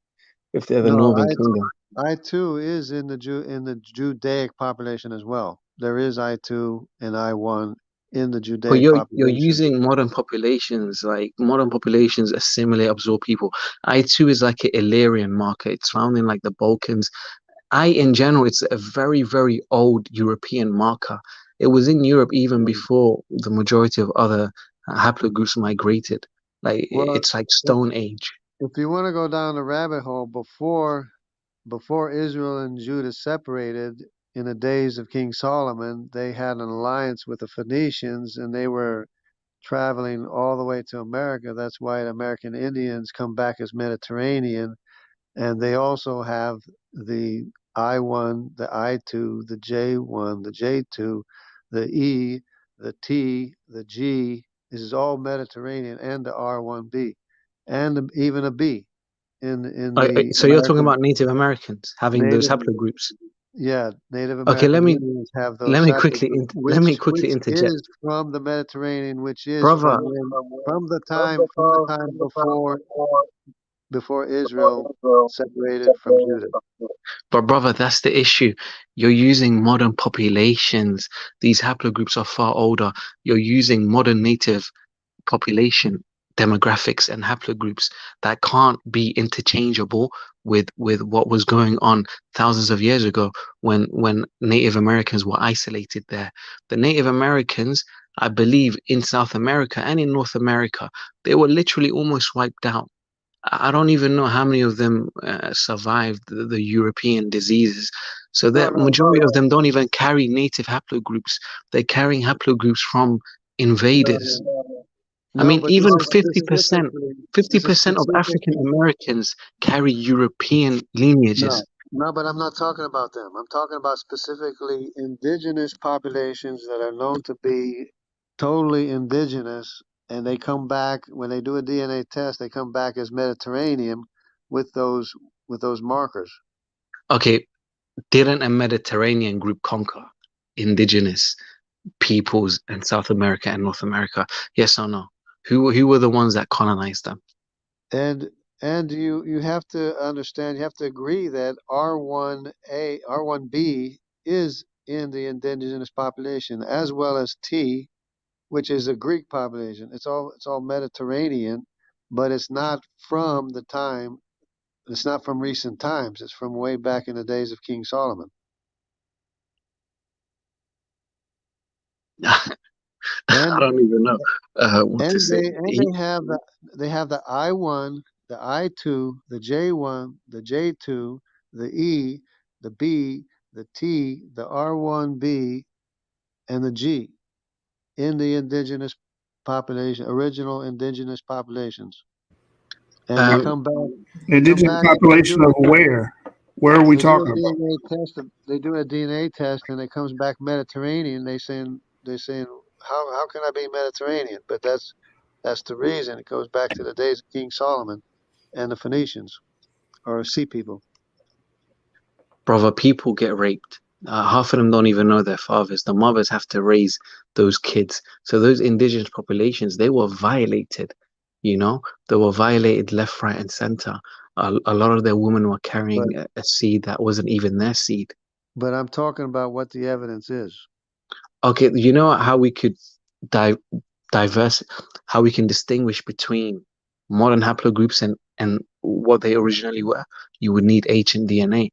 If they're the No, northern kingdom. I too is in the Judaic population as well. There is I2 and I1 in the But Judaic you're population. using modern populations, like modern populations assimilate, absorb people. I2 is like an Illyrian marker. It's found in like the Balkans. In general, it's a very, very old European marker. It was in Europe even before the majority of other haplogroups migrated. Like Well, it's like if, Stone Age. if you want to go down the rabbit hole, before Israel and Judah separated in the days of King Solomon, they had an alliance with the Phoenicians, and they were traveling all the way to America. That's why the American Indians come back as Mediterranean, and they also have the I1, the I2, the J1, the J2, the E, the T, the G. This is all Mediterranean, and the R1B, and even a B in the So you're talking American about Native Americans having those Native. haplogroups. Yeah, Native Okay, American Indians have those haplogroups, let me which quickly interject, is from the Mediterranean, which is brother. from the time before Israel separated from Judah. But brother, that's the issue. You're using modern populations. These haplogroups are far older. You're using modern native population demographics and haplogroups that can't be interchangeable with what was going on thousands of years ago when Native Americans were isolated there. The Native Americans, I believe, in South America and in North America, they were literally almost wiped out. I don't even know how many of them survived the European diseases. So No, that no, majority of them don't even carry native haplogroups. They're carrying haplogroups from invaders. I no, mean, but even 50%, this is 50% of African specifically, Americans carry European lineages. no, but I'm not talking about them. I'm talking about specifically indigenous populations that are known to be totally indigenous, and they come back when they do a DNA test. They come back as Mediterranean with those markers. Okay, didn't a Mediterranean group conquer indigenous peoples in South America and North America? Yes or no? Who were the ones that colonized them? And you have to understand, you have to agree that R1A, R1B is in the indigenous population, as well as T, which is a Greek population. It's all Mediterranean, but it's not from the time. It's not from recent times. It's from way back in the days of King Solomon. I And don't even know what to say. they have the I1, the I2, the J1, the J2, the E, the B, the T, the R1B, and the G in the indigenous population, original indigenous populations. And they Um, come back. They come Indigenous back. They population do of where? Where are we they do a talking about? DNA test. They do a DNA test, and it comes back Mediterranean. They saying how can I be Mediterranean? But that's the reason. It goes back to the days of King Solomon and the Phoenicians or sea people. brother, people get raped. Half of them don't even know their fathers. The mothers have to raise those kids. So those indigenous populations, they were violated. You know, they were violated left, right, and center. A lot of their women were But carrying a seed that wasn't even their seed. but I'm talking about what the evidence is. Okay, you know how we could di diverse, how we can distinguish between modern haplogroups and what they originally were? You would need ancient DNA.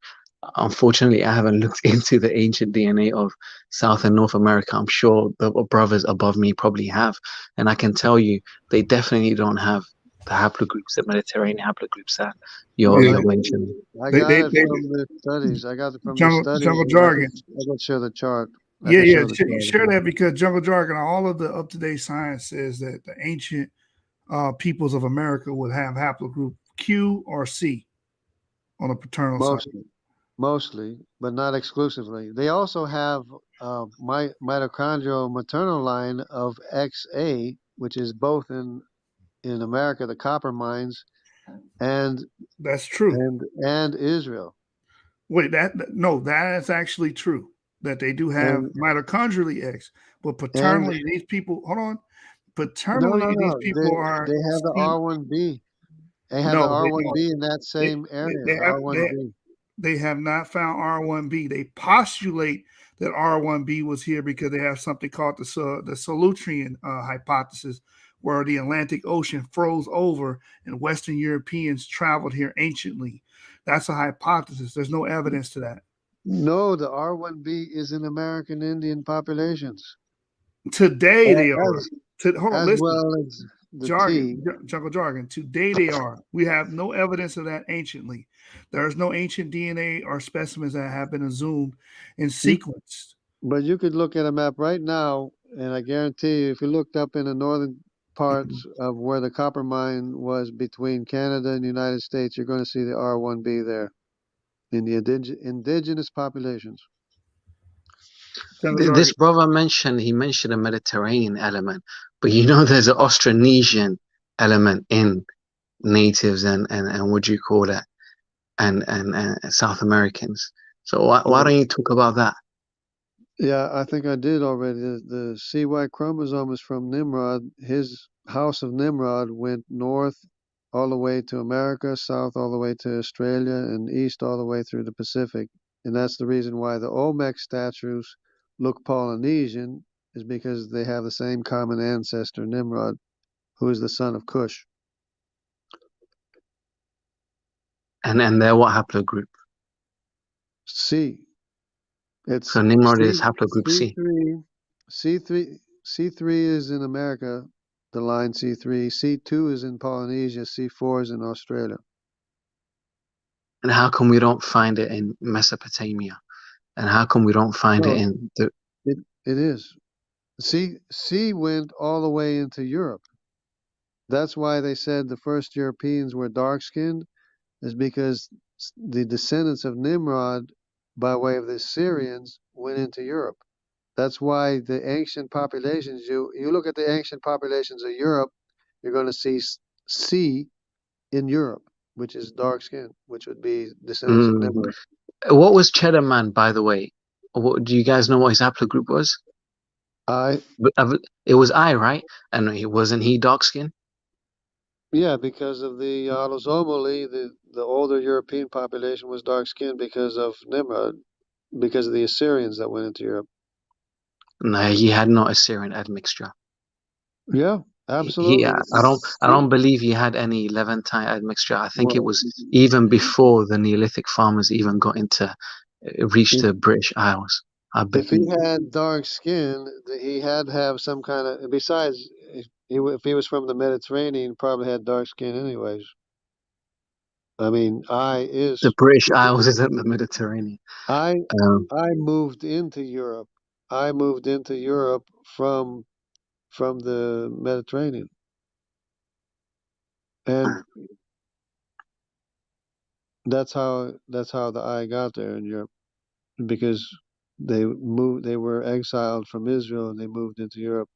Unfortunately, I haven't looked into the ancient DNA of South and North America. I'm sure the brothers above me probably have, and I can tell you they definitely don't have the haplogroups, the Mediterranean haplogroups that Well, Yeah, you're mentioning. I they, got they, it they from the studies. I got it from the studies, jungle and jargon. I can show the chart. I Yeah, can yeah. show the chart. Share that because jungle jargon, all of the up to date science says that the ancient peoples of America would have haplogroup Q or C on the paternal side. Mostly, but not exclusively. They also have mitochondrial maternal line of XA, which is both in America, the copper mines, and That's true. and Israel. Wait, no, that is actually true that they do have And mitochondrially X, but and paternally, these people, hold on, no, paternally, no, these no. people are They have the C. R1B. They have the No, they R1B don't. in that They, same they, area. they The have R1B. they have not found R1B. They postulate that R1b was here because they have something called the Solutrean hypothesis, where the Atlantic Ocean froze over and Western Europeans traveled here anciently. That's a hypothesis. There's no evidence to that. No, the R1b is in American Indian populations. Today they are. Hold on, as listen. well as the T. Jungle Jargon. Today they are. We have no evidence of that anciently. There is no ancient DNA or specimens that have been exhumed and sequenced. But you could look at a map right now, and I guarantee you, if you looked up in the northern parts of where the copper mine was between Canada and the United States, you're going to see the R1b there in the indigenous populations. This brother mentioned a Mediterranean element, but you know there's an Austronesian element in natives and what do you call that, and South Americans. So why don't you talk about that? Yeah, I think I did already. The CY chromosome is from Nimrod. His house of Nimrod went north all the way to America, south all the way to Australia, and east all the way through the Pacific. And that's the reason why the Olmec statues look Polynesian, is because they have the same common ancestor, Nimrod, who is the son of Cush. And they're what haplogroup? C. It's so Nimrod is haplogroup C. C3 is in America, the line C3. C2 is in Polynesia. C4 is in Australia. And how come we don't find it in Mesopotamia? And how come we don't find it in the... It is. C went all the way into Europe. That's why they said the first Europeans were dark-skinned, is because the descendants of Nimrod, by way of the Syrians, went into Europe. That's why the ancient populations, you look at the ancient populations of Europe, you're going to see C in Europe, which is dark skin, which would be descendants of Nimrod. What was Cheddar Man, by the way? Do you guys know what his haplogroup was? I. It was I, right? And wasn't he dark skin? Yeah, because of the autosomally, the older European population was dark skinned because of Nimrod, because of the Assyrians that went into Europe. No, he had not Assyrian admixture. Yeah, absolutely. I don't believe he had any Levantine admixture. I think it was even before the Neolithic farmers even got reached the British Isles. If he had dark skin, he had to have some kind of. Besides, if he was from the Mediterranean, he probably had dark skin anyways. I mean, the British Isles isn't the Mediterranean. I moved into Europe. I moved into Europe from the Mediterranean, and that's how the I got there in Europe, because they were exiled from Israel and they moved into Europe.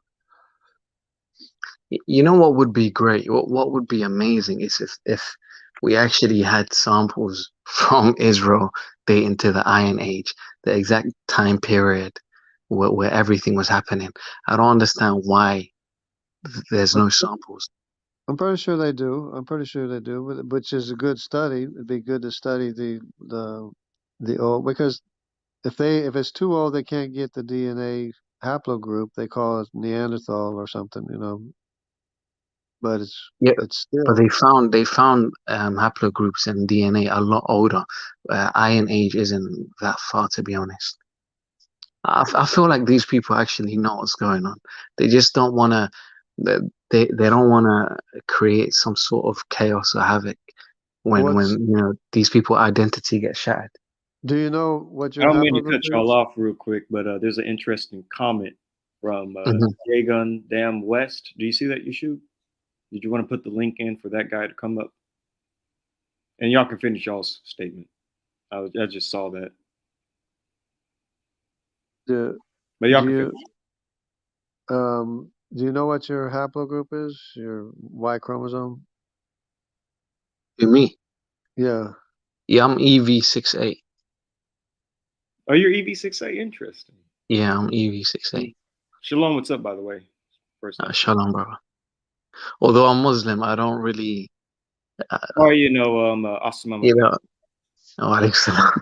You know what would be great? What would be amazing is if we actually had samples from Israel dating to the Iron Age, the exact time period where everything was happening. I don't understand why there's no samples. I'm pretty sure they do. Which is a good study. It'd be good to study the old, because if it's too old, they can't get the DNA haplogroup. They call it Neanderthal or something, But it's still. But they found haplogroups and DNA a lot older. Iron Age isn't that far, to be honest. I feel like these people actually know what's going on. They just don't want to. They don't want to create some sort of chaos or havoc when these people's identity gets shattered. Do you know what your? I don't mean to cut y'all off real quick, but there's an interesting comment from Jargon Damn West. Do you see that, you shoot? Did you want to put the link in for that guy to come up? And y'all can finish y'all's statement. I just saw that. But y'all can finish. Do you know what your haplogroup is? Your Y chromosome? Me? Yeah. Yeah, I'm EV68. Oh, you're EV68? Interesting. Yeah, I'm EV68. Shalom, what's up, by the way? Shalom, brother. Although I'm Muslim, I don't really. Assalamu alaikum. Alaikum salam.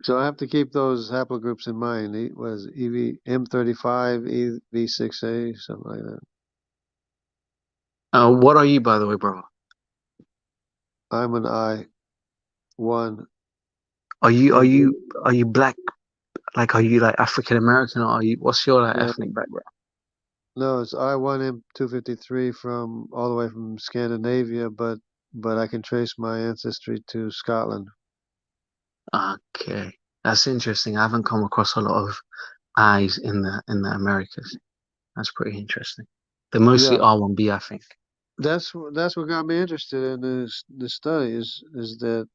So I have to keep those haplogroups in mind. Was EV M35, EV6A, something like that. What are you, by the way, brother? I'm an I1. Are you black? Like, are you like African American, or what's your like No, ethnic background? no, it's I1 M253 from all the way from Scandinavia, but I can trace my ancestry to Scotland. Okay, that's interesting. I haven't come across a lot of eyes in the Americas. That's pretty interesting. They're mostly Yeah, R1B, I think. that's what got me interested in this study is that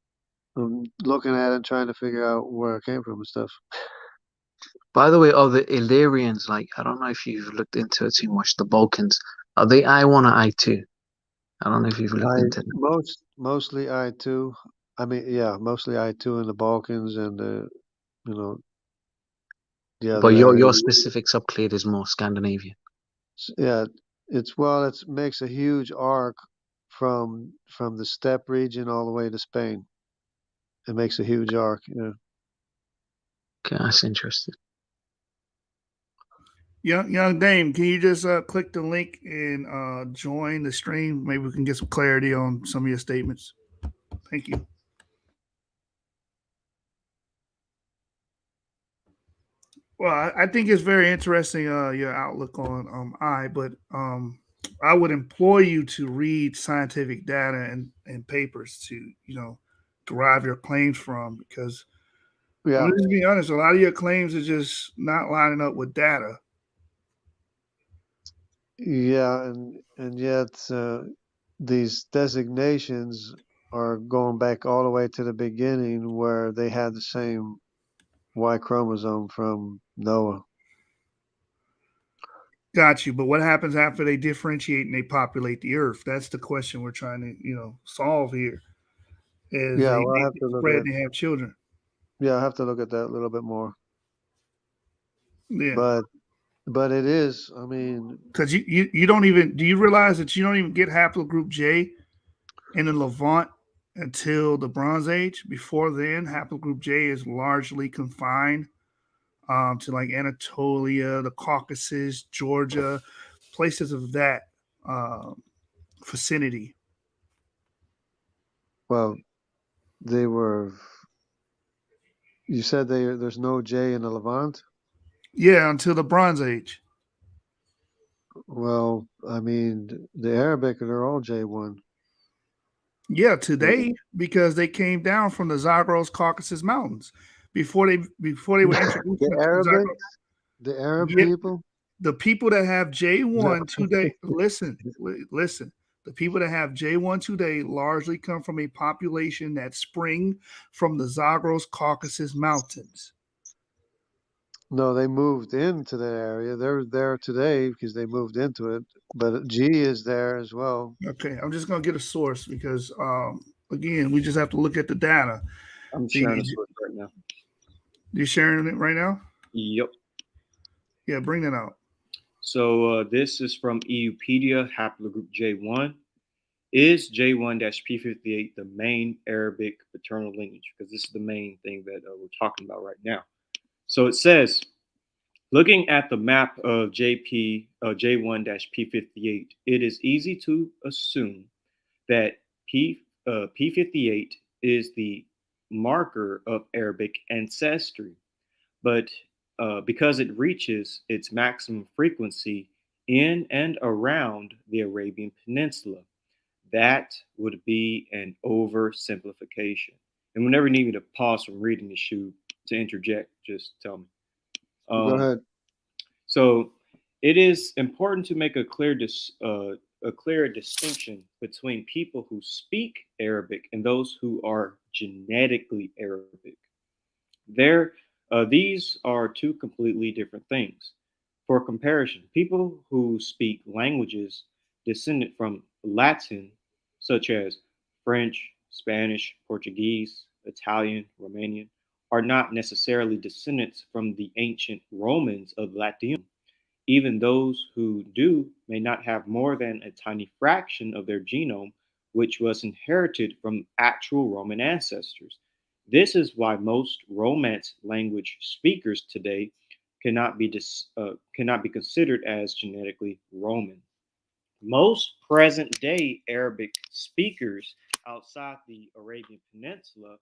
I'm looking at it and trying to figure out where I came from and stuff. By the way, are the Illyrians, like, I don't know if you've looked into it too much, the Balkans, are they I1 or I2? I don't know if you've looked into them. Mostly I2. I mean, yeah, mostly I2 in the Balkans and you know, the But other your areas. specific subclade is more Scandinavian. Yeah, it makes a huge arc from the steppe region all the way to Spain. It makes a huge arc. Yeah. Okay, that's interesting. Young Dame, can you just click the link and join the stream? Maybe we can get some clarity on some of your statements. Thank you. Well, I think it's very interesting your outlook on I, but I would implore you to read scientific data and papers to derive your claims from, because I'm Yeah, just being honest, a lot of your claims are just not lining up with data. yeah, and yet these designations are going back all the way to the beginning where they had the same Y chromosome from Noah. Got you. But what happens after they differentiate and they populate the earth? That's the question we're trying to, solve here. Is Yeah, they, well, I they have to look spread at and they have children. yeah, I have to look at that a little bit more. Yeah. But it is, I mean, Because you don't even, do you realize that you don't even get haplogroup J in the Levant until the Bronze Age? Before then, haplogroup J is largely confined to like Anatolia, the Caucasus, Georgia, places of that um, vicinity. well, they were. You said there's no J in the Levant. Yeah, until the Bronze Age. Well, I mean, the Arabic they're all J1. Yeah, today because they came down from the Zagros Caucasus Mountains before they were introduced The into the Arabic, Zagros. the Arab Yeah, people. the people that have No. J1 today, listen. The people that have J1 today largely come from a population that spring from the Zagros Caucasus Mountains. No, they moved into that area. They're there today because they moved into it. But G is there as well. Okay, I'm just gonna get a source because again, we just have to look at the data. I'm The sharing this with right now. You sharing it right now? Yep. Yeah, bring that out. So this is from EUpedia, haplogroup J1. Is J1-P58 the main Arabic paternal lineage? Because this is the main thing that we're talking about right now. So it says, looking at the map of J1-P58, it is easy to assume that P58 is the marker of Arabic ancestry, but because it reaches its maximum frequency in and around the Arabian Peninsula, that would be an oversimplification. And whenever you need me to pause from reading the shoe to interject, just tell me. Go ahead. So it is important to make a clear distinction between people who speak Arabic and those who are genetically Arabic. These are two completely different things. For comparison, people who speak languages descended from Latin, such as French, Spanish, Portuguese, Italian, Romanian, are not necessarily descendants from the ancient Romans of Latium. Even those who do may not have more than a tiny fraction of their genome, which was inherited from actual Roman ancestors. This is why most Romance language speakers today cannot be considered as genetically Roman. Most present day Arabic speakers outside the Arabian Peninsula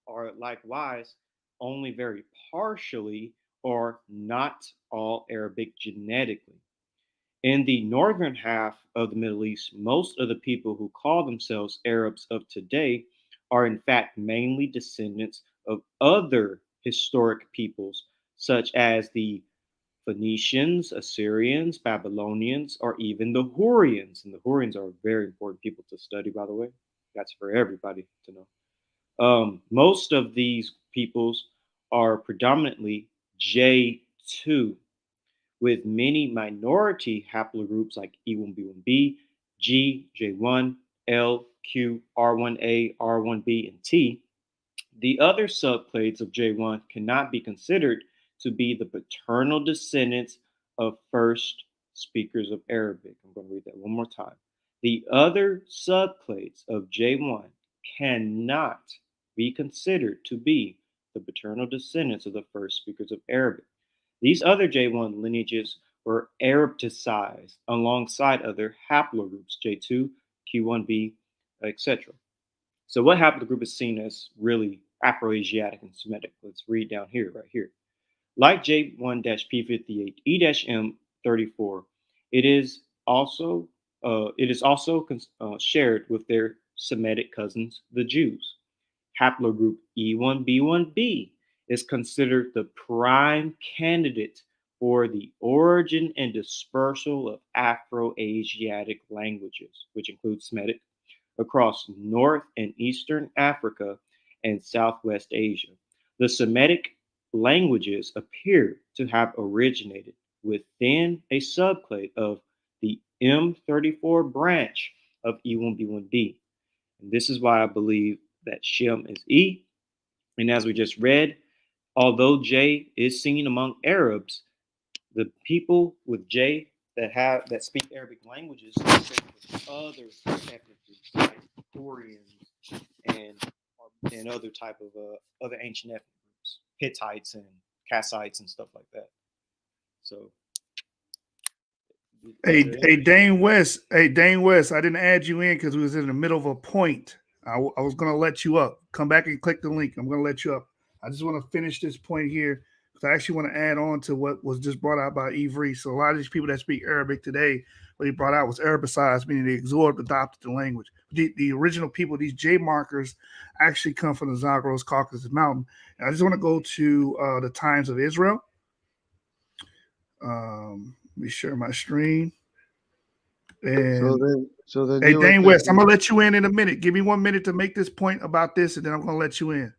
are likewise only very partially or not all Arabic genetically. In the northern half of the Middle East, most of the people who call themselves Arabs of today are in fact mainly descendants of other historic peoples, such as the Phoenicians, Assyrians, Babylonians, or even the Hurrians. And the Hurrians are very important people to study, by the way. That's for everybody to know. Most of these peoples are predominantly J2, with many minority haplogroups like E1B1B, G, J1, L, Q, R1A, R1B, and T. The other subclades of J1 cannot be considered to be the paternal descendants of first speakers of Arabic. I'm going to read that one more time. The other subclades of J1 cannot be considered to be the paternal descendants of the first speakers of Arabic. These other J1 lineages were Arabicized alongside other haplogroups, J2, Q1b, etc. So what haplogroup is seen as really Afroasiatic and Semitic? Let's read down here, right here. Like J1-P58E-M34, it is also shared with their Semitic cousins, the Jews. Haplogroup E1B1B is considered the prime candidate for the origin and dispersal of Afro-Asiatic languages, which include Semitic, across North and Eastern Africa and Southwest Asia. The Semitic languages appear to have originated within a subclade of the M34 branch of E1B1B. And this is why I believe that Shem is E. And as we just read, although J is seen among Arabs, the people with J that speak Arabic languages are with other ethnic groups like Koreans and other type of other ancient ethnic groups, Hittites and Kassites and stuff like that. So, Hey, Dane West. Hey, Dane West. I didn't add you in because we was in the middle of a point. I was going to let you up. Come back and click the link. I'm going to let you up. I just want to finish this point here because I actually want to add on to what was just brought out by Ivry. So a lot of these people that speak Arabic today, what he brought out was Arabicized, meaning they absorbed, adopted the language. The original people, these J markers, actually come from the Zagros Caucasus Mountain. And I just want to go to the Times of Israel. Let me share my screen. And so then hey, Dane West, I'm gonna let you in a minute. Give me 1 minute to make this point about this, and then I'm gonna let you in.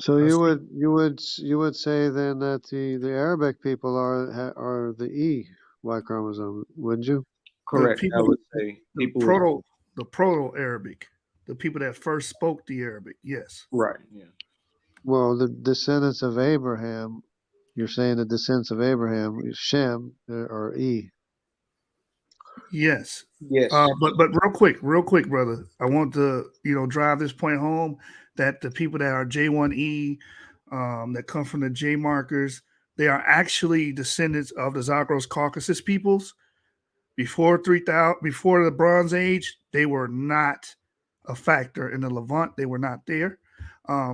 So you would say then that the Arabic people are the Y chromosome, wouldn't you? correct. I would say the Proto-Arabic, the people that first spoke the Arabic. Yes. Right. Yeah. Well, the descendants of Abraham. You're saying the descendants of Abraham, Shem, are E. Yes. Yes. But real quick, brother. I want to drive this point home that the people that are J1E, that come from the J markers, they are actually descendants of the Zagros Caucasus peoples. Before 3000, before the Bronze Age, they were not a factor in the Levant. They were not there.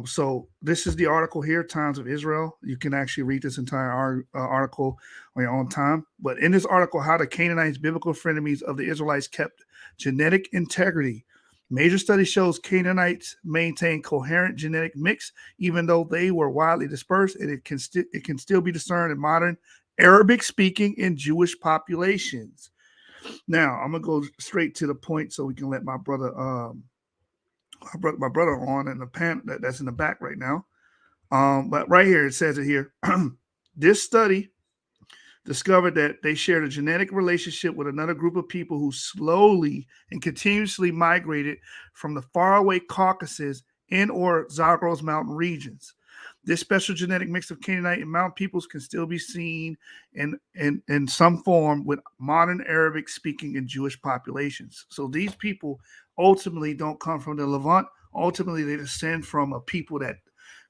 So this is the article here, Times of Israel. You can actually read this entire article on your own time. But in this article, how the Canaanites, biblical frenemies of the Israelites, kept genetic integrity. Major study shows Canaanites maintain coherent genetic mix, even though they were widely dispersed, and it can still be discerned in modern Arabic-speaking and Jewish populations. Now I'm gonna go straight to the point so we can let my brother on in the pan that's in the back right now. But right here it says it here. This study discovered that they shared a genetic relationship with another group of people who slowly and continuously migrated from the faraway Caucasus and or Zagros mountain regions. This special genetic mix of Canaanite and mountain peoples can still be seen in some form with modern Arabic speaking and Jewish populations. So these people ultimately don't come from the Levant. Ultimately, they descend from a people that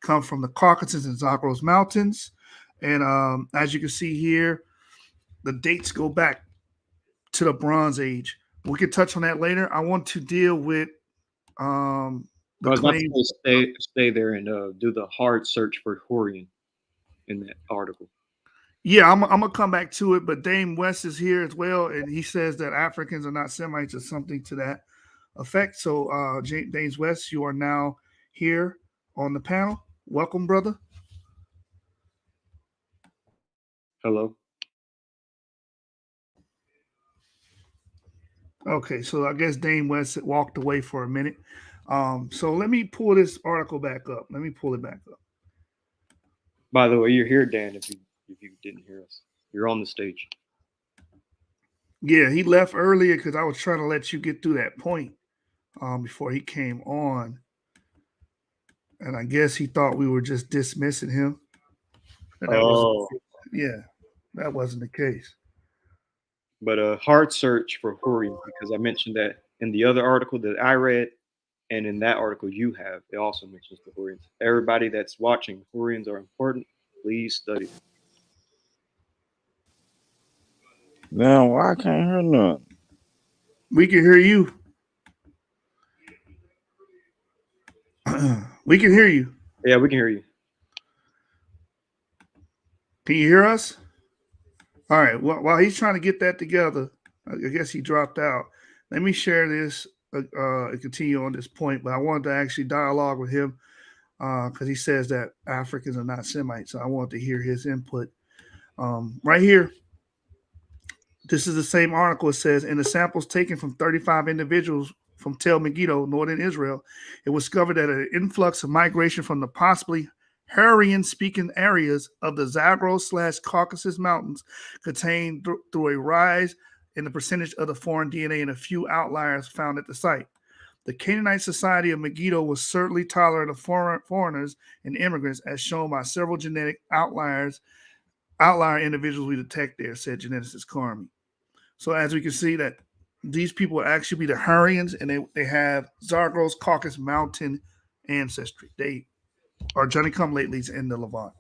come from the Caucasus and Zagros Mountains. And as you can see here, the dates go back to the Bronze Age. We can touch on that later. I want to deal with the I was about claim. to say stay there and do the hard search for Hurrian in that article. Yeah, I'm gonna come back to it, but Dame West is here as well, and he says that Africans are not Semites or something to that effect. So, Dame West, you are now here on the panel. Welcome, brother. Hello. Okay, so I guess Dame West walked away for a minute. So let me pull this article back up. Let me pull it back up. By the way, you're here, Dan. If you didn't hear us, you're on the stage. Yeah, he left earlier because I was trying to let you get through that point before he came on. And I guess he thought we were just dismissing him. That wasn't the case. But a hard search for Hurrian, because I mentioned that in the other article that I read, and in that article you have, it also mentions the Hurrians. Everybody that's watching, Hurrians are important. Please study them. Now, why I can't hear nothing? We can hear you. We can hear you. Yeah, we can hear you. Can you hear us? All right. Well, while he's trying to get that together, I guess he dropped out. Let me share this and continue on this point. But I wanted to actually dialogue with him because he says that Africans are not Semites. So I wanted to hear his input. Right here, this is the same article. It says, in the samples taken from 35 individuals from Tel Megiddo, northern Israel, it was discovered that an influx of migration from the possibly Hurrian-speaking areas of the Zagros/Caucasus Mountains contained through a rise in the percentage of the foreign DNA and a few outliers found at the site. The Canaanite society of Megiddo was certainly tolerant of foreigners and immigrants, as shown by several genetic outlier individuals we detect there, said geneticist Carmi. So as we can see that these people actually be the Hurrians, and they have Zagros Caucasus Mountain ancestry. They are Johnny come latelys in the Levant.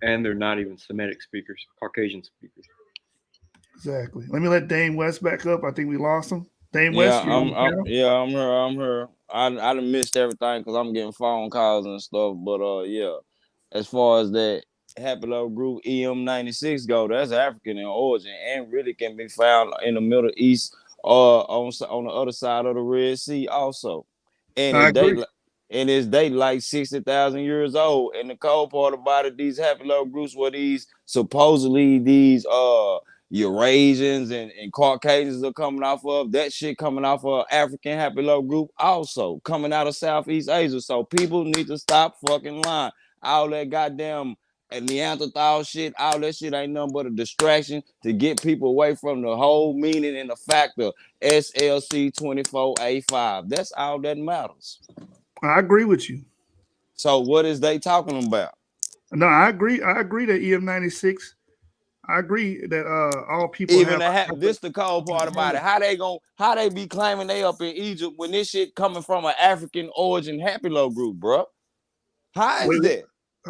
And they're not even Semitic speakers, Caucasian speakers. Exactly. Let me let Dame West back up. I think we lost him. Dame West, I'm here. I done missed everything because I'm getting phone calls and stuff. But as far as that Haplogroup group EM96 go, that's African in origin and really can be found in the Middle East on the other side of the Red Sea also. And it's date like 60,000 years old. And the cold part about it, these haplogroups groups were these supposedly these Eurasians and Caucasians are coming off of. That shit coming off of African haplogroup group also coming out of Southeast Asia. So people need to stop fucking lying. All that goddamn Neanderthal shit, all that shit ain't nothing but a distraction to get people away from the whole meaning and the factor SLC 24A5. That's all that matters. I agree with you. So what is they talking about? No, I agree. I agree that EM96. I agree that all people even this the cold part about it. How they be claiming they up in Egypt when this shit coming from an African origin haplogroup group, bro? How is that?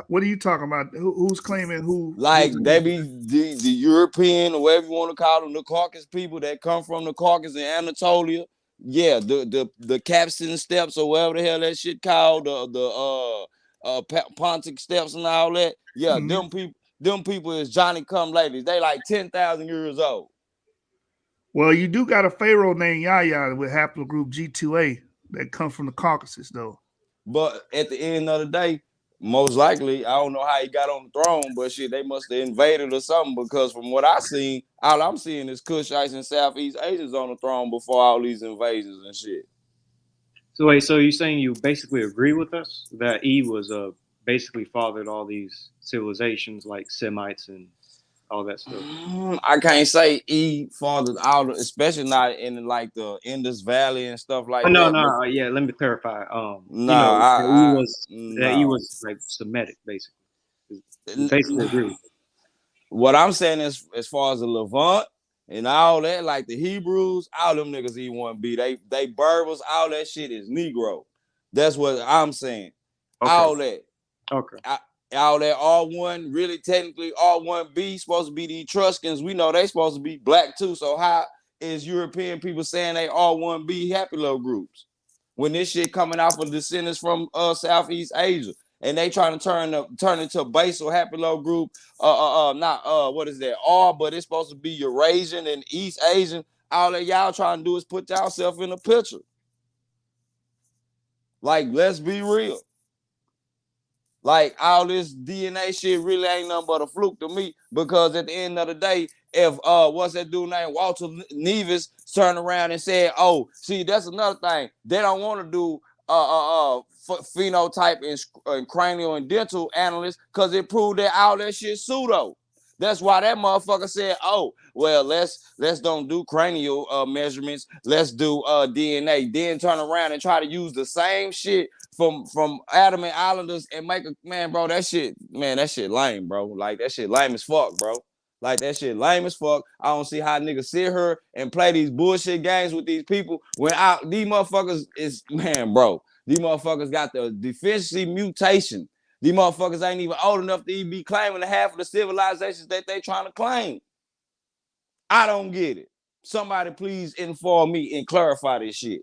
What are you talking about? Who's claiming who? Like they be the European or whatever you want to call them, the Caucasus people that come from the Caucasus and Anatolia. Yeah, the Capstan steps or whatever the hell that shit called, the Pontic steps and all that. Yeah, them people is Johnny come ladies. They like 10,000 years old. Well, you do got a pharaoh named Yahya with haplogroup G2A that come from the Caucasus, though. But at the end of the day, most likely, I don't know how he got on the throne, but shit, they must have invaded or something, because from what I seen, all I'm seeing is Kushites and Southeast Asians on the throne before all these invasions and shit. So wait, so you're saying you basically agree with us that E was basically fathered all these civilizations like Semites and all that stuff? I can't say E fathered all, especially not in like the Indus Valley and stuff like that. No, yeah. Let me clarify. He was like Semitic, basically. Basically, agree. What I'm saying is, as far as the Levant and all that, like the Hebrews, all them niggas E1B, they Berbers, all that shit is Negro. That's what I'm saying. Okay. All that. Okay. All that R1, really technically R1B supposed to be the Etruscans. We know they supposed to be black too. So how is European people saying they R1B happy little groups when this shit coming out of descendants from Southeast Asia, and they trying to turn into a basal happy little group? Not what is that? But it's supposed to be Eurasian and East Asian. All that y'all trying to do is put yourself in a picture. Like, let's be real. Like, all this DNA shit really ain't nothing but a fluke to me, because at the end of the day, if what's that dude named Walter Nevis turned around and said, oh, see, that's another thing. They don't want to do phenotype and cranial and dental analysts, because it proved that all that shit pseudo. That's why that motherfucker said, oh, well, let's don't do cranial measurements. Let's do DNA. Then turn around and try to use the same shit from Adamant Islanders and make a, man, bro, that shit lame, bro. Like, that shit lame as fuck, bro. Like, that shit lame as fuck. I don't see how niggas sit here and play these bullshit games with these people when these motherfuckers is, man, bro. These motherfuckers got the deficiency mutation. These motherfuckers ain't even old enough to even be claiming the half of the civilizations that they trying to claim. I don't get it. Somebody please inform me and clarify this shit.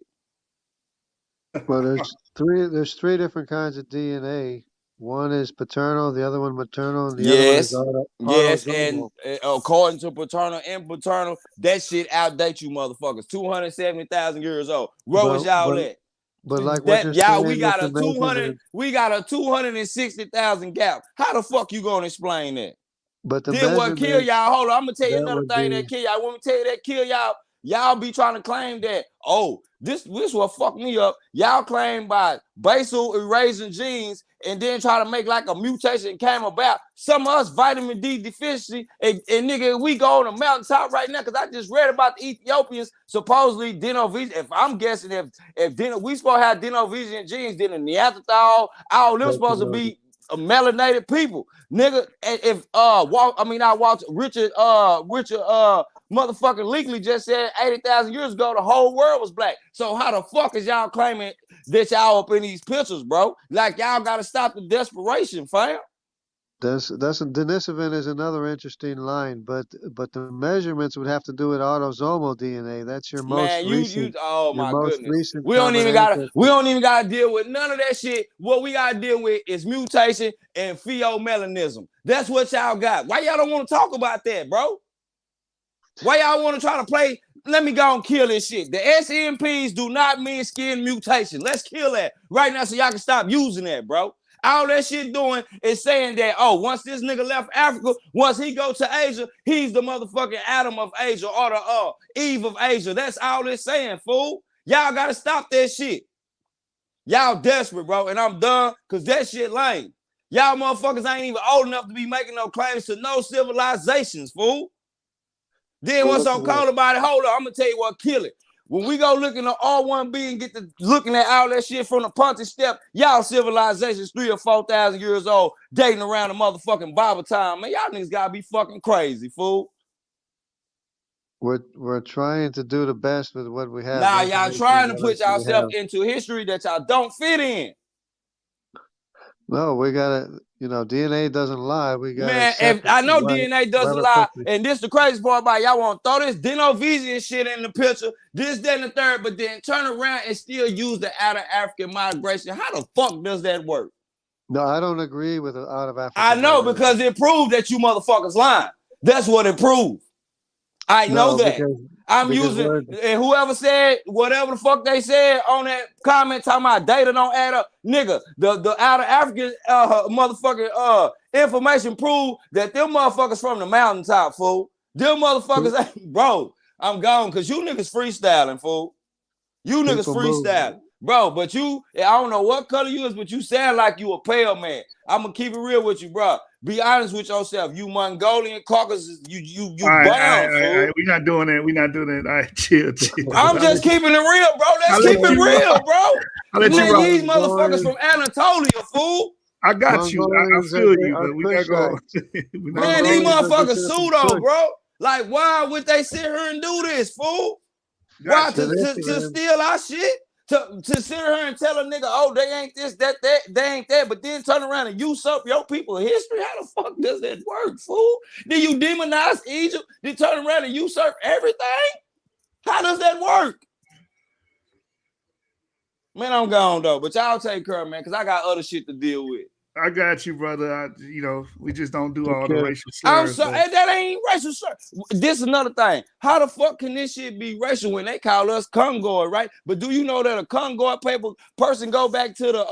Well, there's three different kinds of DNA. One is paternal, the other one maternal, and the other one is autosomal. And according to paternal and paternal, that shit outdates you motherfuckers. 270,000 years old. Where was y'all at? But like what you're saying, we got a 260,000 gap. How the fuck you gonna explain that? But then what kill y'all? Hold on, I'm gonna tell you another thing that kill y'all. When we tell you that kill y'all, y'all be trying to claim that, oh, this what fucked me up. Y'all claim by basal erasing genes and then try to make like a mutation came about. Some of us vitamin D deficiency, and nigga, we go on the mountaintop right now, because I just read about the Ethiopians supposedly Denovisian. If I'm guessing, if we supposed to have Denovisian genes, then the Neanderthal, all them supposed to be melanated people, nigga. If Richard motherfucking legally just said 80,000 years ago the whole world was black. So how the fuck is y'all claiming that y'all up in these pictures, bro? Like, y'all gotta stop the desperation, fam. Denisovan is another interesting line, but the measurements would have to do with autosomal DNA. That's your most recent. Oh my goodness. We don't even gotta deal with none of that shit. What we gotta deal with is mutation and pheomelanism. That's what y'all got. Why y'all don't want to talk about that, bro? Why y'all want to try to play? Let me go and kill this shit. The SNPs do not mean skin mutation. Let's kill that right now so y'all can stop using that, bro. All that shit doing is saying that, oh, once this nigga left Africa, once he go to Asia, he's the motherfucking Adam of Asia or the Eve of Asia. That's all it's saying, fool. Y'all gotta stop that shit. Y'all desperate, bro, and I'm done, because that shit lame. Y'all motherfuckers ain't even old enough to be making no claims to no civilizations, fool. Then once I'm calling about it, hold on, I'm gonna tell you what kill it. When we go looking at R1B and get to looking at all that shit from the Pontic step, y'all civilizations 3,000 or 4,000 years old, dating around the motherfucking Bible time. Man, y'all niggas gotta be fucking crazy, fool. We're trying to do the best with what we have. Now y'all trying to put yourself into history that y'all don't fit in. No, we gotta, DNA doesn't lie. We gotta. Man, if I know DNA doesn't lie, and this the crazy part about it, y'all want to throw this Denovisian shit in the picture, this, that, and the third, but then turn around and still use the out of African migration. How the fuck does that work? No, I don't agree with the out of Africa. I know, because it proved that you motherfuckers lying. That's what it proved. I know that. I'm using, and whoever said whatever the fuck they said on that comment talking about data don't add up, nigga, the out of African motherfucking information prove that them motherfuckers from the mountaintop, fool. Them motherfuckers, bro, I'm gone, because you niggas freestyling, fool. You niggas freestyling. Bro, but I don't know what color you is, but you sound like you a pale man. I'm gonna keep it real with you, bro. Be honest with yourself. You Mongolian, Caucasus, you brown, fool. We're not doing that. We're not doing that. All right, chill. I'm just keeping it real, bro. Let's keep it real, bro. These motherfuckers from Anatolia, fool. I got you. I feel you, but we gotta go. Man, these motherfuckers pseudo, bro. Like, why would they sit here and do this, fool? Why, to steal our shit? To sit here and tell a nigga, oh, they ain't this, that, they ain't that, but then turn around and usurp your people's history. How the fuck does that work, fool? Then you demonize Egypt, then turn around and usurp everything? How does that work? Man, I'm gone though, but y'all take care, man, because I got other shit to deal with. I got you, brother. We just don't do all the racial slurs. I'm sorry, that ain't racial slur. This is another thing. How the fuck can this shit be racial when they call us Congoid, right? But do you know that a Congoid person go back to the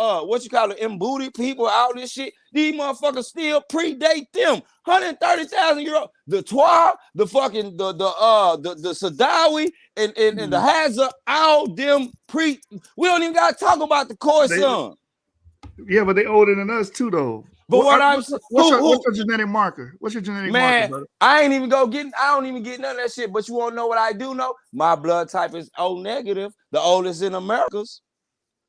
embooted people, all this shit? These motherfuckers still predate them. 130,000-year-old. The Twa, the fucking the Sadawi and the Hazza, all them we don't even gotta talk about the Khoisan. Yeah, but they older than us too, though. But what's your genetic marker? What's your genetic marker, brother? I don't even get none of that shit. But you want to know what I do know? My blood type is O negative, the oldest in Americas.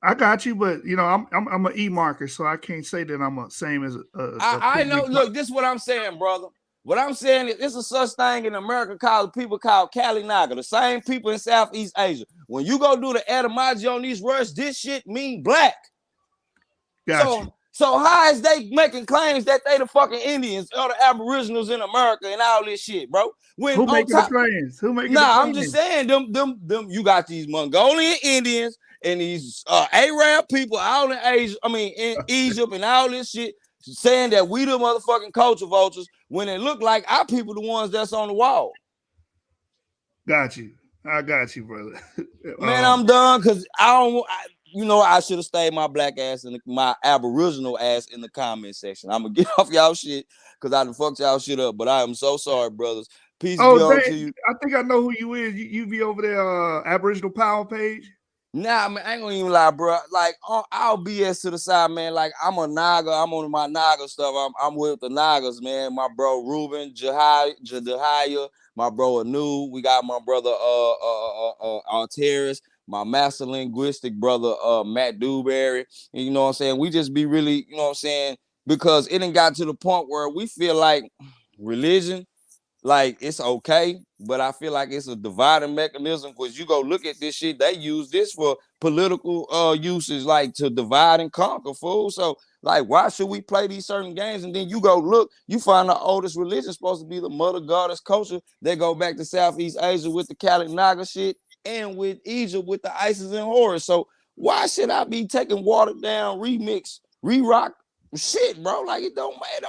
I got you, but I'm an E marker, so I can't say that I'm the same as I know. Look, this is what I'm saying, brother. What I'm saying is, it's a such thing in America called Kali Naga, the same people in Southeast Asia. When you go do the etymology on these words, this shit mean black. So how is they making claims that they the fucking Indians or the Aboriginals in America and all this shit, bro? Who making the claims? I'm just saying them. You got these Mongolian Indians and these Arab people all in Asia. I mean, in Egypt and all this shit, saying that we the motherfucking culture vultures when it look like our people the ones that's on the wall. Got you. I got you, brother. Man, I'm done because I should have stayed my black ass and my Aboriginal ass in the comment section. I'm gonna get off y'all shit because I done fucked y'all shit up. But I am so sorry, brothers. Peace be on to you. I think I know who you is. You be over there, Aboriginal Power page. Nah, man, I ain't gonna even lie, bro. Like, I'll BS to the side, man. Like, I'm a Naga. I'm on my Naga stuff. I'm with the Nagas, man. My bro Ruben, Jahaya, my bro Anu. We got my brother Alteris, my master linguistic brother Matt Dewberry. And you know what I'm saying? We just be really, you know what I'm saying? Because it done got to the point where we feel like religion, like it's okay, but I feel like it's a dividing mechanism because you go look at this shit, they use this for political uses, like to divide and conquer, fool. So, like, why should we play these certain games? And then you go look, you find the oldest religion supposed to be the mother goddess culture. They go back to Southeast Asia with the Kali Naga shit and with Egypt with the Isis and Horus. So why should I be taking watered down remix, re-rock shit, bro? Like it don't add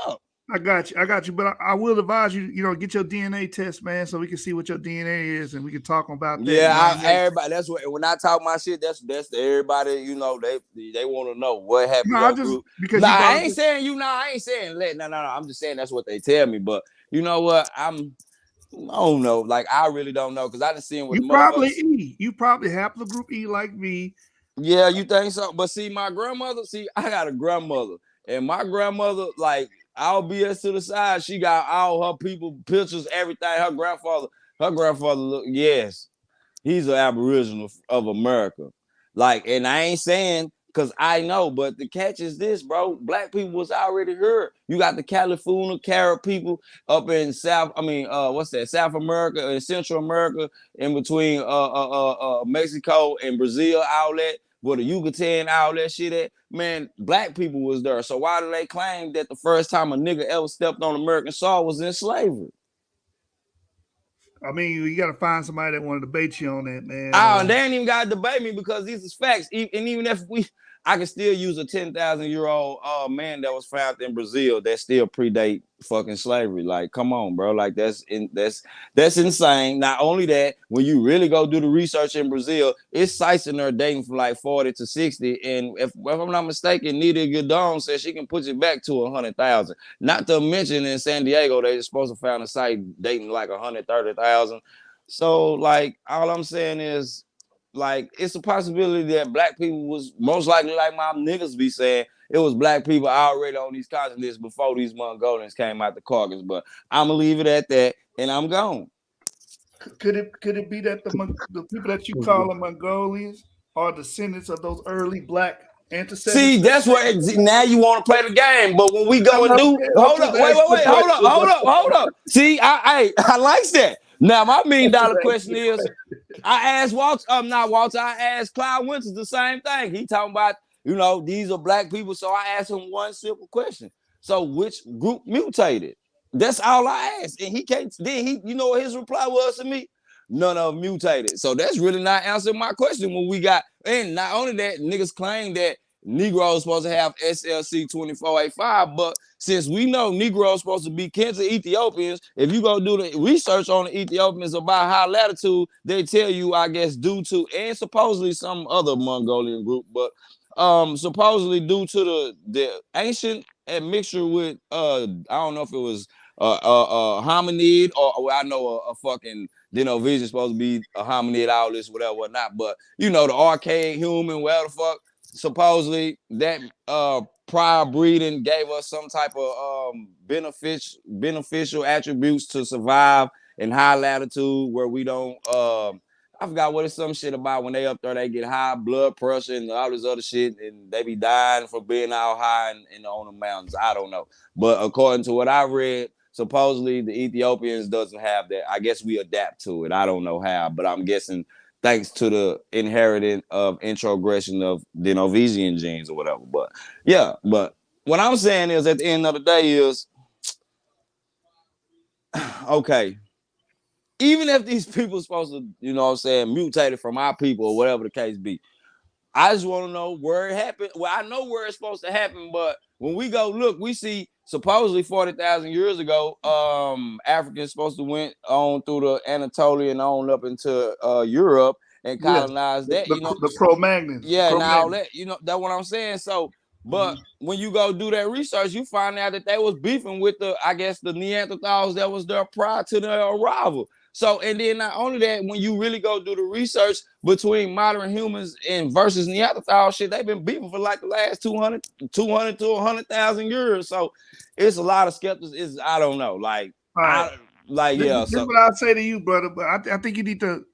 up. I got you. But I will advise you, get your DNA test, man, so we can see what your DNA is and we can talk about that. Yeah, everybody. That's what when I talk my shit. That's everybody. They want to know what happened. No, I ain't saying you. No, I ain't saying let. No. I'm just saying that's what they tell me. But you know what? I don't know. Like I really don't know because I done seen what you probably E. You probably haplogroup E like me. Yeah, you think so? But see, my grandmother. See, I got a grandmother, and my grandmother like. I'll BS to the side. She got all her people, pictures, everything. Her grandfather, look, yes, he's an Aboriginal of America. Like, and I ain't saying because I know, but the catch is this, bro. Black people was already here. You got the California Carib people up in South America and Central America, in between Mexico and Brazil, all that. Where the Yucatan, all that shit at, man, black people was there. So why do they claim that the first time a nigga ever stepped on American soil was in slavery? I mean, you got to find somebody that want to debate you on that, man. Oh, they ain't even got to debate me because these is facts. And even if I can still use a 10,000-year-old man that was found in Brazil that still predate fucking slavery. Like, come on, bro. Like, that's insane. Not only that, when you really go do the research in Brazil, it's sites in there dating from like 40 to 60. And if I'm not mistaken, Nita Godon says she can put it back to 100,000. Not to mention in San Diego, they're supposed to find a site dating like 130,000. So, like, all I'm saying is, like, it's a possibility that black people was most likely, like my niggas be saying, it was black people already on these continents before these Mongolians came out the Caucasus. But I'm gonna leave it at that, and I'm gone. Could it be that the people that you call the Mongolians are descendants of those early black ancestors? See, that's where now you want to play the game. But when we go and do, hold up. See, I like that. Now my $1 million question is, I asked Walter, not Walter, I asked Clyde Winters the same thing. He talking about, these are black people. So I asked him one simple question. So which group mutated? That's all I asked. And he can't, then you know what his reply was to me? None of them mutated. So that's really not answering my question when we got, and not only that, niggas claim that Negroes supposed to have SLC 2485, but since we know Negroes supposed to be kin to Ethiopians, if you go do the research on the Ethiopians about high latitude, they tell you, I guess, due to, and supposedly some other Mongolian group, but supposedly due to the ancient admixture with I don't know if it was hominid or I know a fucking vision supposed to be a hominid, all this, whatever, whatnot, but the archaic human, whatever the fuck, supposedly that prior breeding gave us some type of beneficial attributes to survive in high latitude where we don't I forgot what it's some shit about when they up there, they get high blood pressure and all this other shit, and they be dying for being out high and on the mountains. I don't know. But according to what I read, supposedly the Ethiopians doesn't have that. I guess we adapt to it. I don't know how, but I'm guessing thanks to the inheritance of introgression of the Novesian genes or whatever. But yeah, but what I'm saying is at the end of the day is, okay, even if these people are supposed to, mutated from our people or whatever the case be, I just want to know where it happened. Well, I know where it's supposed to happen, but when we go look, we see supposedly 40,000 years ago, Africans supposed to went on through the Anatolia and on up into Europe and colonized that, the Cro-Magnons. Yeah, and all that, that's what I'm saying. So, but when you go do that research, you find out that they was beefing with the Neanderthals that was there prior to their arrival. So, and then not only that, when you really go do the research between modern humans and versus Neanderthal shit, they've been beefing for like the last 200 to 100,000 years. So it's a lot of skeptics. I don't know. Like, right. This is what I'll say to you, brother. But I think you need to,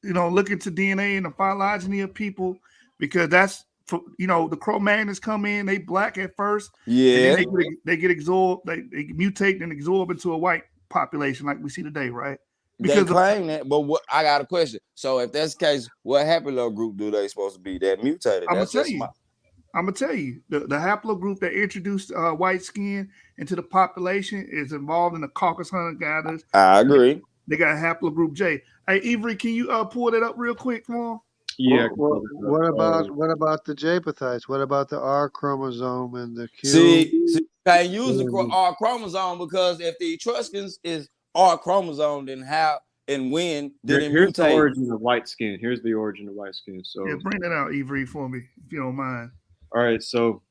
look into DNA and the phylogeny of people, because that's, the Cro-Magnons come in, they black at first. Yeah. And then they get absorbed, they mutate and absorb into a white population like we see today, right? Because they claim that, but I got a question. So if that's the case, what haplogroup do they supposed to be that mutated? I'm gonna tell you, the haplogroup that introduced white skin into the population is involved in the Caucasus hunter-gatherers. I agree. They got haplogroup J. Hey, Avery, can you pull that up real quick for him? Yeah. What about the Japhethites? What about the R chromosome and the Q? See, can't use the R chromosome, because if the Etruscans is R chromosome, then how and when did it here's mutate? The origin of white skin. Here's the origin of white skin. So yeah, bring that out, Avery, for me, if you don't mind. All right. So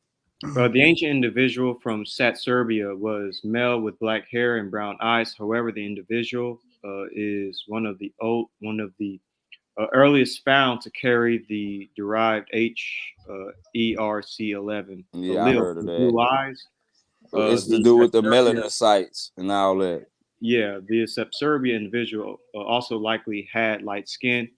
the ancient individual from Serbia was male with black hair and brown eyes. However, the individual is one of the earliest found to carry the derived HERC11. Yeah, I heard of that. Blue eyes. It's to do with the melanocytes and all that. Yeah, the Serbia individual also likely had light skin,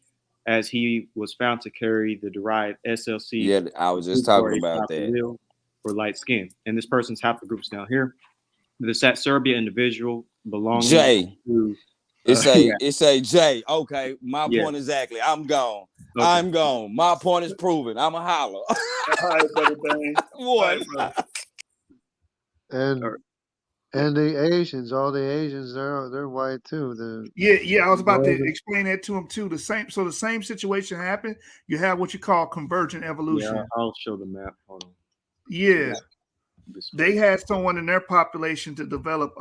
as he was found to carry the derived SLC. Yeah, I was just talking about that. For light skin. And this person's haplogroup is down here. The Serbia individual belonging J. to... It say J. Okay, my point exactly. I'm gone. Okay. I'm gone. My point is proven. I'm a holler. All right, brother, what? And the Asians, all the Asians, they're white too. I was about to explain that to him too. The same situation happened. You have what you call convergent evolution. Yeah, I'll show the map. Hold on. Yeah, they had someone in their population to develop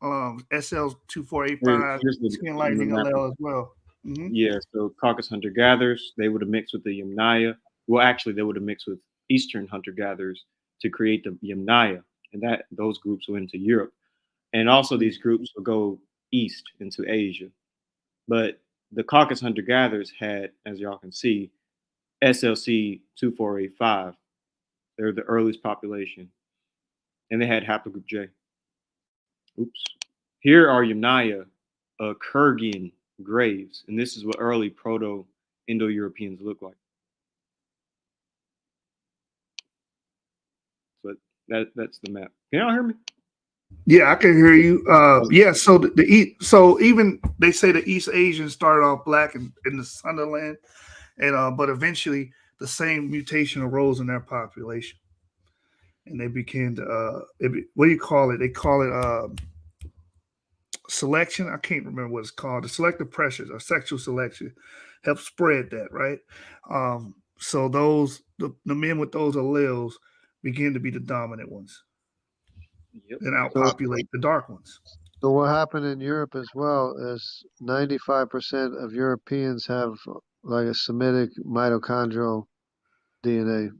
SL2485 skin lightening allele as well. Mm-hmm. Yeah, so Caucasus hunter-gatherers, they would have mixed with the Yamnaya. Well, actually, they would have mixed with Eastern hunter-gatherers to create the Yamnaya, and those groups went into Europe. And also these groups will go east into Asia. But the Caucasus hunter-gatherers had, as y'all can see, SLC2485. They're the earliest population. And they had haplogroup J. Oops. Here are Yamnaya Kurgan graves. And this is what early Proto-Indo-Europeans look like. But that's the map. Can y'all hear me? Yeah, I can hear you. Yeah, so so even they say the East Asians started off black in the Sunderland, and but eventually the same mutation arose in their population, and they began to what do you call it? They call it selection. I can't remember what it's called. The selective pressures or sexual selection help spread that, right? So the men with those alleles begin to be the dominant ones Yep. and So, outpopulate the dark ones. so what happened in Europe as well is 95% of Europeans have like a Semitic mitochondrial DNA.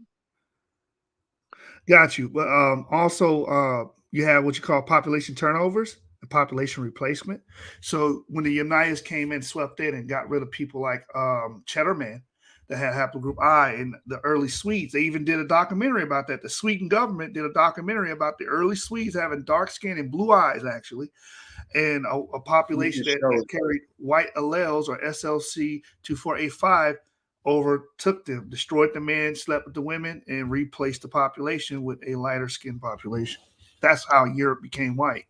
Got you. But also, you have what you call population turnovers and population replacement. So when the Unitas came in, swept in, and got rid of people like Cheddar Man that had haplogroup I and the early Swedes, they even did a documentary about that. The Sweden government did a documentary about the early Swedes having dark skin and blue eyes, actually, and a population that carried white alleles or SLC24A5 overtook them, destroyed the men, slept with the women, and replaced the population with a lighter skinned population. That's how Europe became white.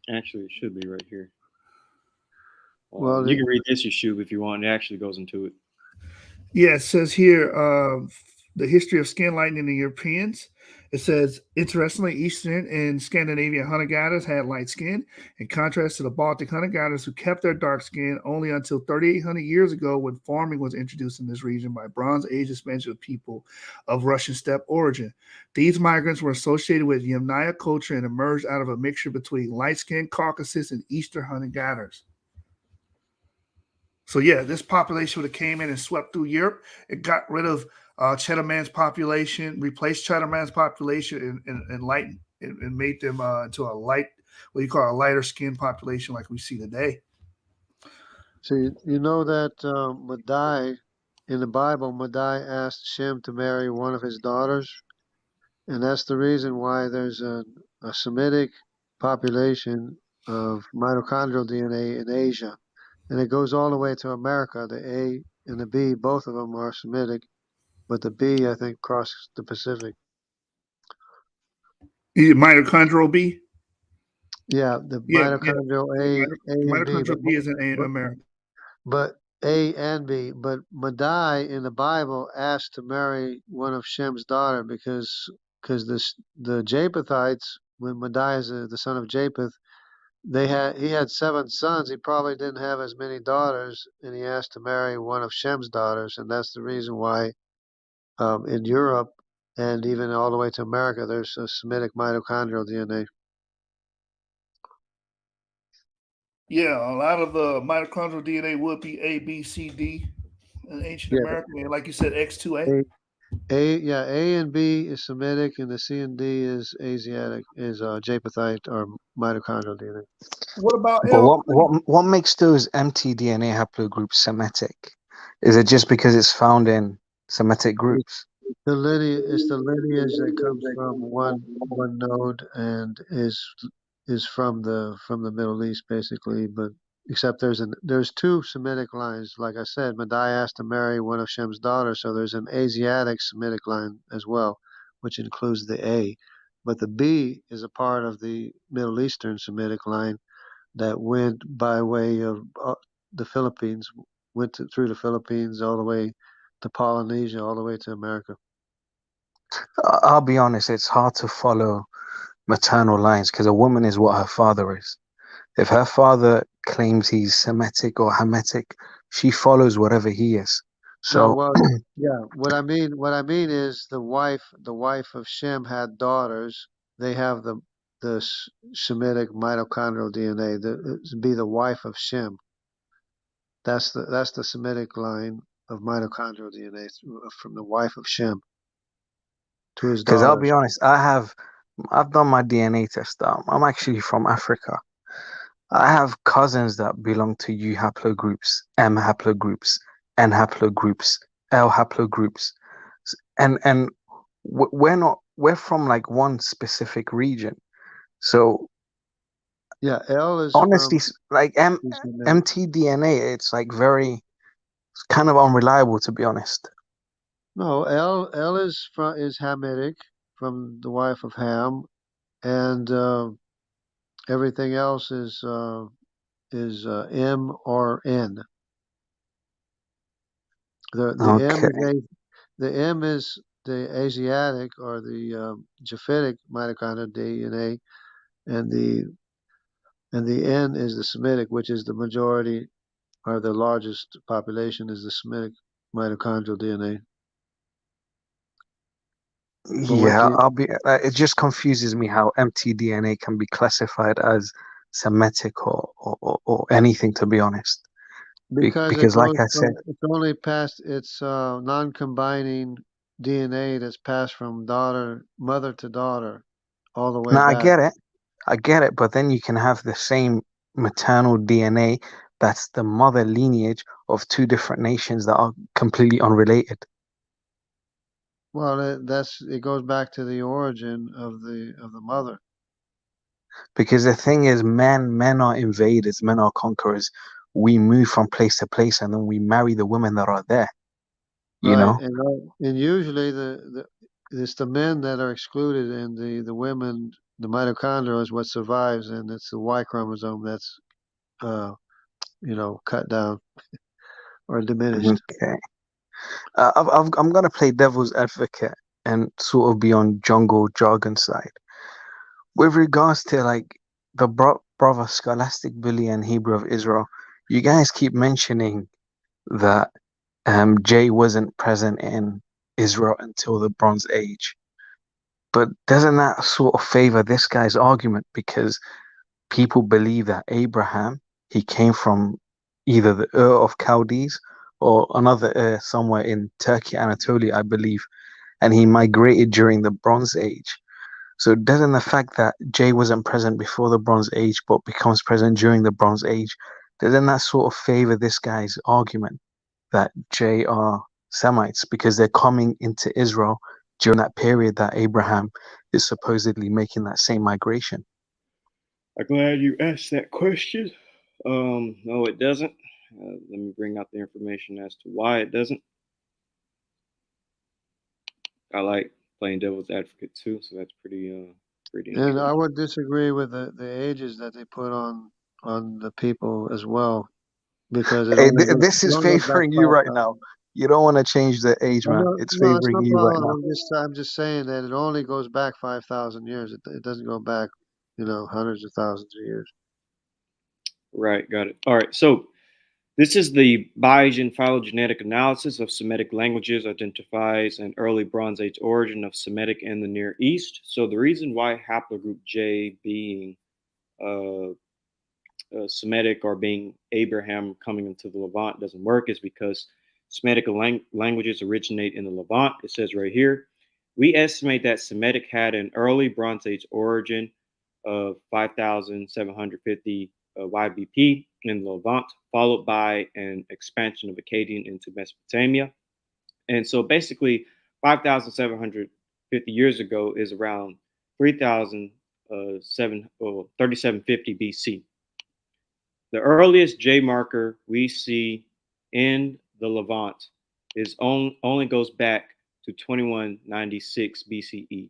Actually, it should be right here. Well, You can read this, Yeshub, if you want. It actually goes into it. Yeah, it says here the history of skin lightening in the Europeans. It says, interestingly, Eastern and Scandinavian hunter gatherers had light skin, in contrast to the Baltic hunter gatherers who kept their dark skin only until 3,800 years ago when farming was introduced in this region by Bronze Age expansion of people of Russian steppe origin. These migrants were associated with Yamnaya culture and emerged out of a mixture between light skinned Caucasus and Eastern hunter gatherers. So yeah, this population would have came in and swept through Europe. It got rid of Cheddar Man's population, replaced Cheddar Man's population, and lightened and made them into a light, what you call a lighter skin population, like we see today. so you know that Madai in the Bible, Madai asked Shem to marry one of his daughters, and that's the reason why there's a Semitic population of mitochondrial DNA in Asia, and it goes all the way to America. The A and the B, both of them are Semitic, but the B, I think, crosses the Pacific. Mitochondrial B. Yeah, the Yeah, mitochondrial A and B, mitochondrial B is in but America. but A and B. But Madai in the Bible asked to marry one of Shem's daughter because the Japhethites, when Madai is the son of Japheth, he had 7 sons. He probably didn't have as many daughters, and he asked to marry one of Shem's daughters, and that's the reason why in Europe and even all the way to America, there's a Semitic mitochondrial DNA. Yeah, a lot of the mitochondrial DNA would be A, B, C, D in ancient Yeah, America, and like you said, X2A. A and B is Semitic, and the C and D is Asiatic, is Japhethite or mitochondrial DNA. What about But L? what makes those mtDNA haplogroups Semitic? Is it just because it's found in Semitic groups? It's the lineage that comes from one node and is from the Middle East basically, but except there's two Semitic lines. Like I said, Madai asked to marry one of Shem's daughters, so there's an Asiatic Semitic line as well, which includes the A. But the B is a part of the Middle Eastern Semitic line that went by way of the Philippines, through the Philippines all the way to Polynesia, all the way to America. I'll be honest, it's hard to follow maternal lines because a woman is what her father is. If her father claims he's Semitic or Hamitic, she follows whatever he is. No, So, well, yeah. What I mean is the wife of Shem had daughters. They have the Semitic mitochondrial DNA. Be the wife of Shem. That's the Semitic line of mitochondrial DNA from the wife of Shem to his because I'll be daughters. honest, I've done my DNA test. I'm actually from Africa. I have cousins that belong to U haplogroups, M haplogroups, N haplogroups, L haplogroups, and we're from like one specific region. So Yeah, L is honestly, like is Semitic. mtDNA, it's like it's kind of unreliable to be honest. No, L is Hamitic from the wife of Ham. and everything else is M or N. Okay. The M is the Asiatic or the Japhetic mitochondrial DNA, and the N is the Semitic, which is the majority or the largest population is the Semitic mitochondrial DNA. But what Yeah, you it just confuses me how mtDNA can be classified as Semitic or anything, to be honest. because it Because, like goes I said, from it's only passed it's non-combining DNA that's passed from mother to daughter all the way now back. I get it, but then you can have the same maternal DNA that's the mother lineage of two different nations that are completely unrelated. Well, it goes back to the origin of the mother. Because the thing is, men are invaders, men are conquerors. We move from place to place, and then we marry the women that are there. You Right, know, and usually it's the men that are excluded, and the women, the mitochondria is what survives, and it's the Y chromosome that's uh cut down or diminished. okay. I'm gonna play devil's advocate and sort of be on jungle jargon side with regards to like the brother scholastic Billy and Hebrew of Israel. You guys keep mentioning that Jay wasn't present in Israel until the Bronze Age, but doesn't that sort of favor this guy's argument because people believe that Abraham he came from either the Ur of Chaldees or another Ur somewhere in Turkey, Anatolia, I believe, and he migrated during the Bronze Age. So doesn't the fact that Jay wasn't present before the Bronze Age but becomes present during the Bronze Age, doesn't that sort of favor this guy's argument that Jay are Semites because they're coming into Israel during that period that Abraham is supposedly making that same migration? I'm glad you asked that question. No, it doesn't. Let me bring out the information as to why it doesn't. I like playing devil's advocate too, so that's pretty And I interesting. would disagree with the ages that they put on the people as well, because Hey, this it is only goes back favoring you right now. 5,000. You don't want to change the age, No, man. no, It's no, it's favoring no you right problem. now. I'm just saying that it only goes back 5,000 years. It doesn't go back, hundreds of thousands of years. Right, got it. All right, so this is the Bayesian phylogenetic analysis of Semitic languages identifies an early Bronze Age origin of Semitic in the Near East. So the reason why haplogroup J being uh, Semitic or being Abraham coming into the Levant doesn't work is because Semitic languages originate in the Levant. It says right here, we estimate that Semitic had an early Bronze Age origin of 5,750 YBP in the Levant, followed by an expansion of Akkadian into Mesopotamia. And so basically, 5,750 years ago is around 3,750 BC. The earliest J marker we see in the Levant only goes back to 2196 BCE.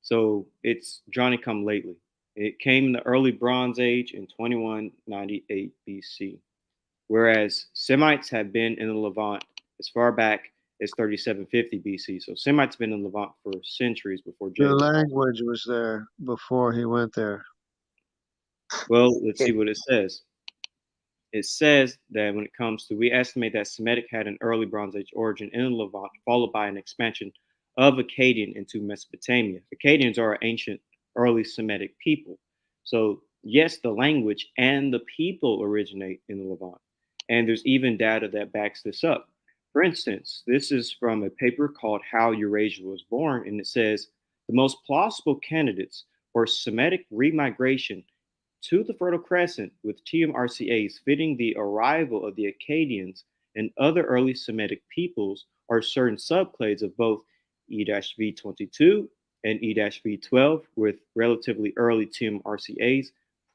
So it's Johnny come lately. It came in the early Bronze Age in 2198 BC, whereas Semites have been in the Levant as far back as 3750 BC. So Semites have been in the Levant for centuries before The J was born. language was there before he went there. Well, let's see what it says. It says that when it comes to, we estimate that Semitic had an early Bronze Age origin in the Levant, followed by an expansion of Akkadian into Mesopotamia. Akkadians are an ancient early Semitic people. So, yes, the language and the people originate in the Levant. And there's even data that backs this up. For instance, this is from a paper called How Eurasia Was Born, and it says the most plausible candidates for Semitic remigration to the Fertile Crescent with TMRCAs fitting the arrival of the Akkadians and other early Semitic peoples are certain subclades of both E-V22 and E-V12 with relatively early TMRCAs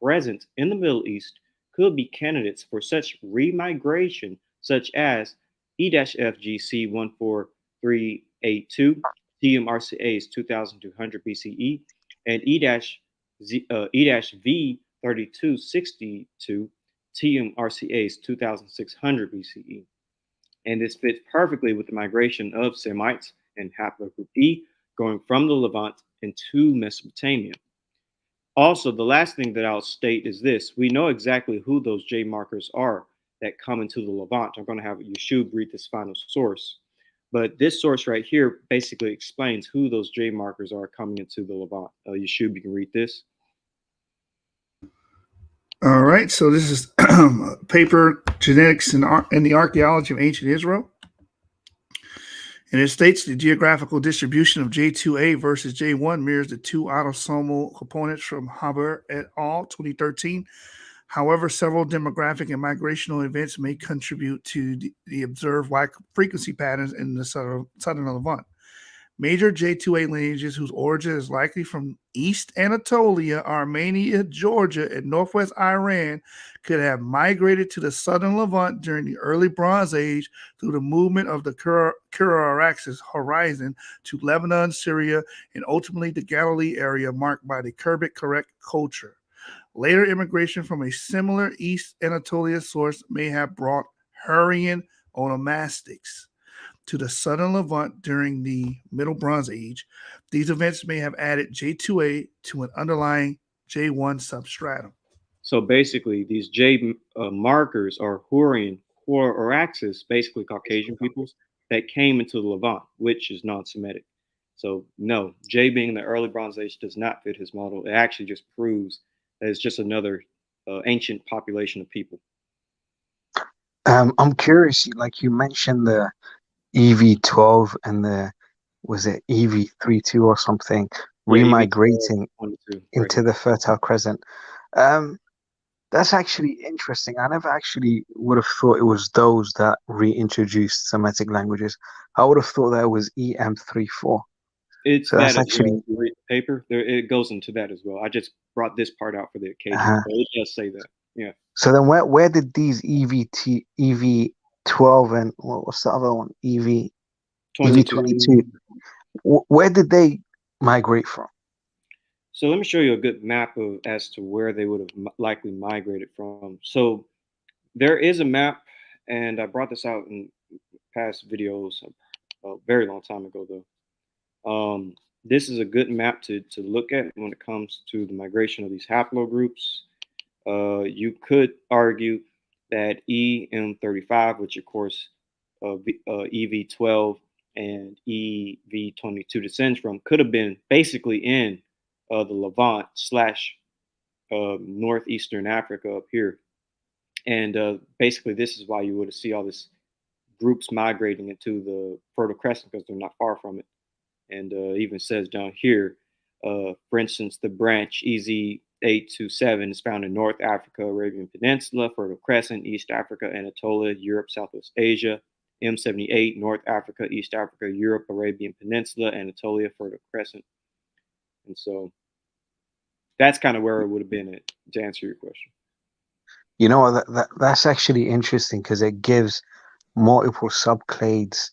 present in the Middle East could be candidates for such remigration such as E-FGC 14382 TMRCAs 2200 BCE and E-V3262 TMRCA is 2600 BCE. And this fits perfectly with the migration of Semites and haplogroup E going from the Levant into Mesopotamia. Also, the last thing that I'll state is this. We know exactly who those J markers are that come into the Levant. I'm going to have Yeshub read this final source. But this source right here basically explains who those J markers are coming into the Levant. Yeshub, you can read this. All right, so this is paper genetics and the archaeology of ancient Israel. And it states the geographical distribution of J2A versus J1 mirrors the two autosomal components from Haber et al. 2013. However, several demographic and migrational events may contribute to the observed wide frequency patterns in the southern Levant. Major J2A lineages whose origin is likely from East Anatolia, Armenia, Georgia, and northwest Iran could have migrated to the southern Levant during the early Bronze Age through the movement of the Kura-Araxes horizon to Lebanon, Syria, and ultimately the Galilee area marked by the Kerbic-Karek culture. Later immigration from a similar East Anatolia source may have brought Hurrian onomastics to the southern Levant during the Middle Bronze Age. These events may have added J2A to an underlying J1 substratum. So basically, these J markers are Hurrian or Araxes, basically Caucasian peoples that came into the Levant, which is non-Semitic. So no, J being the early Bronze Age does not fit his model. It actually just proves that it's just another ancient population of people. I'm curious, like you mentioned the EV12 and was it EV32 or something, remigrating into the Fertile Crescent. That's actually interesting. I never actually would have thought it was those that reintroduced Semitic languages. I would have thought that was EM34. It's so that actually paper. It goes into that as well. I just brought this part out for the occasion. But it does say that. Yeah. So then where did these EV12 and what's the other one? EV22. Where did they migrate from? So let me show you a good map as to where they would have likely migrated from. So there is a map, and I brought this out in past videos a very long time ago, though. This is a good map to look at when it comes to the migration of these haplogroups. You could argue that EM35, which of course EV12 and EV22 descends from, could have been basically in the Levant / northeastern Africa up here. And basically this is why you would see all this groups migrating into the Fertile Crescent, because they're not far from it. And even says down here, for instance, the branch EZ827 is found in North Africa, Arabian Peninsula, Fertile Crescent, East Africa, Anatolia, Europe, Southwest Asia. M78, North Africa, East Africa, Europe, Arabian Peninsula, Anatolia, Fertile Crescent. And so that's kind of where it would have been to answer your question. You know, that's actually interesting because it gives multiple subclades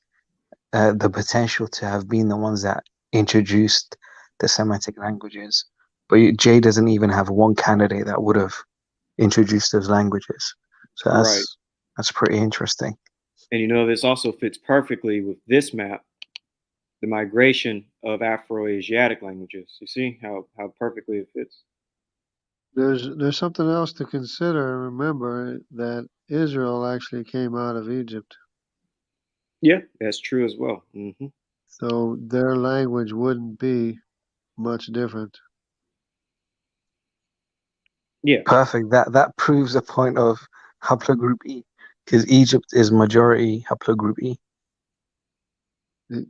the potential to have been the ones that introduced the Semitic languages. But J doesn't even have one candidate that would have introduced those languages. So that's pretty interesting. And you know, this also fits perfectly with this map, the migration of Afro-Asiatic languages. You see how perfectly it fits. There's something else to consider. Remember that Israel actually came out of Egypt. Yeah, that's true as well. Mm-hmm. So their language wouldn't be much different. Yeah. Perfect. That proves the point of haplogroup E, because Egypt is majority haplogroup E.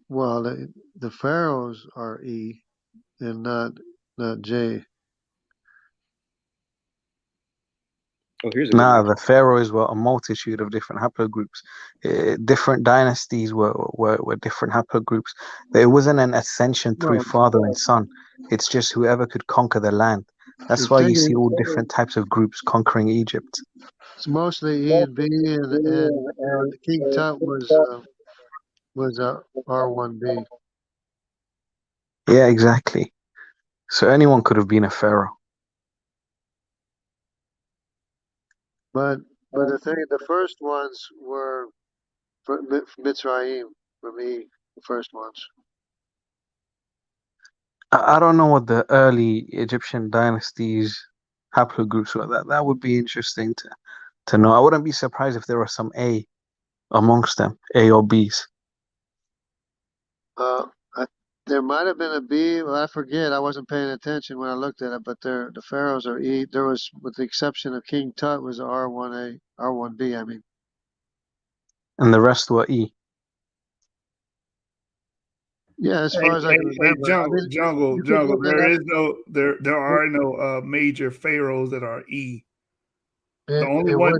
Well, the pharaohs are E and not J. Oh, here's the pharaohs were a multitude of different haplogroups. Different dynasties were different haplogroups. There wasn't an ascension through father and son. It's just whoever could conquer the land. That's why you see all different types of groups conquering Egypt. It's mostly E and B, and the King Tut was R1B. Yeah, exactly. So anyone could have been a pharaoh. But the thing, the first ones were Mitzrayim for me. The first ones. I don't know what the early Egyptian dynasties haplogroups were. That would be interesting to know. I wouldn't be surprised if there were some A amongst them, A or Bs. There might have been a B. Well, I forget. I wasn't paying attention when I looked at it. But the pharaohs are E. There was, with the exception of King Tut, was R1A, R1B. I mean. And the rest were E. Yeah, as far as I can remember. Jungle. There are no major pharaohs that are E. The only one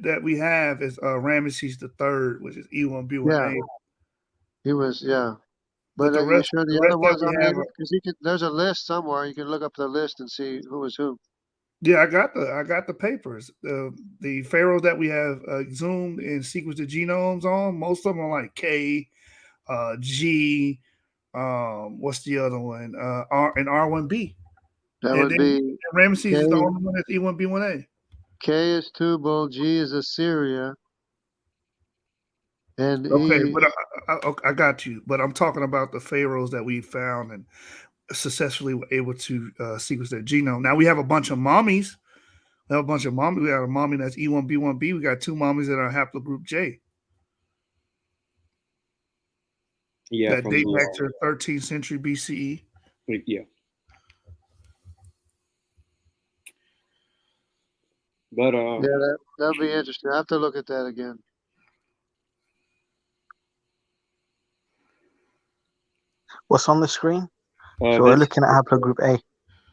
that we have is Ramesses III, which is E1B1A. Yeah, he was, yeah. But the rest, sure the other ones, because there's a list somewhere. You can look up the list and see who was who. Yeah, I got the papers. The pharaohs that we have exhumed and sequenced the genomes on, most of them are like K, G, what's the other one? R and R1B. That would be Ramesses is the only one that's E1B1A. K is Tubal, G is Assyria, and okay, E. But I got you. But I'm talking about the pharaohs that we found and successfully were able to sequence their genome. Now we have a bunch of mummies. We have a mummy that's E1B1B. We got two mummies that are haplogroup J. Yeah, that date back to the 13th century BCE. Yeah. But yeah, that'll be interesting. I have to look at that again. What's on the screen? So we're looking at haplogroup A.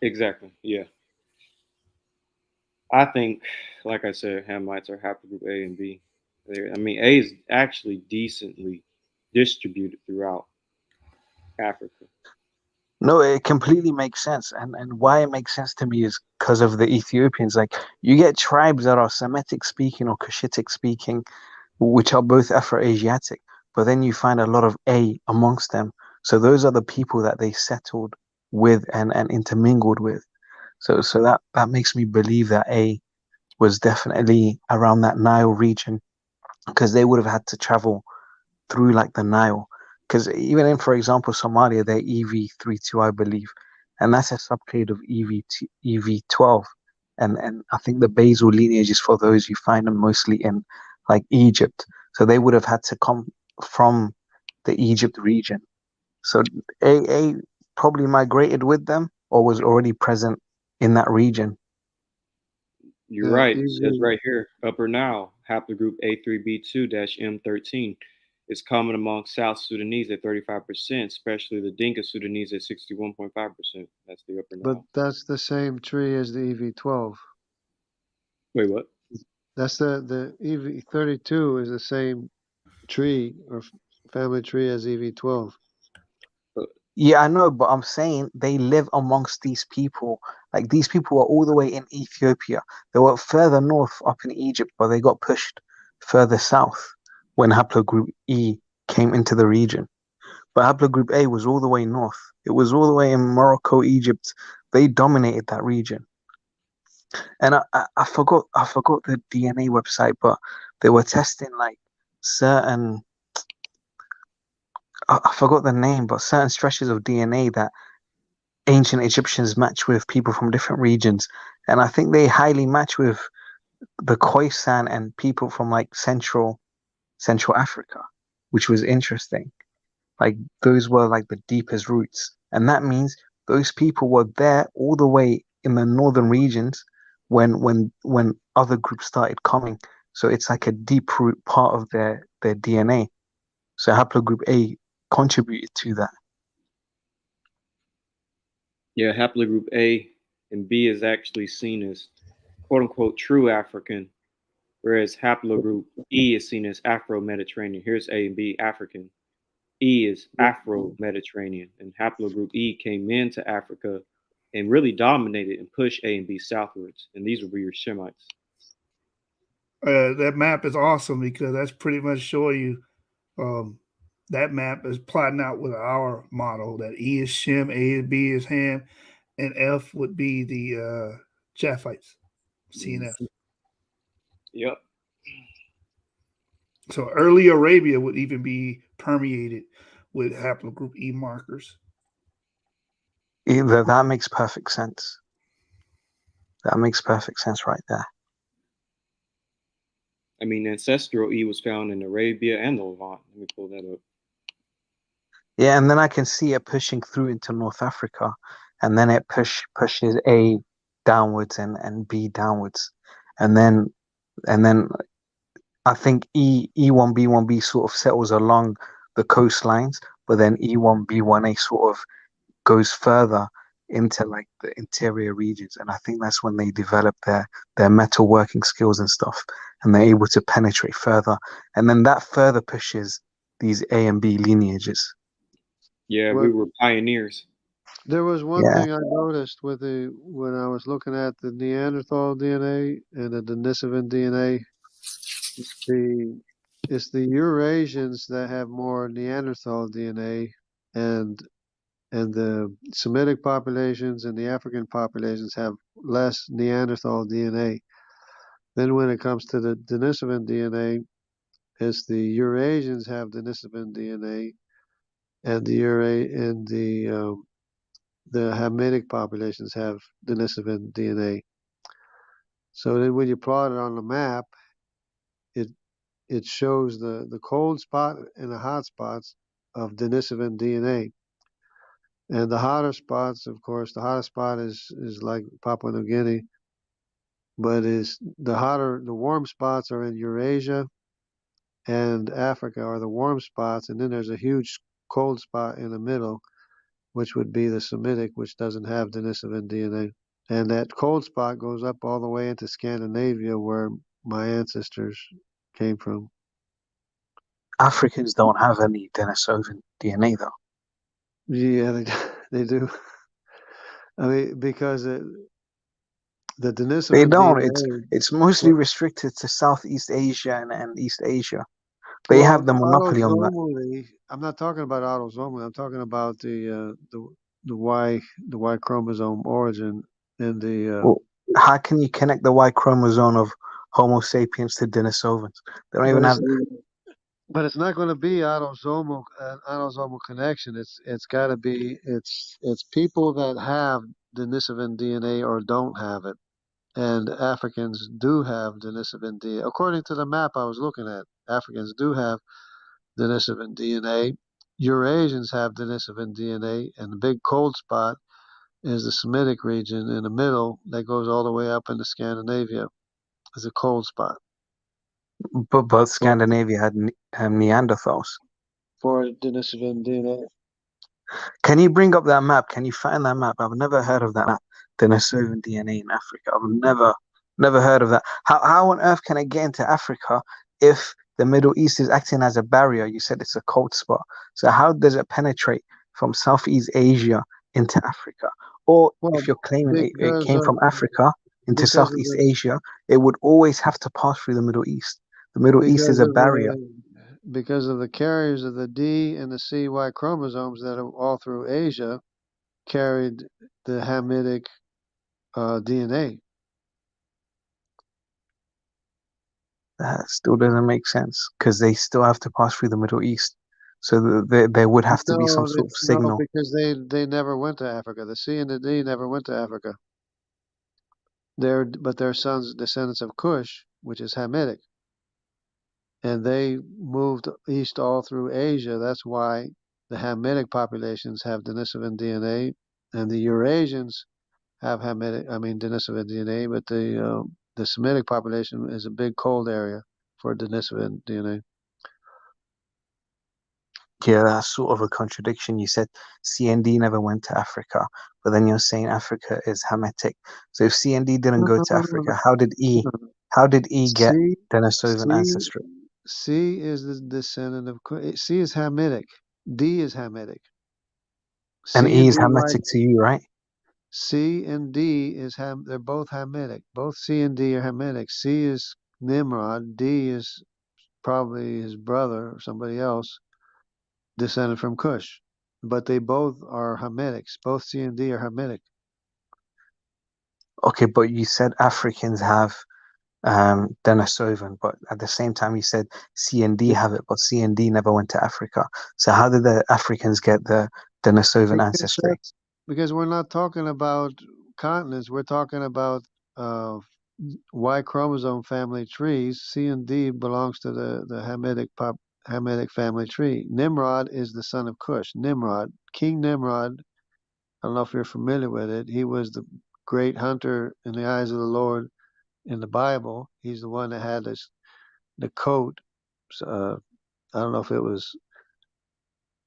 Exactly. Yeah. I think, like I said, Hamites are haplogroup A and B. I mean, A is actually decently distributed throughout Africa. No, it completely makes sense. And why it makes sense to me is because of the Ethiopians. Like, you get tribes that are Semitic speaking or Cushitic speaking, which are both Afro-Asiatic, but then you find a lot of A amongst them. So those are the people that they settled with and intermingled with. So that makes me believe that A was definitely around that Nile region, because they would have had to travel through like the Nile. Because even in, for example, Somalia, they're EV32, I believe, and that's a subclade of EV12. And I think the basal lineages for those, you find them mostly in like Egypt. So they would have had to come from the Egypt region. So A probably migrated with them or was already present in that region. You're right. It says right here, Upper Nile, haplogroup A3B2-M13 is common among South Sudanese at 35%, especially the Dinka Sudanese at 61.5%. That's the Upper Nile. But that's the same tree as the EV12. Wait, what? That's the EV32 is the same tree or family tree as EV12. Yeah, I know, but I'm saying they live amongst these people. Like, these people are all the way in Ethiopia. They were further north up in Egypt, but they got pushed further south when haplogroup E came into the region. But haplogroup A was all the way north. It was all the way in Morocco, Egypt. They dominated that region. And I forgot the DNA website, but they were testing like certain, I forgot the name, but certain stretches of DNA that ancient Egyptians match with people from different regions. And I think they highly match with the Khoisan and people from like Central Africa, which was interesting. Like, those were like the deepest roots. And that means those people were there all the way in the northern regions when other groups started coming. So it's like a deep root part of their DNA. So haplogroup A contributed to that. Yeah, haplogroup A and B is actually seen as quote unquote true African, whereas haplogroup E is seen as Afro-Mediterranean. Here's A and B, African. E is Afro-Mediterranean, and haplogroup E came into Africa and really dominated and pushed A and B southwards. And these would be your Shemites. That map is awesome because that's pretty much showing you that map is plotting out with our model that E is Shem, A and B is Ham, and F would be the Japhites, C and F. Yep. So early Arabia would even be permeated with haplogroup E markers. That makes perfect sense. That makes perfect sense right there. I mean, ancestral E was found in Arabia and the Levant. Let me pull that up. Yeah, and then I can see it pushing through into North Africa, and then it pushes A downwards and B downwards, and then I think E1 B1B sort of settles along the coastlines, but then E1 B1A sort of goes further into like the interior regions, and I think that's when they develop their metalworking skills and stuff, and they're able to penetrate further, and then that further pushes these A and B lineages. Yeah, What we were pioneers. there was one Yeah. thing I noticed with when I was looking at the Neanderthal DNA and the Denisovan DNA. It's the Eurasians that have more Neanderthal DNA, and the Semitic populations and the African populations have less Neanderthal DNA. Then when it comes to the Denisovan DNA, it's the Eurasians have Denisovan DNA, and the Hamitic populations have Denisovan DNA. So then when you plot it on the map, it it shows the cold spot and the hot spots of Denisovan DNA. And the hotter spots, of course, the hottest spot is like Papua New Guinea, but is the warm spots are in Eurasia and Africa are the warm spots, and then there's a huge cold spot in the middle, which would be the Semitic, which doesn't have Denisovan DNA. And that cold spot goes up all the way into Scandinavia, where my ancestors came from. Africans don't have any Denisovan DNA though. Yeah, they do. I mean, because the They Denisovan don't. DNA. It's mostly Well, restricted to Southeast Asia and East Asia. They well, have the monopoly on that. autosomally, I'm not talking about autosomally. I'm talking about the Y chromosome origin in the. Well, how can you connect the Y chromosome of Homo sapiens to Denisovans? They don't But even it's have. not going to be an autosomal connection. It's got to be it's people that have Denisovan DNA or don't have it. And Africans do have Denisovan DNA. According to the map I was looking at, Africans do have Denisovan DNA. Eurasians have Denisovan DNA, and the big cold spot is the Semitic region in the middle that goes all the way up into Scandinavia. It's a cold spot But both for, Scandinavia had Neanderthals. for Denisovan DNA. Can you bring up that map? Can you find that map? I've never heard of that map. Denisovan DNA in Africa. I've never heard of that. How on earth can it get into Africa if the Middle East is acting as a barrier? You said it's a cold spot. So how does it penetrate from Southeast Asia into Africa? Or Well, if you're claiming it because came of from Africa into because of Southeast Asia, it would always have to pass through the Middle East. The Middle East is because a of barrier. the carriers of the D and the CY chromosomes that are all through Asia carried the Hamitic DNA. That still doesn't make sense because they still have to pass through the Middle East. So there would have to be some sort of No, signal. because they never went to Africa. The C and the D never went to Africa. But their sons, descendants of Cush, which is Hamitic, and they moved east all through Asia. That's why the Hamitic populations have Denisovan DNA, and the Eurasians have Denisovan DNA, but the Semitic population is a big cold area for Denisovan DNA. Yeah, that's sort of a contradiction. You said CND never went to Africa, but then you're saying Africa is Hamitic. So if CND didn't No, go no, to no, no, Africa, how did E get C, Denisovan C, ancestry? C is the descendant of C is Hamitic. D is Hamitic. And C E and is D like Hamitic to you, right? C and D they're both Hamitic. Both C and D are Hamitic. C is Nimrod. D is probably his brother or somebody else. descended from Cush, but they both are Hamitics. Both C and D are Hamitic. Okay, but you said Africans have Denisovan, but at the same time you said C and D have it, but C and D never went to Africa. So how did the Africans get the Denisovan Because ancestry? because we're not talking about continents. We're talking about uh, Y chromosome family trees. C and D belongs to the Hamitic family tree. Nimrod is the son of Cush. Nimrod, King Nimrod. I don't know if you're familiar with it. He was the great hunter in the eyes of the Lord in the Bible. He's the one that had the coat. Uh, I don't know if it was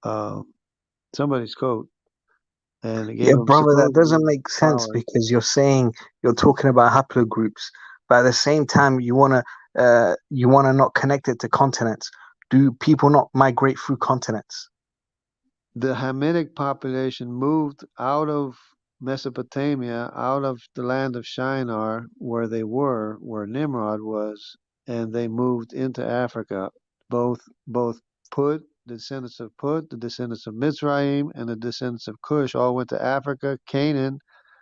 uh, somebody's coat, and it Yeah, gave him brother, that supposedly doesn't make sense power. because you're talking about haplogroups, but at the same time you wanna not connect it to continents. Do people not migrate through continents? The Hamitic population moved out of Mesopotamia, out of the land of Shinar, where Nimrod was, and they moved into Africa. Both Put, the descendants of Put, the descendants of Mizraim, and the descendants of Cush all went to Africa. Canaan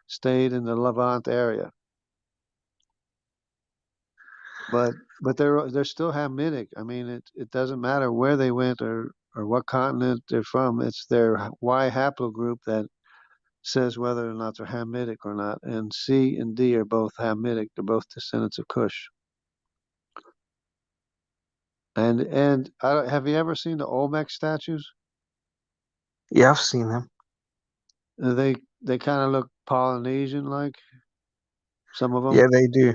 stayed in the Levant area. But they're still Hamitic. I mean, it doesn't matter where they went or what continent they're from. It's their Y haplogroup that says whether or not they're Hamitic or not. And C and D are both Hamitic. They're both descendants of Cush. And have you ever seen the Olmec statues? Yeah, I've seen them. They kind of look Polynesian like, some of them. Yeah, they do.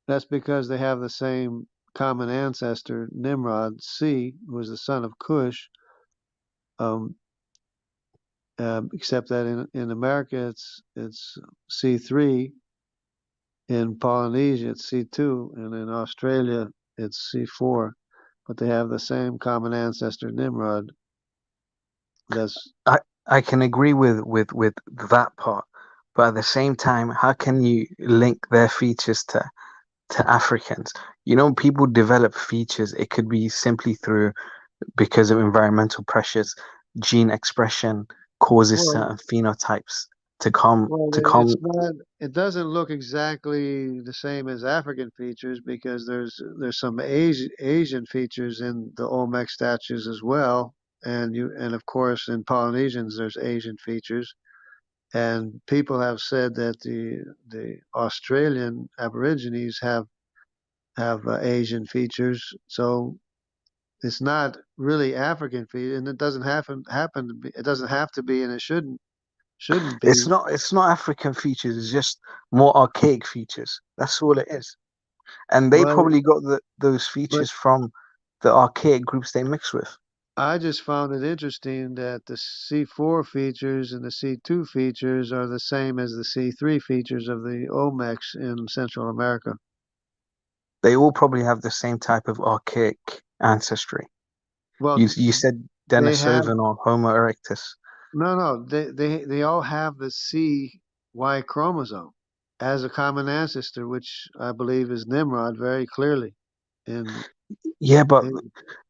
That's because they have the same common ancestor, Nimrod. C was the son of Cush. Um, except that in America it's C3, in Polynesia it's C2, and in Australia it's C4. But they have the same common ancestor, Nimrod. That's I I can agree with that part, but at the same time, how can you link their features to Africans? You know, people develop features. It could be simply through because of environmental pressures, gene expression causes well, certain phenotypes to come. it's not. It doesn't look exactly the same as African features because there's some Asian features in the Olmec statues as well, and of course in Polynesians there's Asian features. And people have said that the Australian Aborigines have Asian features, so it's not really African features, and it doesn't happen to be. It doesn't have to be, and it shouldn't It's be. not African features. It's just more archaic features. That's all it is. And they Well, probably got those but features from the archaic groups they mix with. I just found it interesting that the C4 features and the C2 features are the same as the C3 features of the Olmecs in Central America. They all probably have the same type of archaic ancestry. Well, You said they have Denisovan or Homo erectus. no. They all have the CY chromosome as a common ancestor, which I believe is Nimrod very clearly. And Yeah, but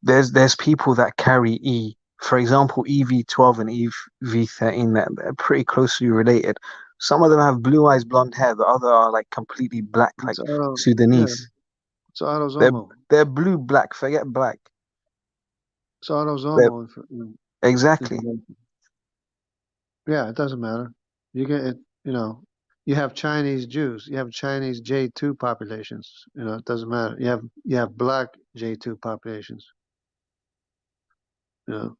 there's people that carry E. For example, EV12 and EV13 that they're pretty closely related. Some of them have blue eyes, blonde hair. The other are like completely black, like it's auto, yeah, Sudanese. it's They're autosomal. they're blue black. Forget black. It's They're autosomal exactly. information. Yeah, it doesn't matter. You get it, you have Chinese Jews, you have Chinese J2 populations. It doesn't matter. You have black J2 populations. You know,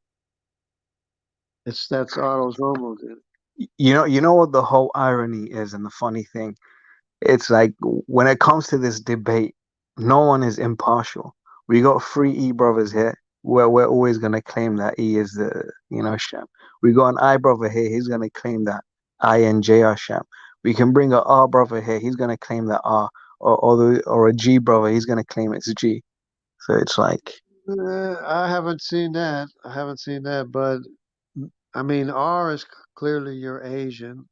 that's autosomal, dude. You know what the whole irony is, and the funny thing. It's like when it comes to this debate, no one is impartial. We got three E brothers here, where we're always gonna claim that E is the Shem. We got an I brother here, he's gonna claim that I and J are Shem. We can bring a R brother here, he's gonna claim that R, or a G brother, he's gonna claim it's G. So it's like, I haven't seen that. I haven't seen that, but I mean, R is clearly Eurasian,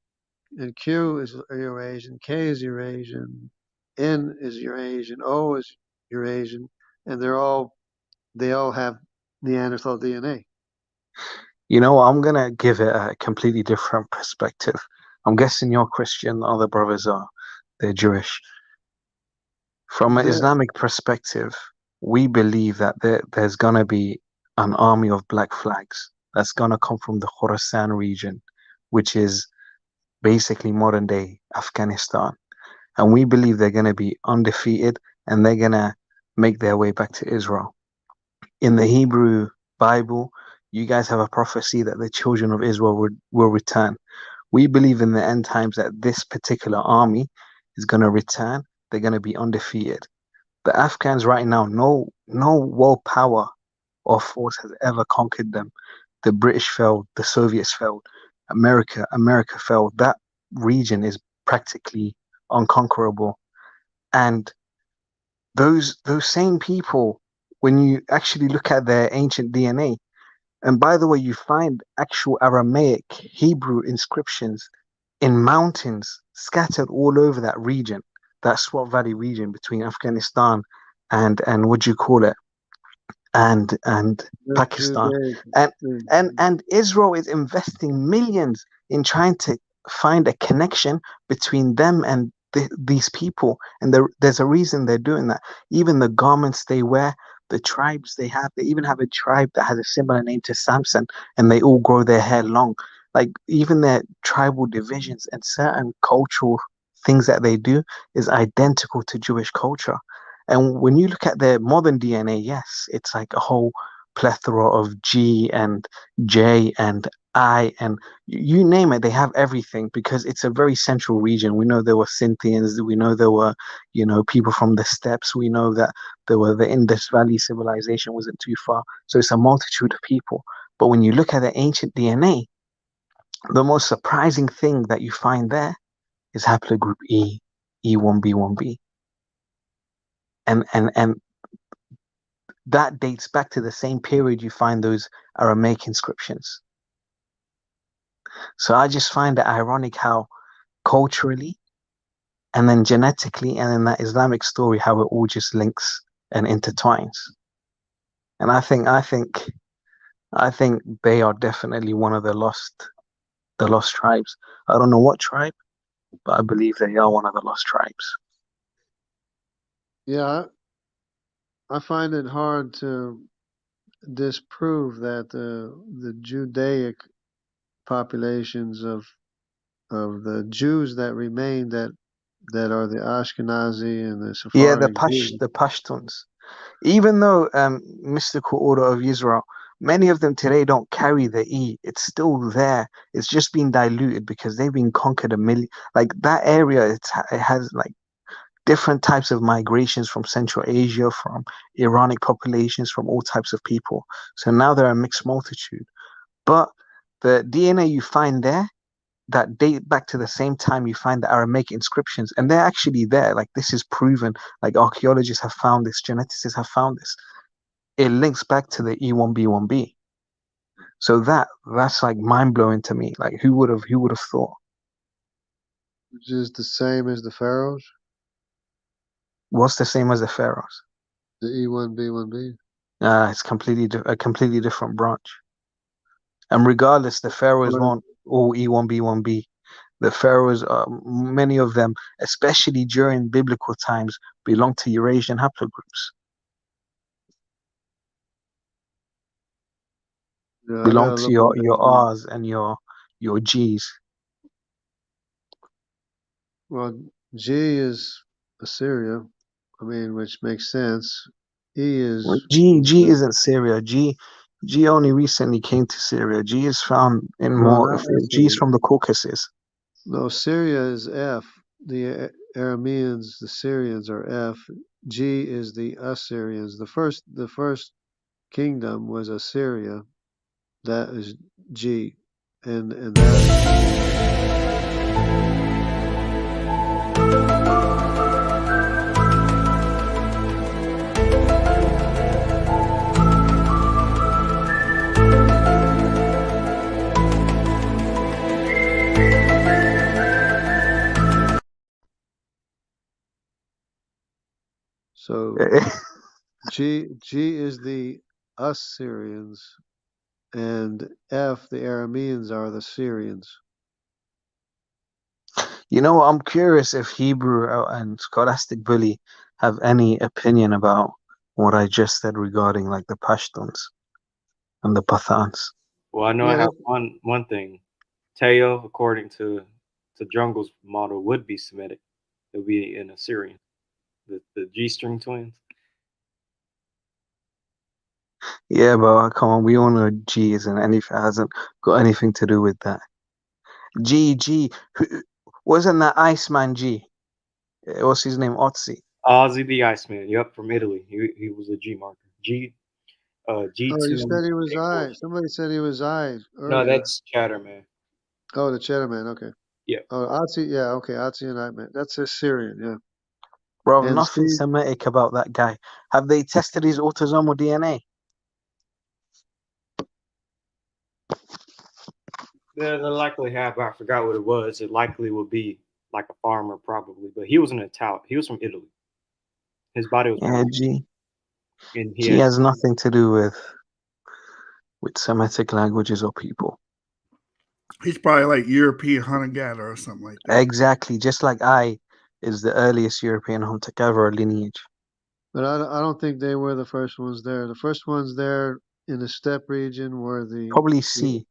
and Q is Eurasian, K is Eurasian, N is Eurasian, O is Eurasian, and they all have Neanderthal DNA. You know, I'm gonna give it a completely different perspective. I'm guessing you're Christian, the other brothers are they're Jewish. From an Yeah. Islamic perspective, we believe that there's gonna be an army of black flags that's gonna come from the Khorasan region, which is basically modern day Afghanistan. And we believe they're gonna be undefeated and they're gonna make their way back to Israel. In the Hebrew Bible, you guys have a prophecy that the children of Israel will return. We believe in the end times that this particular army is going to return. They're going to be undefeated. The Afghans right now, no world power or force has ever conquered them. The British failed, the Soviets failed, America failed. That region is practically unconquerable. And those same people, when you actually look at their ancient DNA, and by the way, you find actual Aramaic Hebrew inscriptions in mountains scattered all over that region, that Swat Valley region between Afghanistan and what do you call it, and Pakistan, and and Israel is investing millions in trying to find a connection between them and these people, and there's a reason they're doing that. Even the garments they wear, the tribes they have, they even have a tribe that has a similar name to Samson, and they all grow their hair long. Like even their tribal divisions and certain cultural things that they do is identical to Jewish culture. And when you look at their modern DNA, yes, it's like a whole plethora of G and J and I and you name it, they have everything because it's a very central region. We know there were Scythians, we know there were, people from the steppes, we know that there were the Indus Valley civilization wasn't too far. So it's a multitude of people. But when you look at the ancient DNA, the most surprising thing that you find there is haplogroup E, E1B1B. And that dates back to the same period you find those Aramaic inscriptions. So I just find it ironic how culturally and then genetically and in that Islamic story how it all just links and intertwines. And I think they are definitely one of the lost tribes. I don't know what tribe, but I believe they are one of the lost tribes. Yeah, I find it hard to disprove that the Judaic populations of the Jews that remain that are the Ashkenazi and the Yeah, Sephardic Jews. the Pashtuns. Even though mystical order of Israel, many of them today don't carry the E. It's still there. It's just been diluted because they've been conquered a million. Like that area, it has like different types of migrations from Central Asia, from Iranic populations, from all types of people. So now they're a mixed multitude. But the DNA you find there that date back to the same time you find the Aramaic inscriptions, and they're actually there. Like this is proven. Like archaeologists have found this, geneticists have found this. It links back to the E1B1B. So that's like mind blowing to me. Like who would have thought? Which is the same as the pharaohs, What's the same as the pharaohs? the E1B1B. It's a completely different branch. And regardless, the pharaohs weren't all E1B1B. The pharaohs, many of them, especially during biblical times, belong to Eurasian haplogroups. Yeah, Belong to your R's and your G's. Well, G is Assyria. I mean, which makes sense. E is G isn't Syria. G only recently came to Syria. G is found in more. G is from the Caucasus. No, Syria is F. The Arameans, the Syrians are F. G is the Assyrians. The first kingdom was Assyria. That is G, and that. So G is the Assyrians, and F, the Arameans, are the Syrians. You know, I'm curious if Hebrew and Scholastic Bully have any opinion about what I just said regarding like the Pashtuns and the Pathans. Well, I know I Yeah, have one thing. Teo, according to Jungle's model, would be Semitic. It would be an Assyrian. The G string twins. Yeah, but come on, we all know G isn't anything, hasn't got anything to do with that. G, wasn't that Iceman G? What's his name? Otzi. Ozzy the Iceman. Yep, from Italy. He was a G marker. G oh, you ten. said he was I. Somebody said he was I No, earlier. that's Chatter, man. Oh, the Cheddar Man. Okay. Yeah. Oh, Atzi. Yeah. Okay. Atzi and I man. That's Assyrian. Yeah. Bro, And nothing Steve. Semitic about that guy. Have they tested his autosomal DNA? The likely have, I forgot what it was. It likely would be like a farmer, probably. But he was an Italian. He was from Italy. His body was Yeah, pretty, G. and he G had. has nothing to do with Semitic languages or people. He's probably like European hunter gatherer or something like that. Exactly, just like I is the earliest European hunter-gatherer lineage. But I don't think they were the first ones there. The first ones there in the steppe region were Probably the C,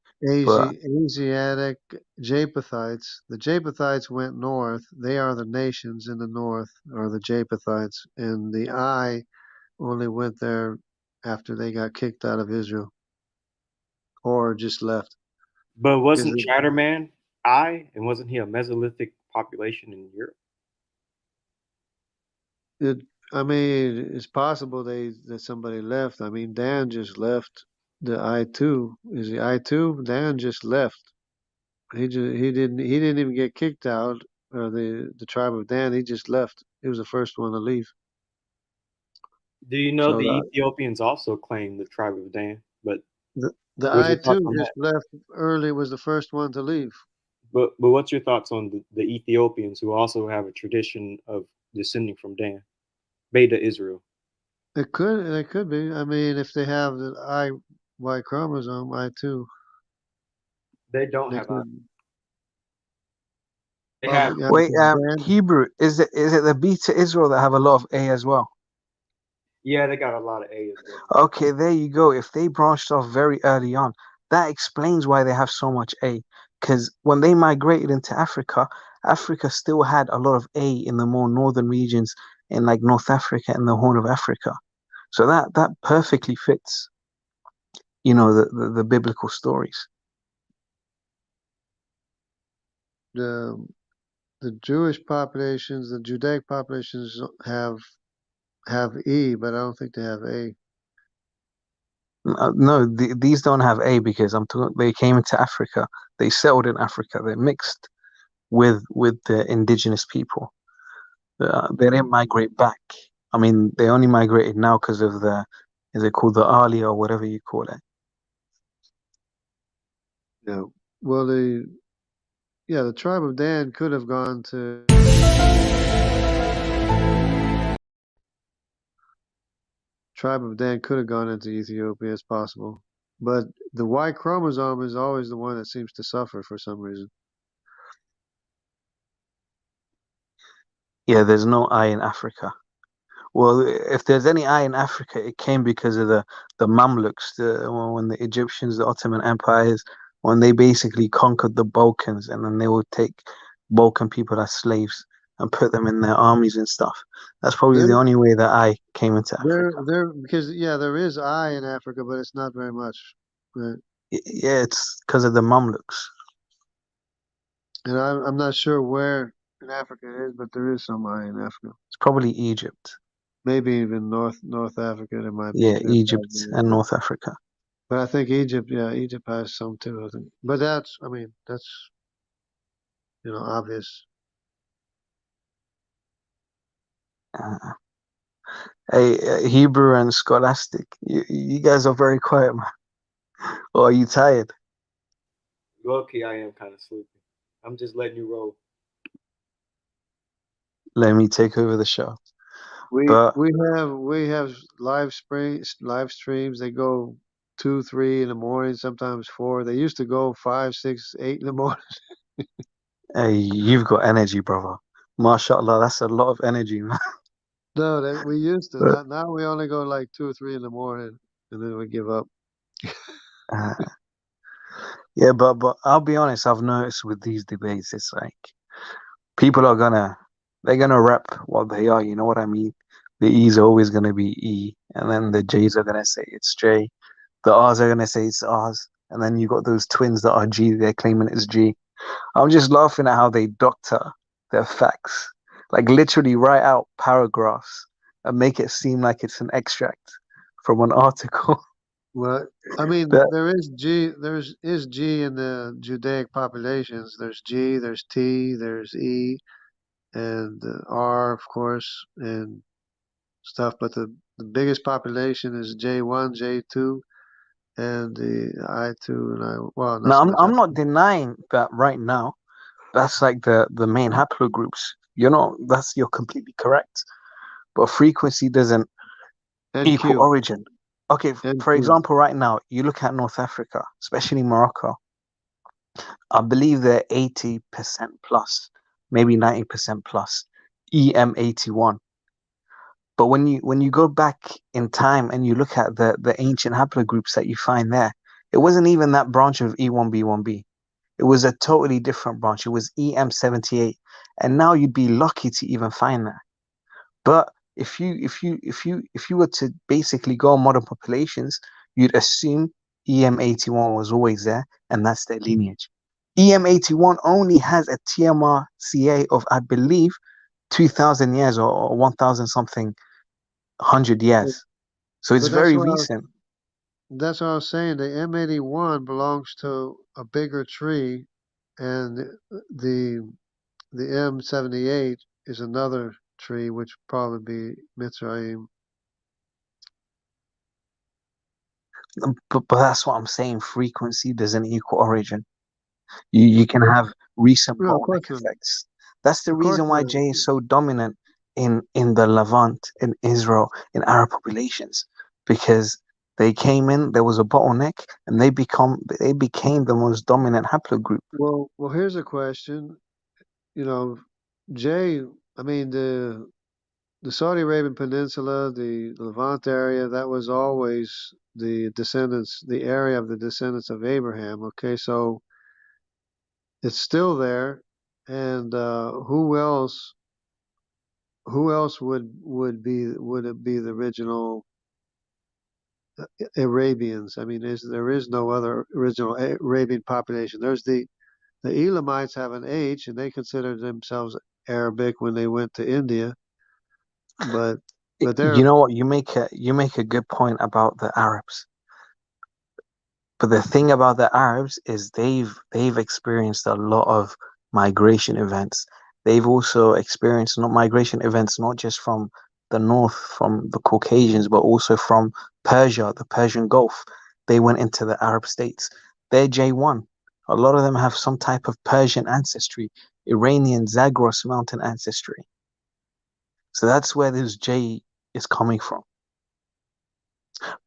but Asiatic Japhethites. The Japhethites went north. They are the nations in the north, are the Japhethites. And the I only went there after they got kicked out of Israel or just left. But Because wasn't Chatterman and wasn't he a Mesolithic population in Europe? it, I mean, it's possible that somebody left. I mean, Dan just left the I-2. Is the I-2? Dan just left. He didn't even get kicked out. The tribe of Dan. He just left. He was the first one to leave. Do you know So the Ethiopians also claim the tribe of Dan? But the what's your thoughts I-2 on just that? left early. Was the first one to leave. But what's your thoughts on the Ethiopians who also have a tradition of descending from Dan, Beta Israel? It could be. I mean, if they have the Y chromosome, I-2, They don't they have a. could. They Well, have. yeah, wait, because Dan. Hebrew, is it the Beta Israel that have a lot of A as well? Yeah, they got a lot of A as well. Okay, there you go. If they branched off very early on, that explains why they have so much A. Because when they migrated into Africa, Africa still had a lot of A in the more northern regions in like North Africa and the Horn of Africa. So that perfectly fits, the biblical stories. The the Jewish populations, the Judaic populations have E, but I don't think they have A. No, these don't have A because I'm talking. They came into Africa. They settled in Africa. They're mixed with the indigenous people. They didn't migrate back. I mean, they only migrated now because of is it called the Alia or whatever you call it? Yeah. Well, the tribe of Dan could have gone to. Tribe of Dan could have gone into Ethiopia. It's possible, but the Y chromosome is always the one that seems to suffer for some reason. Yeah, there's no I in Africa. Well, if there's any I in Africa, it came because of the Mamluks, when the Egyptians, the Ottoman empires, when they basically conquered the Balkans, and then they would take Balkan people as slaves and put them in their armies and stuff. That's probably There, the only way that I came into there, Africa. there, because there is I in Africa, but it's not very much. Right? Yeah, it's because of the Mamluks. And I'm not sure where in Africa it is, but there is some I in Africa. It's probably Egypt. Maybe even North Africa. There might be. Yeah, Egypt and North Africa. But I think Egypt, Egypt has some too. I think, but I mean, that's obvious. Uh, hey, Hebrew and Scholastic, you guys are very quiet, man. Or are you tired? Low key, I am kind of sleepy. I'm just letting you roll. Let me take over the show. But we have live streams. They go 2, 3 in the morning, sometimes 4. They used to go 5, 6, 8 in the morning. hey, you've got energy, brother. MashaAllah, that's a lot of energy, man. No, we used to. But, Now we only go like 2 or 3 in the morning, and then we give up. uh, yeah, but I'll be honest, I've noticed with these debates, it's like people are they're gonna rep what they are, you know what I mean? The E's are always gonna be E, and then the J's are gonna say it's J. The R's are gonna say it's R's, and then you got those twins that are G, they're claiming it's G. I'm just laughing at how they doctor their facts, like literally write out paragraphs and make it seem like it's an extract from an article. Well, I mean, That there is G in the Judaic populations. There's G, there's T, there's E, and R, of course, and stuff. But the biggest population is J1, J2, and the I2 and I. Well, not now so I'm much I. I'm not denying that right now. That's like the main haplogroups. You're completely correct. But frequency doesn't equal NQ, origin. Okay, for NQ. example, right now, you look at North Africa, especially Morocco, I believe they're 80% plus, maybe 90% plus, EM81. But when you go back in time and you look at the ancient haplogroups that you find there, it wasn't even that branch of E1B1B. It was a totally different branch. It was EM78. And now you'd be lucky to even find that. But if you were to basically go on modern populations, you'd assume EM81 was always there, and that's their lineage. EM81 only has a TMRCA of, I believe, 2,000 years or 1,000 something 100 years. So it's But that's very what recent. that's what I was saying. The M81 belongs to a bigger tree, and the the M78 is another tree, which would probably be Mitzrayim. But that's what I'm saying. Frequency doesn't equal origin. You can have recent No, of bottleneck course not. effects. That's the Of course reason why not. J is so dominant in the Levant, in Israel, in Arab populations, because they came in, there was a bottleneck, and they became the most dominant haplogroup. Well, here's a question. You know, Jay. I mean, the Saudi Arabian Peninsula, the Levant area, that was always the area of the descendants of Abraham. Okay, so it's still there, and who else would it be the original Arabians? I mean, there is no other original Arabian population. There's the Elamites have an H, and they considered themselves Arabic when they went to India, but You they're know what? You make a good point about the Arabs. But the thing about the Arabs is they've experienced a lot of migration events. They've also experienced not migration events not just from the north, from the Caucasians, but also from Persia, the Persian Gulf. They went into the Arab states. They're J1. A lot of them have some type of Persian ancestry, Iranian Zagros mountain ancestry. So that's where this J is coming from.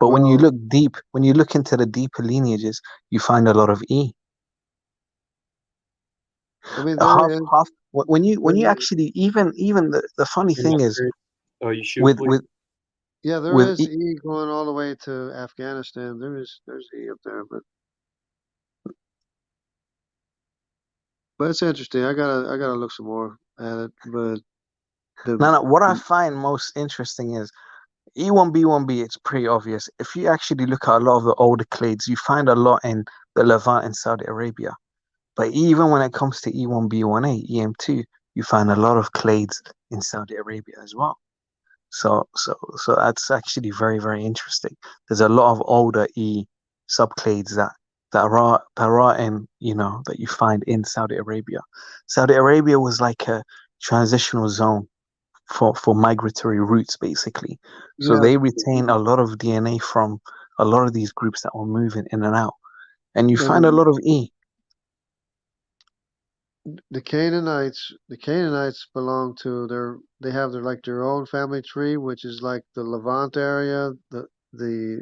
But when you well. look deep, when you look into the deeper lineages, you find a lot of E. I mean, Half there is half when you there, actually even the funny And thing is oh, you should with please. with yeah, there with is E going all the way to Afghanistan. There's E up there, but it's interesting. I gotta look some more at it. But the now what I find most interesting is E1B1B. It's pretty obvious. If you actually look at a lot of the older clades, you find a lot in the Levant and Saudi Arabia. But even when it comes to E1B1A, EM2, you find a lot of clades in Saudi Arabia as well. So that's actually very, very interesting. There's a lot of older E subclades that are in, that you find in Saudi Arabia. Saudi Arabia was like a transitional zone for migratory routes, basically. So yeah, they retain a lot of DNA from a lot of these groups that were moving in and out. And you I find a mean, lot of E. The Canaanites belong to they have their own family tree, which is like the Levant area, the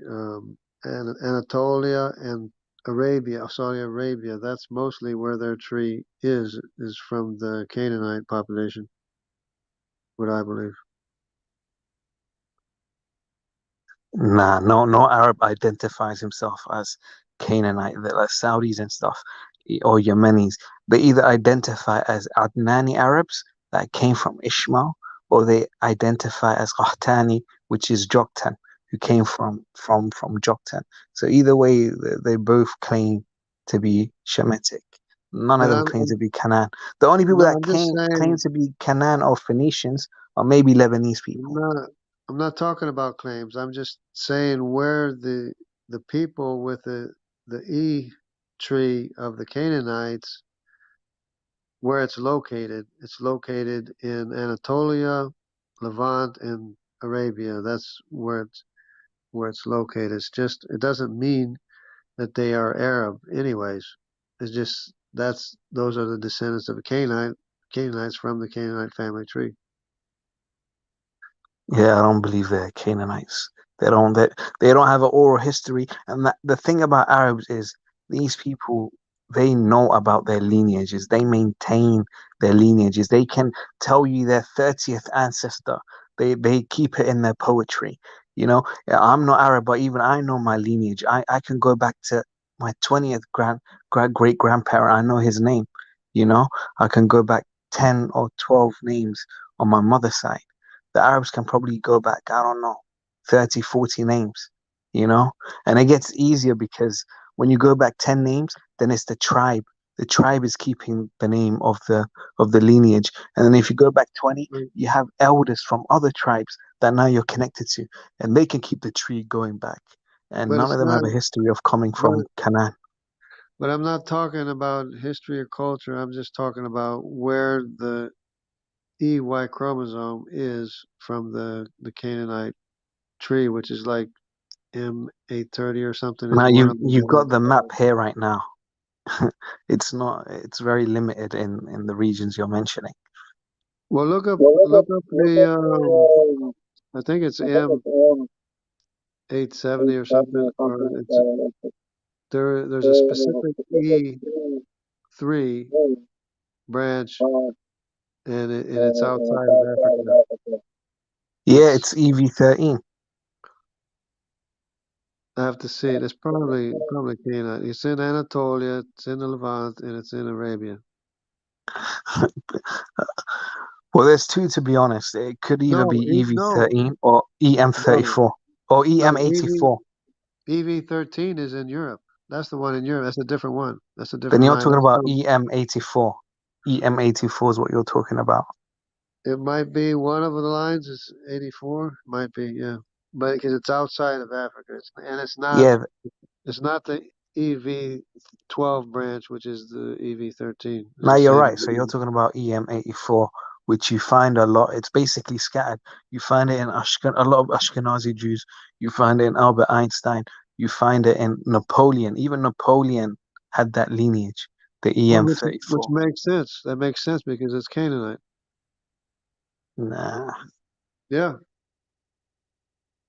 Anatolia and Arabia, Saudi Arabia. That's mostly where their tree is from the Canaanite population, what I believe. Nah, no Arab identifies himself as Canaanite. The like Saudis and stuff, or Yemenis, they either identify as Adnani Arabs that came from Ishmael, or they identify as Qahtani, which is Joktan, who came from Joktan. So either way, they both claim to be Shemitic. None of But them claim to be Canaan. The only people no, that I'm just claim saying. to be Canaan or Phoenicians are maybe Lebanese I'm people. not. I'm not talking about claims. I'm just saying where the people with the E tree of the Canaanites, where it's located. It's located in Anatolia, Levant, and Arabia. That's where it's located. It doesn't mean that they are Arab, anyways. It's just those are the descendants of the Canaanites from the Canaanite family tree. Yeah, I don't believe they're Canaanites. They don't have an oral history. And the thing about Arabs is these people they know about their lineages. They maintain their lineages. They can tell you their 30th ancestor. They keep it in their poetry. You know, yeah, I'm not Arab, but even I know my lineage. I can go back to my 20th great grandparent. I know his name. You know, I can go back 10 or 12 names on my mother's side. The Arabs can probably go back, I don't know, 30, 40 names, you know? And it gets easier because when you go back 10 names, then it's the tribe. The tribe is keeping the name of the lineage. And then if you go back 20, But you have elders from other tribes that now you're connected to, and they can keep the tree going back. And but none of it's them not. have a history of coming But from Canaan. but I'm not talking about history or culture. I'm just talking about where the EY chromosome is from the Canaanite tree, which is like M830 or something is Now one of you've got them. the map here right now. It's very limited in the regions you're mentioning. Well, look up the I think it's M870 or something, or there's a specific E3 branch, and it's outside of Africa. Yeah, It's it's EV13. I have to see it. It's probably Canaanite. It's in Anatolia, it's in the Levant, and it's in Arabia. Well, there's two to be honest. It could either be No, EV13 or no, EM34 or no. EM84. EV13 is in Europe. That's the one in Europe. That's a different one. That's a Then different you're line. talking about EM84. EM84 is what you're talking about. It might be one of the lines is 84. Might be, yeah. But because it's outside of Africa, and Yeah, it's not the EV12 branch, which is the EV13. It's now the you're same. right. So you're talking about EM84, which you find a lot. It's basically scattered. You find it in a lot of Ashkenazi Jews. You find it in Albert Einstein. You find it in Napoleon. Even Napoleon had that lineage, the Well, which EM34. makes sense. That makes sense because it's Canaanite. Nah. Yeah,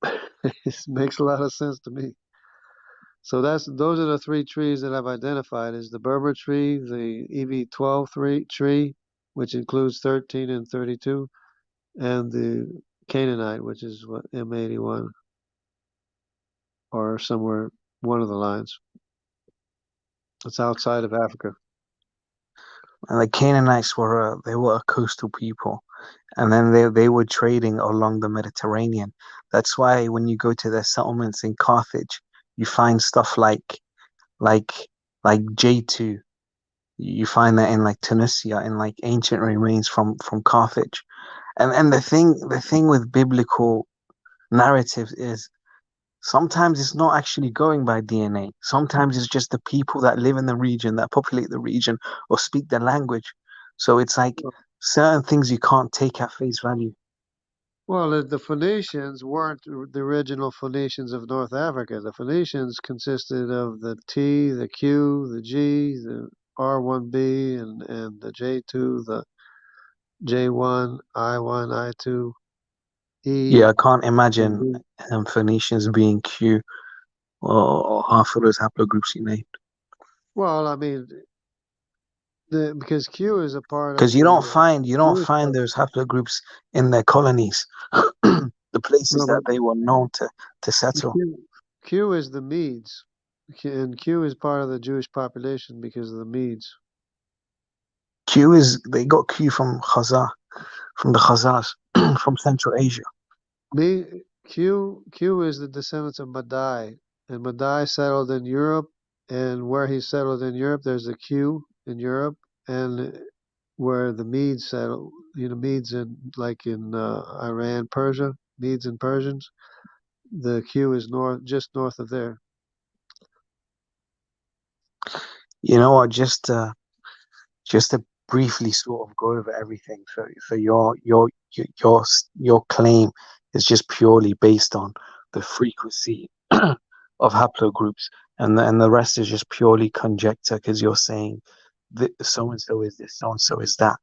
it makes a lot of sense to me. So those are the three trees that I've identified: is the Berber tree, the EV12 tree, which includes 13 and 32, and the Canaanite, which is what M81 or somewhere one of the lines. It's outside of Africa. And the Canaanites were they were a coastal people, and then they were trading along the Mediterranean. That's why when you go to their settlements in Carthage, you find stuff like like J2. You find that in like Tunisia, in like ancient remains from Carthage. And the thing with biblical narratives is sometimes it's not actually going by DNA. Sometimes it's just the people that live in the region, that populate the region, or speak the language. So it's like certain things you can't take at face value. Well, the Phoenicians weren't the original Phoenicians of North Africa. The Phoenicians consisted of the T, the Q, the G, R1b and the J2, the J1, I1, I2, E. Yeah, I can't imagine and B. Phoenicians being Q or half of those haplogroups you named. Well, I mean, because Q is a part of Because you the don't find Jewish part. those haplogroups in their colonies, the places No, that but they were known to settle. Q is the Medes, and Q is part of the Jewish population because of the Medes. Q is they got Q from Khazar, from the Khazars, from Central Asia. Q is the descendants of Madai, and Madai settled in Europe, and where he settled in Europe, there's a Q in Europe, and where the Medes settled, Medes in Iran, Persia, Medes and Persians, the Q is just north of there. You know what? Just to briefly sort of go over everything. So your claim is just purely based on the frequency of haplogroups, and the rest is just purely conjecture because you're saying that so and so is this, so and so is that.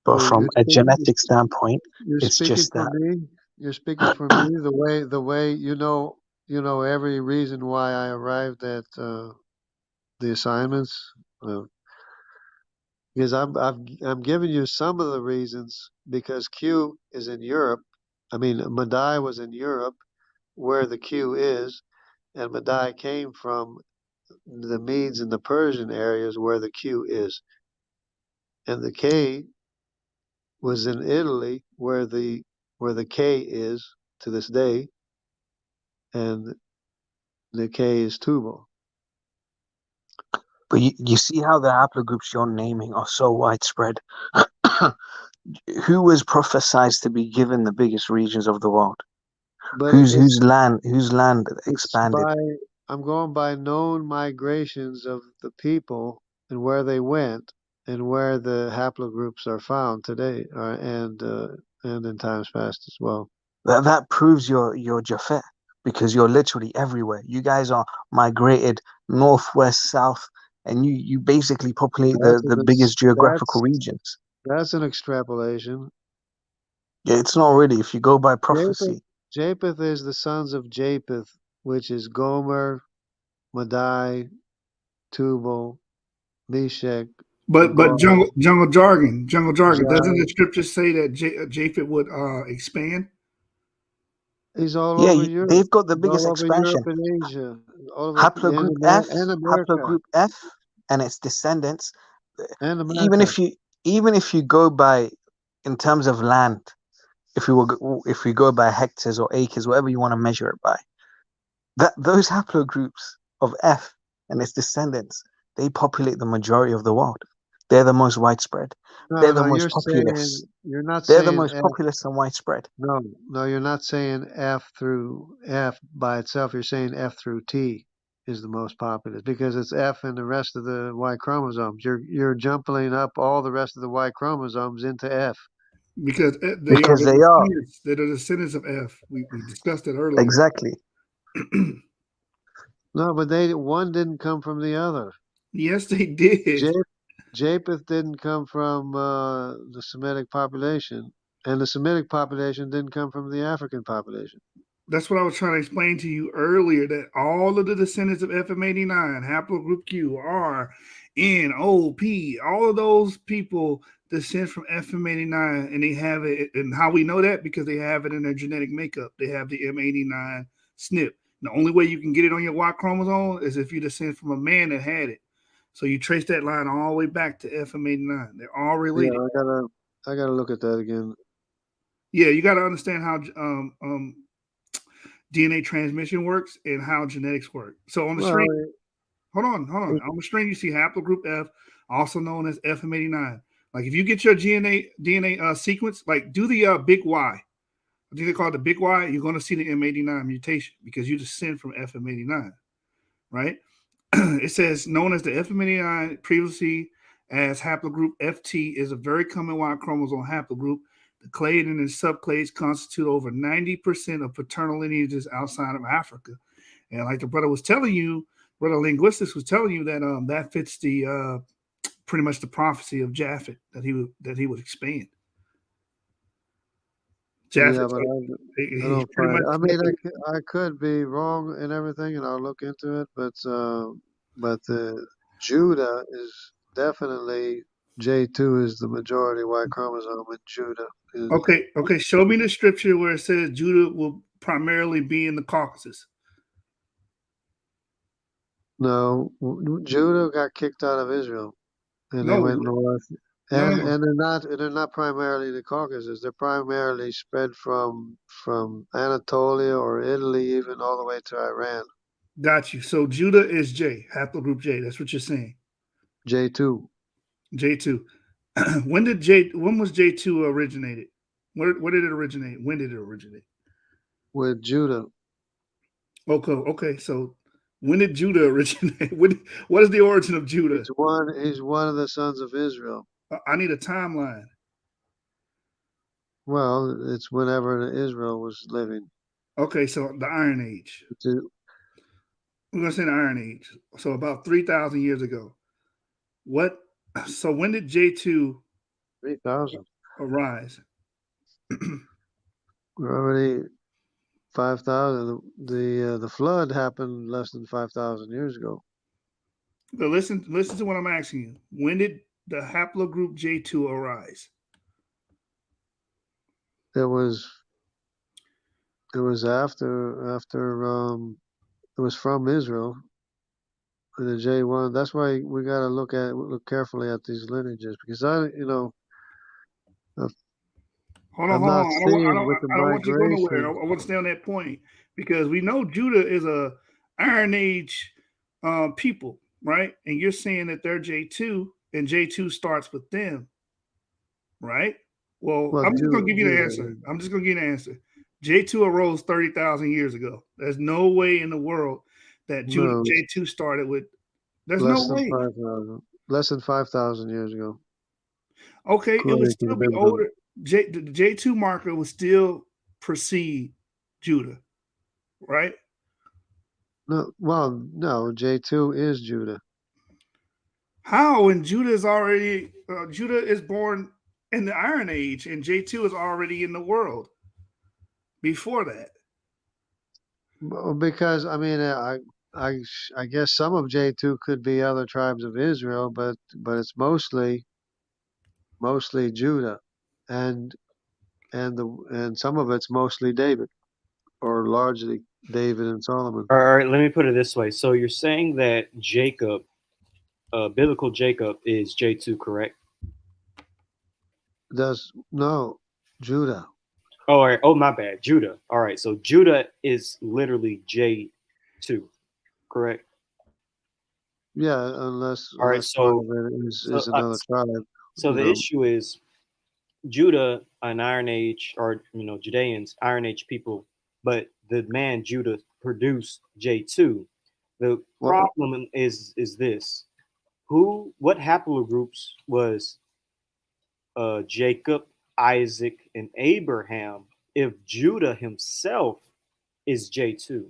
But So from a genetic standpoint, you're it's speaking just for that. me. You're speaking for me. The way every reason why I arrived at the assignments. Because I'm giving you some of the reasons because Q is in Europe. I mean, Madai was in Europe, where the Q is, and Madai came from the Medes and the Persian areas where the Q is, and the K was in Italy, where the K is to this day, and the K is Tubal. But you see how the haplogroups you're naming are so widespread. Who was prophesied to be given the biggest regions of the world? But Whose land it's expanded? I'm going by known migrations of the people and where they went and where the haplogroups are found today, and in times past as well. That proves you're Japheth because you're literally everywhere. You guys are migrated north, west, south, and you basically populate That's the biggest geographical that's regions. that's an extrapolation. Yeah, it's not really if you go by Japheth, prophecy. Japheth is the sons of Japheth, which is Gomer, Madai, Tubal, Meshach, But Tubal, jungle jargon. Doesn't the Jai. scripture say that Japheth would expand? He's all Yeah, over Europe. they've got the He's all biggest over Europe expansion. and Asia, all over Haplogroup F, and America, haplogroup F, and its descendants. and Even America. if you go by in terms of land, if we go by hectares or acres, whatever you want to measure it by, that those haplogroups of F and its descendants, they populate the majority of the world. They're the most widespread. They're the No, most populous. you're not They're the saying most F. populous and widespread. No, you're not saying F through F by itself. You're saying F through T is the most populous because it's F and the rest of the Y chromosomes. You're jumping up all the rest of the Y chromosomes into F. Because they are Because the they are. descendants. They're the descendants of F. We discussed it earlier. Exactly. No, but one didn't come from the other. Yes, they did. Japheth didn't come from the Semitic population, and the Semitic population didn't come from the African population. That's what I was trying to explain to you earlier. That all of the descendants of FM89, haplogroup Q, R, N, O, P, all of those people descend from FM89, and they have it. And how we know that because they have it in their genetic makeup. They have the M89 SNP. The only way you can get it on your Y chromosome is if you descend from a man that had it. So you trace that line all the way back to FM89. They're all related. Yeah, I gotta look at that again. Yeah, you got to understand how DNA transmission works and how genetics work. So on the string, hold on. On the string, you see haplogroup F, also known as FM89. Like if you get your DNA sequence, like do the big Y. I think they call it the big Y. You're going to see the M89 mutation because you descend from FM89, right? It says known as the FM89 previously as haplogroup FT is a very common Y chromosome haplogroup. The clade and its subclades constitute over 90% of paternal lineages outside of Africa. And like the brother was telling you, brother linguistics was telling you that that fits the pretty much the prophecy of Japheth that he would expand. Japheth, Yeah, but I don't pretty find. much. I mean, I could be wrong and everything, and I'll look into it. But the Judah is definitely J2 is the majority Y chromosome in Judah. Okay. Show me the scripture where it says Judah will primarily be in the Caucasus. No, Judah got kicked out of Israel, and they No, went north. no. And they're not primarily the Caucasus. They're primarily spread from Anatolia or Italy, even all the way to Iran. Got you. So Judah is J, haplogroup J. That's what you're saying. J2. J2. When was J2 originated? Where did it originate? When did it originate? With Judah. Okay. So when did Judah originate? What is the origin of Judah? He's one of the sons of Israel. I need a timeline. Well, it's whenever Israel was living. Okay, so the Iron Age. We're gonna say the Iron Age. So about 3,000 years ago. So when did J2 3,000 arise? We're already 5,000. The flood happened less than 5,000 years ago. But listen to what I'm asking you. When did the haplogroup J2 arise? It was after it was from Israel. The J1. That's why we got to look carefully at these lineages, because Hold on. I'm not seeing with the I don't want you to go nowhere. migration. I want to stay on that point because we know Judah is a Iron Age people, right? And you're saying that they're J2 and J2 starts with them, right? Well, I'm just going to give you the answer. I'm just going to give you the answer. J2 arose 30,000 years ago. There's no way in the world that J2 started with. There's no way. 5,000. Less than 5,000 years ago. Okay, it would still be older. The J2 marker would still precede Judah, right? No, J2 is Judah. How? When Judah is born in the Iron Age, and J2 is already in the world before that. Because I mean, I guess some of J2 could be other tribes of Israel, but it's mostly Judah, and some of it's mostly David, or largely David and Solomon. All right, let me put it this way. So you're saying that Jacob, biblical Jacob, is J2, correct? No, Judah. Oh, all right. Oh, my bad. Judah. All right. So Judah is literally J2, correct? Yeah, unless All right. part of it is another tribe. So the issue is Judah, an Iron Age, or Judeans, Iron Age people, but the man Judah produced J2. The problem is this: what haplogroups was Jacob, Isaac, and Abraham if Judah himself is J2?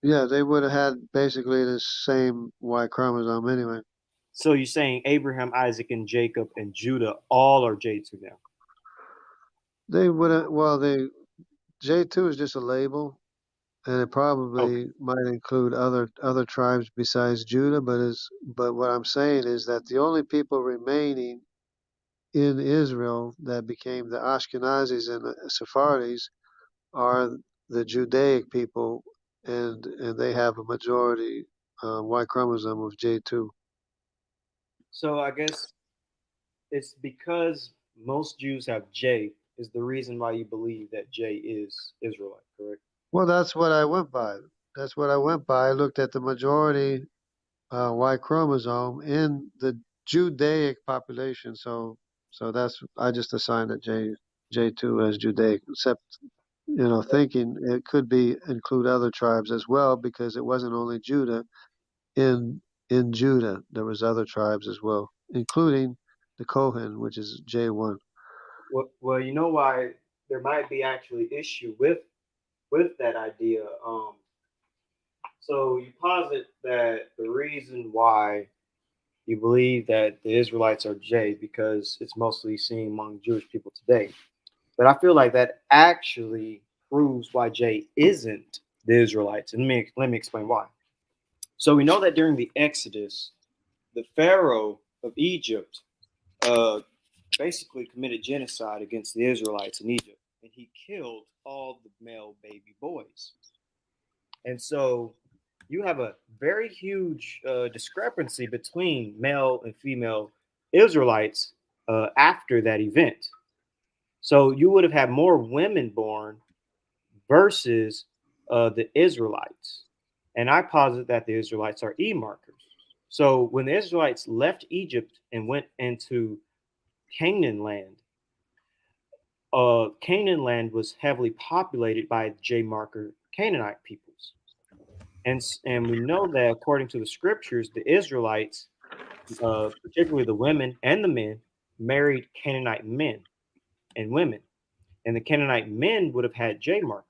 Yeah, they would have had basically the same Y chromosome anyway. So you're saying Abraham, Isaac, and Jacob and Judah all are J2 now? They would have. Well, J2 is just a label, and it probably might include other tribes besides Judah. But what I'm saying is that the only people remaining in Israel that became the Ashkenazis and the Sephardi's are the Judaic people, and they have a majority Y chromosome of J2. So I guess it's because most Jews have J is the reason why you believe that J is Israelite, correct? Well, that's what I went by. I looked at the majority Y chromosome in the Judaic population. So I just assigned it J2 as Judaic, except thinking it could include other tribes as well, because it wasn't only Judah. In Judah, there was other tribes as well, including the Kohen, which is J1. Well, you know why there might be actually issue with that idea. So you posit that the reason why you believe that the Israelites are J because it's mostly seen among Jewish people today. But I feel like that actually proves why J isn't the Israelites. And let me explain why. So we know that during the Exodus, the Pharaoh of Egypt basically committed genocide against the Israelites in Egypt, and he killed all the male baby boys. And so you have a very huge discrepancy between male and female Israelites after that event. So you would have had more women born versus the Israelites. And I posit that the Israelites are E markers. So when the Israelites left Egypt and went into Canaan land, Canaan land was heavily populated by J marker Canaanite peoples. And we know that according to the scriptures, the Israelites, particularly the women and the men, married Canaanite men and women. And the Canaanite men would have had J markers.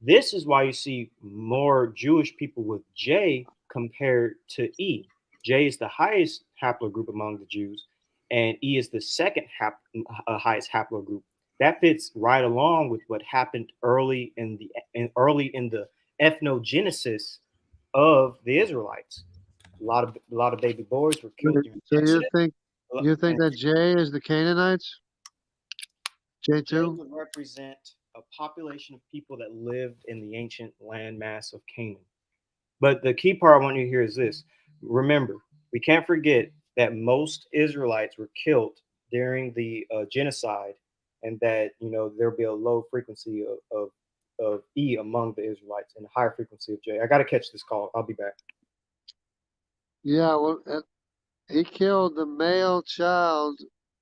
This is why you see more Jewish people with J compared to E. J is the highest haplogroup among the Jews, and E is the second highest haplogroup. That fits right along with what happened early in the ethnogenesis of the Israelites. A lot of baby boys were killed during So Exodus. you think that J is the Canaanites? J J2? would represent a population of people that lived in the ancient landmass of Canaan. But the key part I want you to hear is this. Remember, we can't forget that most Israelites were killed during the genocide, and that there'll be a low frequency of E among the Israelites and a higher frequency of J. I got to catch this call. I'll be back. Yeah, well, he killed the male child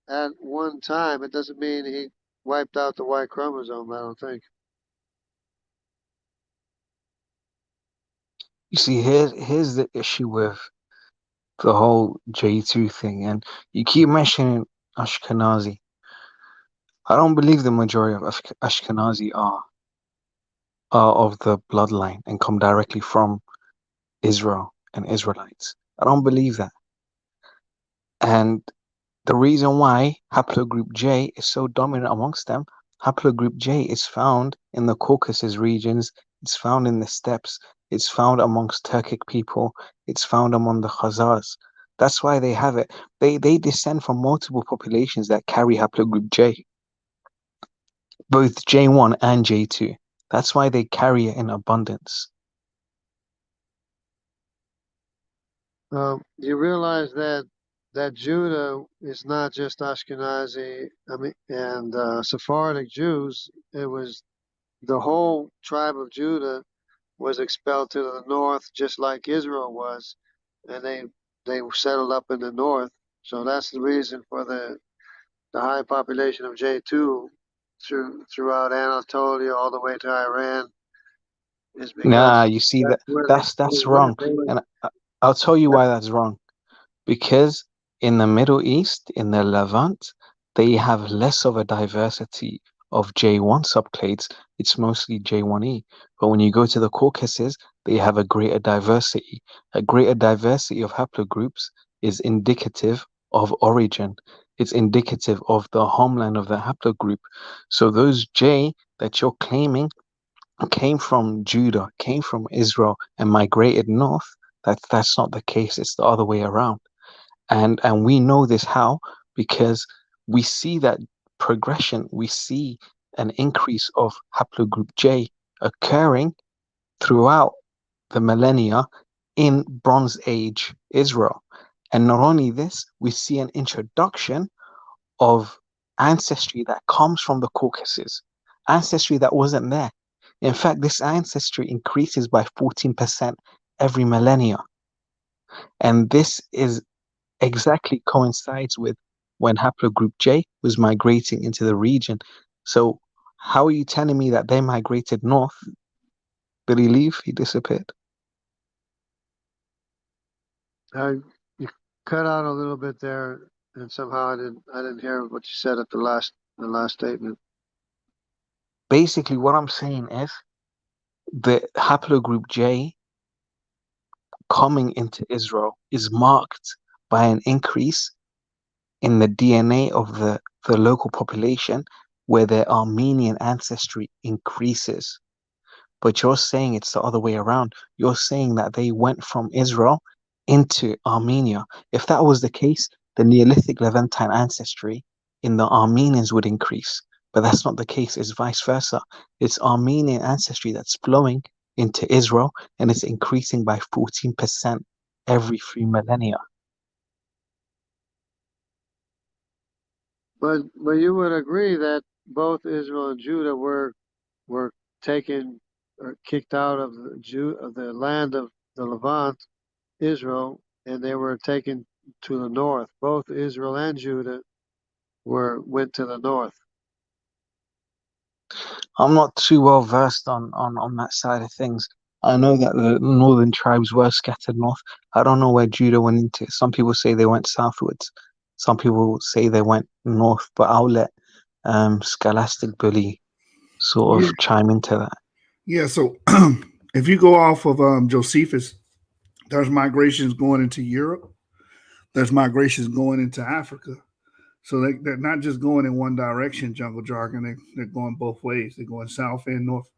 at one time. It doesn't mean he wiped out the Y chromosome, I don't think. You see, here's the issue with the whole J2 thing, and you keep mentioning Ashkenazi. I don't believe the majority of Ashkenazi are of the bloodline and come directly from Israel and Israelites. I don't believe that. And the reason why haplogroup J is so dominant amongst them, haplogroup J is found in the Caucasus regions, it's found in the steppes, it's found amongst Turkic people, it's found among the Khazars. That's why they have it. They descend from multiple populations that carry haplogroup J, both J1 and J2. That's why they carry it in abundance. You realize that Judah is not just Ashkenazi, and Sephardic Jews. It was the whole tribe of Judah was expelled to the north, just like Israel was, and they settled up in the north. So that's the reason for the high population of J2 throughout Anatolia all the way to Iran is Nah, because you see that's where that's they wrong. went. They went. And I'll tell you why that's wrong. Because in the Middle East, in the Levant, they have less of a diversity of J1 subclades. It's mostly J1E. But when you go to the Caucasus, they have a greater diversity. A greater diversity of haplogroups is indicative of origin. It's indicative of the homeland of the haplogroup. So those J that you're claiming came from Judah, came from Israel, and migrated north. That's not the case. It's the other way around. And we know this how? Because we see that progression, we see an increase of haplogroup J occurring throughout the millennia in Bronze Age Israel. And not only this, we see an introduction of ancestry that comes from the Caucasus, ancestry that wasn't there. In fact, this ancestry increases by 14% every millennia. And this is exactly coincides with when haplogroup J was migrating into the region. So how are you telling me that they migrated north? Did he leave? He disappeared. You cut out a little bit there, and somehow I didn't hear what you said at the last statement. Basically, what I'm saying is the haplogroup J coming into Israel is marked by an increase in the DNA of the local population where their Armenian ancestry increases. But you're saying it's the other way around. You're saying that they went from Israel into Armenia. If that was the case, the Neolithic Levantine ancestry in the Armenians would increase. But that's not the case. It's vice versa. It's Armenian ancestry that's flowing into Israel, and it's increasing by 14% every 3 millennia. But you would agree that both Israel and Judah were taken or kicked out of the land of the Levant, Israel, and they were taken to the north. Both Israel and Judah went to the north. I'm not too well versed on that side of things. I know that the northern tribes were scattered north. I don't know where Judah went into. Some people say they went southwards. Some people say they went north, but I'll let Scholastic Billy sort of chime into that. Yeah, so if you go off of Josephus, there's migrations going into Europe. There's migrations going into Africa. So they're not just going in one direction, Jungle Jargon. They're going both ways. They're going south and north.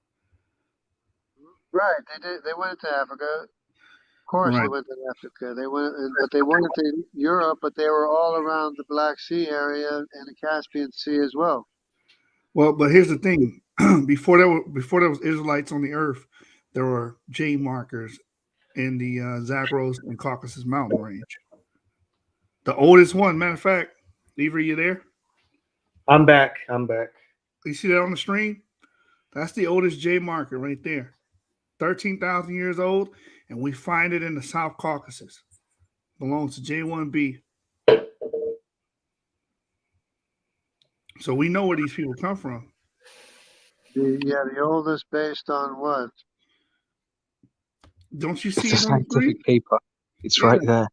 Right. They went into Africa. Of course, Right. they went to Africa. But they went into Europe. But they were all around the Black Sea area and the Caspian Sea as well. Well, but here's the thing: before there was Israelites on the earth, there were J markers in the Zagros and Caucasus mountain range. The oldest one, matter of fact, Lever, you there? I'm back. You see that on the screen? That's the oldest J marker right there. 13,000 years old, and we find it in the South Caucasus. Belongs to J1B. So we know where these people come from. The oldest based on what? Don't you see It's a it on the screen? scientific paper. It's right there.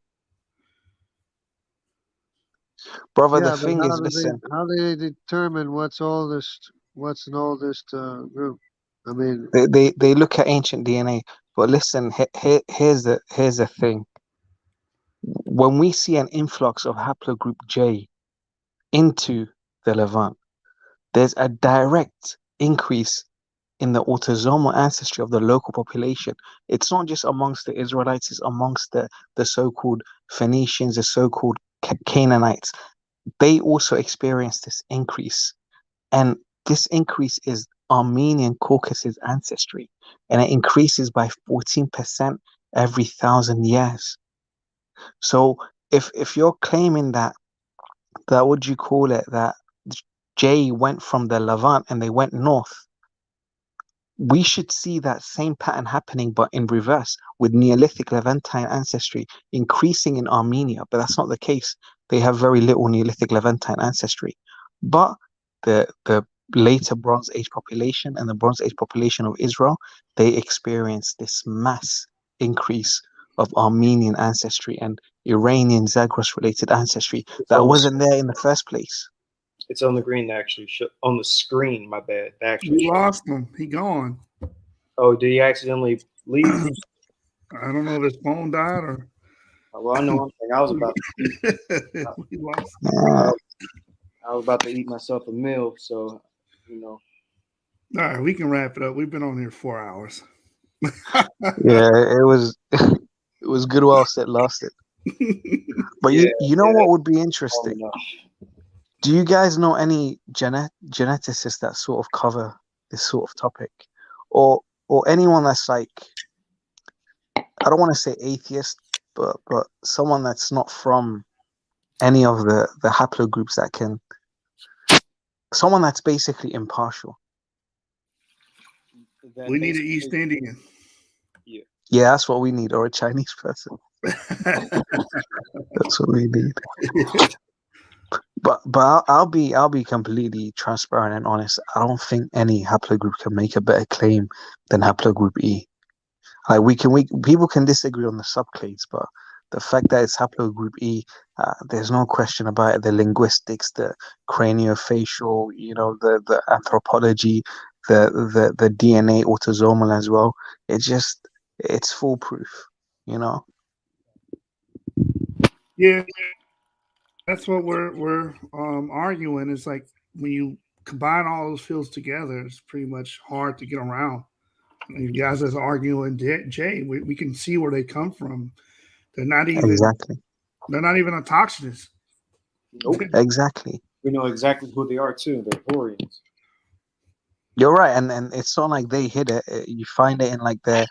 Brother, Yeah, the thing is, listen. How do they determine what's oldest? What's an oldest group? I mean, They look at ancient DNA, but listen, here's the thing. When we see an influx of haplogroup J into the Levant, there's a direct increase in the autosomal ancestry of the local population. It's not just amongst the Israelites, it's amongst the so-called Phoenicians, the so-called Canaanites. They also experience this increase. And this increase is Armenian Caucasus ancestry, and it increases by 14% every 1,000 years. So if you're claiming that what do you call it, that J went from the Levant and they went north, we should see that same pattern happening, but in reverse, with Neolithic Levantine ancestry increasing in Armenia. But that's not the case. They have very little Neolithic Levantine ancestry. But the later Bronze Age population and the Bronze Age population of Israel, they experienced this mass increase of Armenian ancestry and Iranian Zagros-related ancestry that wasn't there in the first place. It's on the green, actually. On the screen, my bad. We lost him. He gone. Oh, did he accidentally leave? I don't know if his phone died or. Well, I know one thing. I was about we lost him. I was about to eat myself a meal, so, you know. All right, we can wrap it up. We've been on here 4 hours. Yeah, it was good whilst it lasted. But you know what would be interesting? Do you guys know any geneticists that sort of cover this sort of topic, or anyone that's like, I don't want to say atheist, but someone that's not from any of the haplogroups that can, someone that's basically impartial? We need an East Indian. Yeah, that's what we need, or a Chinese person. That's what we need. But I'll be completely transparent and honest. I don't think any haplogroup can make a better claim than haplogroup E. Like people can disagree on the subclades, but the fact that it's haplogroup E, there's no question about it. The linguistics, the craniofacial, the anthropology, the DNA autosomal as well. It's foolproof, Yeah, that's what we're arguing. It's like when you combine all those fields together, it's pretty much hard to get around. You guys that's arguing Jay, we can see where they come from. They're not even Exactly. they're not even autochthonous. Nope. Exactly. We know exactly who they are too. They're Horians. You're right, and it's not like they hid it. You find it in like the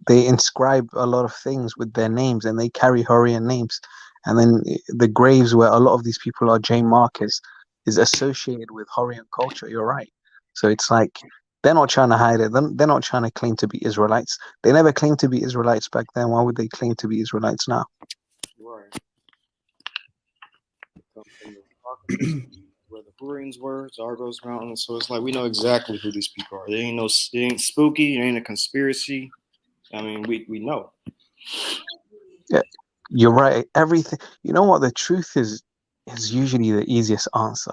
they inscribe a lot of things with their names, and they carry Hurrian names. And then the graves where a lot of these people are J markers is associated with Hurrian culture. You're right. So it's like they're not trying to hide it. They're not trying to claim to be Israelites. They never claimed to be Israelites back then. Why would they claim to be Israelites now? Right. Come from the Caucasus, where the Hurrians were, Zargos Mountains. So it's like we know exactly who these people are. They ain't spooky. It ain't a conspiracy. I mean, we know. Yeah, you're right. Everything. You know what? The truth is usually the easiest answer.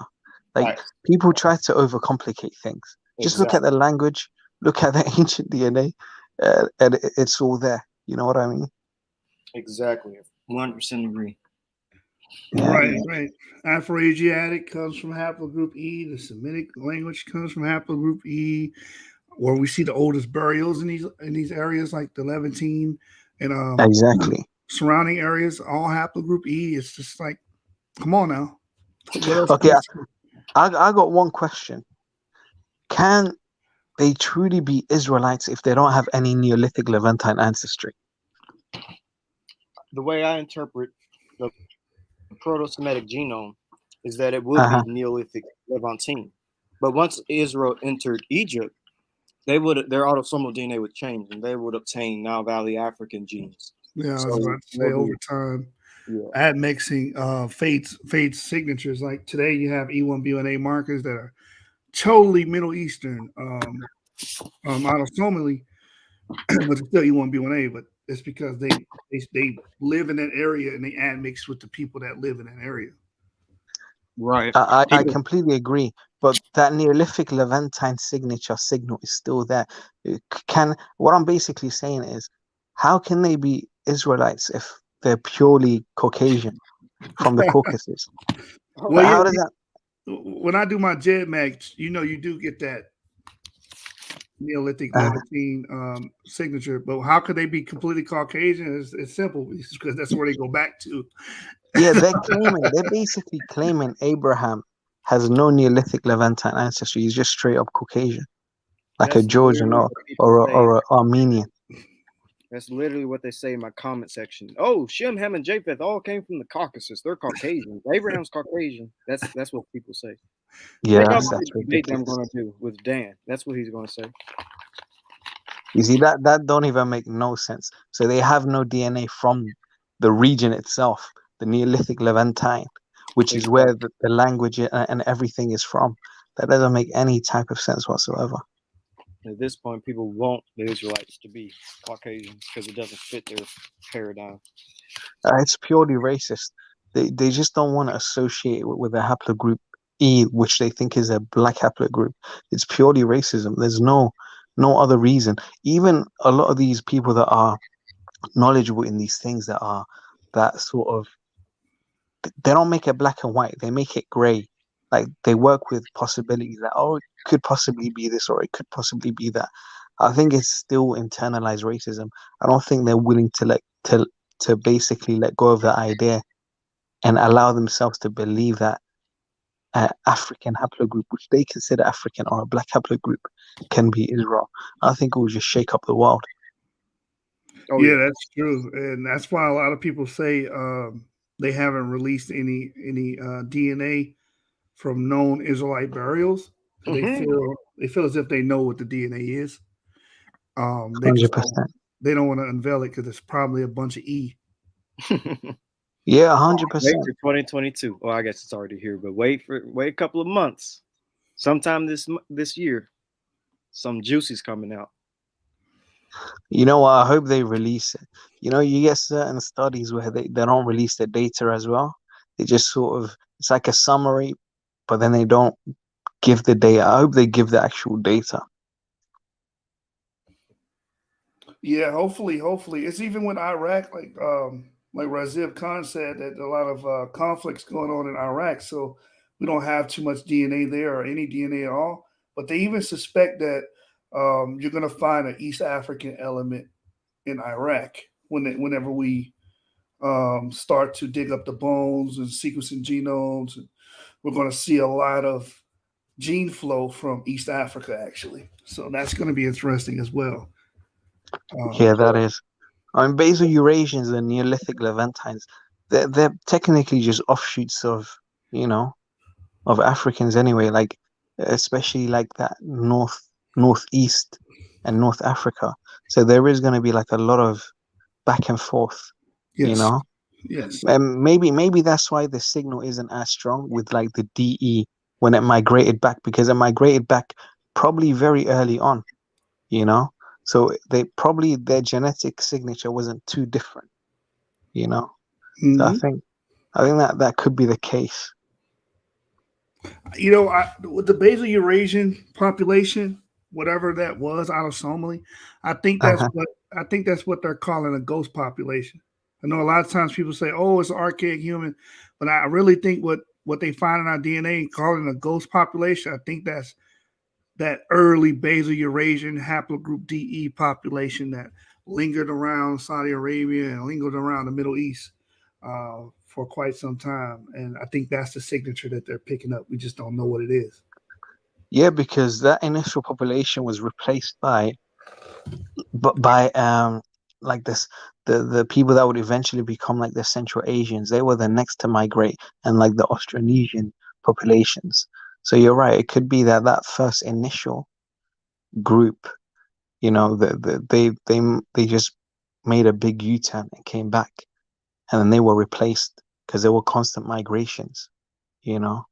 Like Right. people try to overcomplicate things. Just look at the language, look at the ancient DNA, and it's all there. You know what I mean? Exactly. 100% agree. Yeah. Right. Afro-Asiatic comes from haplogroup E. The Semitic language comes from haplogroup E. Where we see the oldest burials in these areas, like the Levantine and Exactly. surrounding areas, all haplogroup E. It's just like, come on now. Okay, I got one question. Can they truly be Israelites if they don't have any Neolithic Levantine ancestry? The way I interpret the Proto-Semitic genome is that it would be Neolithic Levantine. But once Israel entered Egypt, their autosomal DNA would change, and they would obtain Nile Valley African genes. Yeah, I was about to say over time, admixing fate's signatures. Like today, you have E1B1A markers that are totally Middle Eastern, autosomally, but it's still E1B1A. But it's because they live in that area and they admix with the people that live in that area. Right. I completely agree, but that Neolithic Levantine signature signal is still there. What I'm basically saying is, how can they be Israelites if they're purely Caucasian from the Caucasus? Well, how does that? When I do my JedMag, you do get that Neolithic Levantine signature, but how could they be completely Caucasian? It's simple. It's because that's where they go back to. Yeah, they're basically claiming Abraham has no Neolithic Levantine ancestry. He's just straight up Caucasian, like a Georgian or a Armenian. That's literally what they say in my comment section. Oh, Shem, Ham, and Japheth all came from the Caucasus. They're Caucasian. Abraham's Caucasian. That's what people say. Yeah, that's ridiculous. I'm going to do with Dan. That's what he's going to say. You see, that don't even make no sense. So they have no DNA from the region itself, the Neolithic Levantine, which is where the language and everything is from. That doesn't make any type of sense whatsoever. At this point, people want the Israelites to be Caucasian because it doesn't fit their paradigm. It's purely racist. They just don't want to associate it with a haplogroup E, which they think is a black haplogroup. It's purely racism. There's no other reason. Even a lot of these people that are knowledgeable in these things that sort of, they don't make it black and white. They make it gray. Like they work with possibilities that, it could possibly be this or it could possibly be that. I think it's still internalized racism. I don't think they're willing to basically let go of that idea and allow themselves to believe that African haplogroup, which they consider African, or a black haplogroup, can be Israel. I think it will just shake up the world. Yeah, that's true, and that's why a lot of people say they haven't released any DNA from known Israelite burials. They feel as if they know what the DNA is. 100%. They don't want to unveil it because it's probably a bunch of E. Yeah, 100%. Wait for 2022. Well, I guess it's already here, but wait a couple of months. Sometime this year, some juicy's coming out. You know what? I hope they release it. You get certain studies where they don't release the data as well. They just sort of, it's like a summary, but then they don't give the data. I hope they give the actual data. Yeah, hopefully. It's even with Iraq, like like Razib Khan said, that a lot of conflicts going on in Iraq, so we don't have too much DNA there or any DNA at all. But they even suspect that you're going to find an East African element in Iraq whenever we start to dig up the bones and sequencing genomes. And we're going to see a lot of gene flow from East Africa, actually. So that's going to be interesting as well. Yeah, that is. I mean, Basal Eurasians and Neolithic Levantines, they're technically just offshoots of, you know, of Africans anyway. Like, especially like that northeast and North Africa. So there is going to be like a lot of back and forth, you Yes. know. Yes. And maybe that's why the signal isn't as strong with like the DE when it migrated back, because it migrated back probably very early on, you know. So they probably their genetic signature wasn't too different, you know. So Mhm. I think that could be the case. You know, with the Basal Eurasian population, whatever that was out of Somali, Uh-huh. I think that's what they're calling a ghost population. I know a lot of times people say, "Oh, it's an archaic human," but I really think what they find in our DNA, calling a ghost population, I think that's that early Basal Eurasian haplogroup DE population that lingered around Saudi Arabia and lingered around the Middle East for quite some time. And I think that's the signature that they're picking up. We just don't know what it is. Yeah, because that initial population was replaced by like this the people that would eventually become like the Central Asians. They were the next to migrate, and like the Austronesian populations. So you're right, it could be that first initial group, you know, they just made a big U-turn and came back, and then they were replaced because there were constant migrations, you know.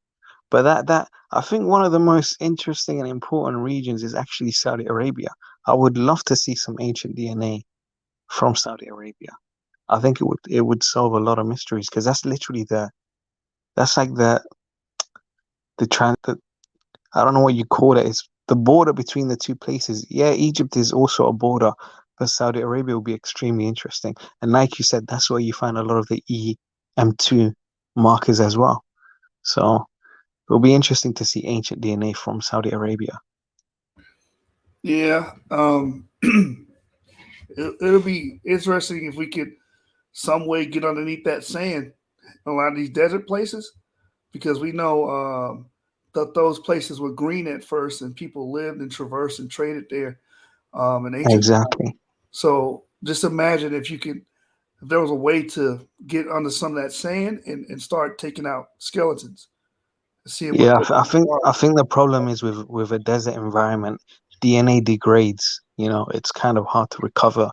But that I think one of the most interesting and important regions is actually Saudi Arabia. I would love to see some ancient DNA from Saudi Arabia. I think it would solve a lot of mysteries, because that's literally that's like the I don't know what you call it. It's the border between the two places. Yeah, Egypt is also a border, but Saudi Arabia will be extremely interesting. And like you said, that's where you find a lot of the EM2 markers as well. So it'll be interesting to see ancient DNA from Saudi Arabia. Yeah. It'll be interesting if we could some way get underneath that sand in a lot of these desert places, because we know that those places were green at first and people lived and traversed and traded there in ancient times. Exactly. So just imagine if there was a way to get under some of that sand and start taking out skeletons, seeing what Yeah, those are. I think the problem is with a desert environment, DNA degrades. You know, it's kind of hard to recover.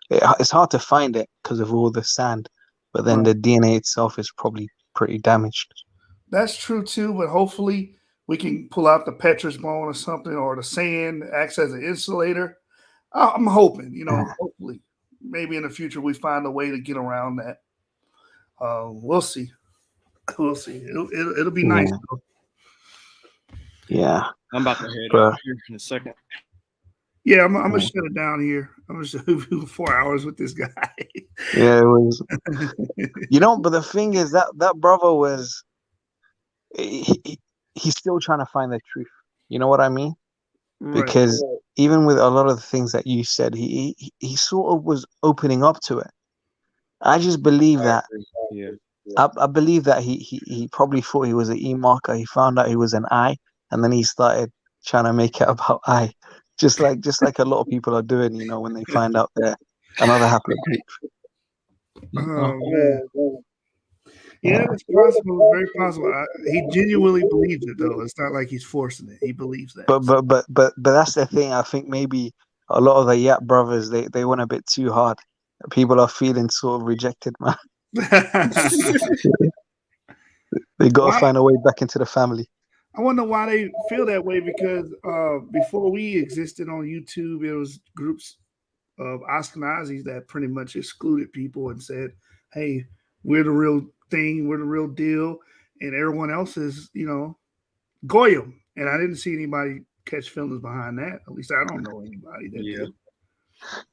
It's hard to find it because of all the sand, but then Right. the DNA itself is probably pretty damaged. That's true too, but hopefully we can pull out the petrous bone or something, or the sand acts as an insulator. I'm hoping, Yeah. hopefully, maybe in the future we find a way to get around that. We'll see. We'll see. It'll be nice Yeah, though. yeah, I'm about to head out but here in a second. Yeah, I'm gonna yeah, shut it down here. I'm gonna do 4 hours with this guy. yeah, it was. You know, but the thing is that brother was he's still trying to find the truth. You know what I mean? Right. Because even with a lot of the things that you said, he sort of was opening up to it. I just believe I that. agree. Yeah. I believe that he probably thought he was an E marker. He found out he was an I, and then he started trying to make it about I, just like a lot of people are doing. You know, when they find out they're another haplogroup. You know? Oh man. Yeah, Yeah, it's possible. Very possible. He genuinely believes it, though. It's not like he's forcing it. He believes that. but that's the thing. I think maybe a lot of the Yap brothers they went a bit too hard. People are feeling sort of rejected, man. They got to Why? find a way back into the family. I wonder why they feel that way, because before we existed on YouTube, there was groups of Ashkenazis that pretty much excluded people and said, "Hey, we're the real thing. We're the real deal," and everyone else is, goyim. And I didn't see anybody catch feelings behind that. At least I don't know anybody that Yeah. did.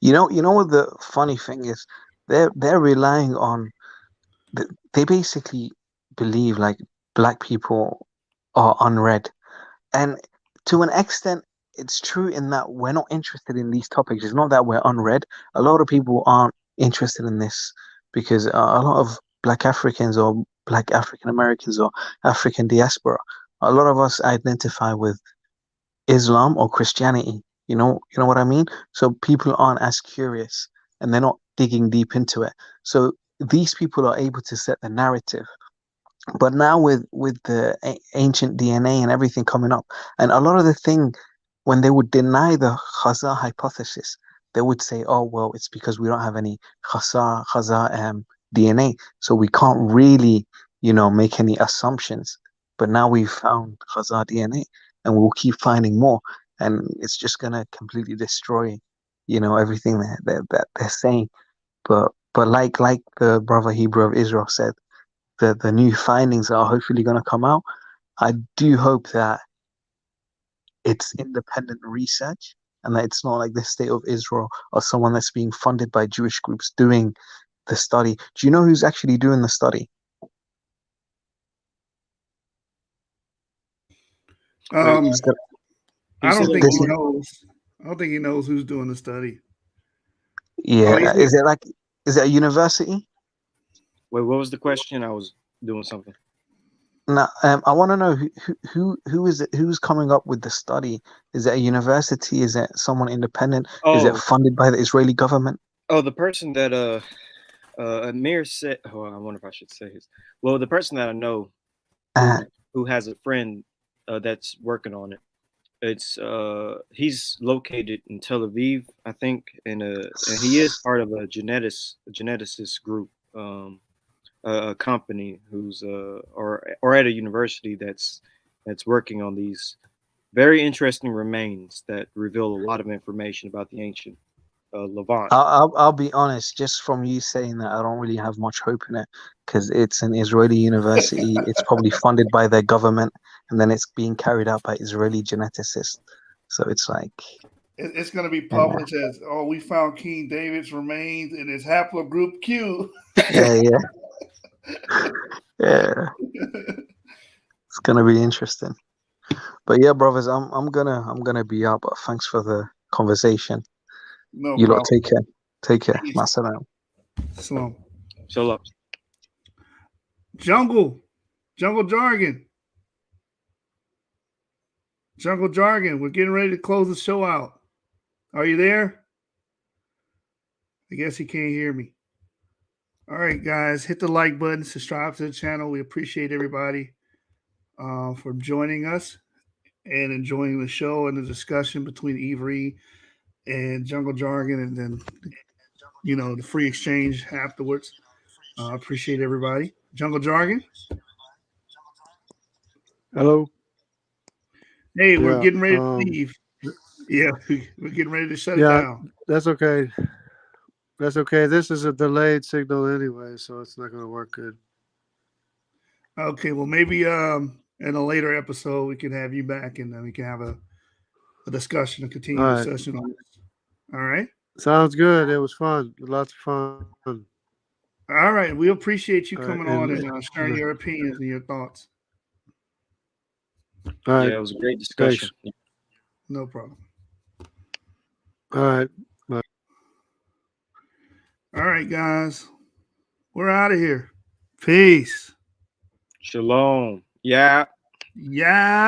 You know what the funny thing is? They're relying on they basically believe like black people are unread, and to an extent it's true in that we're not interested in these topics. It's not that we're unread. A lot of people aren't interested in this because a lot of black Africans or black African Americans or African diaspora, a lot of us identify with Islam or Christianity. You know what I mean? So people aren't as curious and they're not digging deep into it. So these people are able to set the narrative. But now with the ancient DNA and everything coming up, and a lot of the thing when they would deny the Khazar hypothesis, they would say, "Oh well, it's because we don't have any Khazar DNA, so we can't really, make any assumptions." But now we've found Khazar DNA, and we'll keep finding more, and it's just gonna completely destroy, everything that they're saying. But like the brother Hebrew of Israel said, the new findings are hopefully going to come out. I do hope that it's independent research and that it's not like the state of Israel or someone that's being funded by Jewish groups doing the study. Do you know who's actually doing the study? I don't think he This- knows. I don't think he knows who's doing the study. Yeah, is it a university? Wait, what was the question? I was doing something. No, I want to know who is it? Who's coming up with the study? Is it a university? Is it someone independent? Is it funded by the Israeli government? Oh, the person that Amir said. Oh, I wonder if I should say his. Well, the person that I know who has a friend that's working on it. It's he's located in Tel Aviv, I think, and he is part of a geneticist group. A company who's or at a university that's working on these very interesting remains that reveal a lot of information about the ancient Levant. I'll be honest, just from you saying that, I don't really have much hope in it because it's an Israeli university. It's probably funded by their government, and then it's being carried out by Israeli geneticists. So it's like it's going to be published as, "Oh, we found King David's remains in his haplogroup Q." yeah. It's gonna be interesting. But yeah, brothers, I'm gonna be out. But thanks for the conversation. No you problem. lot take care. Take care. Masalam. Shalom. Shalom. Jungle Jargon. Jungle Jargon, we're getting ready to close the show out. Are you there? I guess he can't hear me. All right, guys, hit the like button, subscribe to the channel. We appreciate everybody for joining us and enjoying the show and the discussion between Avery and Jungle Jargon, and then the free exchange afterwards. Appreciate everybody. Jungle Jargon. Hello. Hey, we're getting ready to leave. Yeah, we're getting ready to shut it down. That's okay. That's okay. This is a delayed signal anyway, so it's not going to work good. Okay, well, maybe in a later episode we can have you back and then we can have a discussion, a continued discussion on this. All right? Sounds good. It was fun. Lots of fun. All right. We appreciate you coming on and sharing your opinions and your thoughts. All right. Yeah, it was a great discussion. Thanks. No problem. All right. Bye. All right, guys. We're out of here. Peace. Shalom. Yeah. Yeah.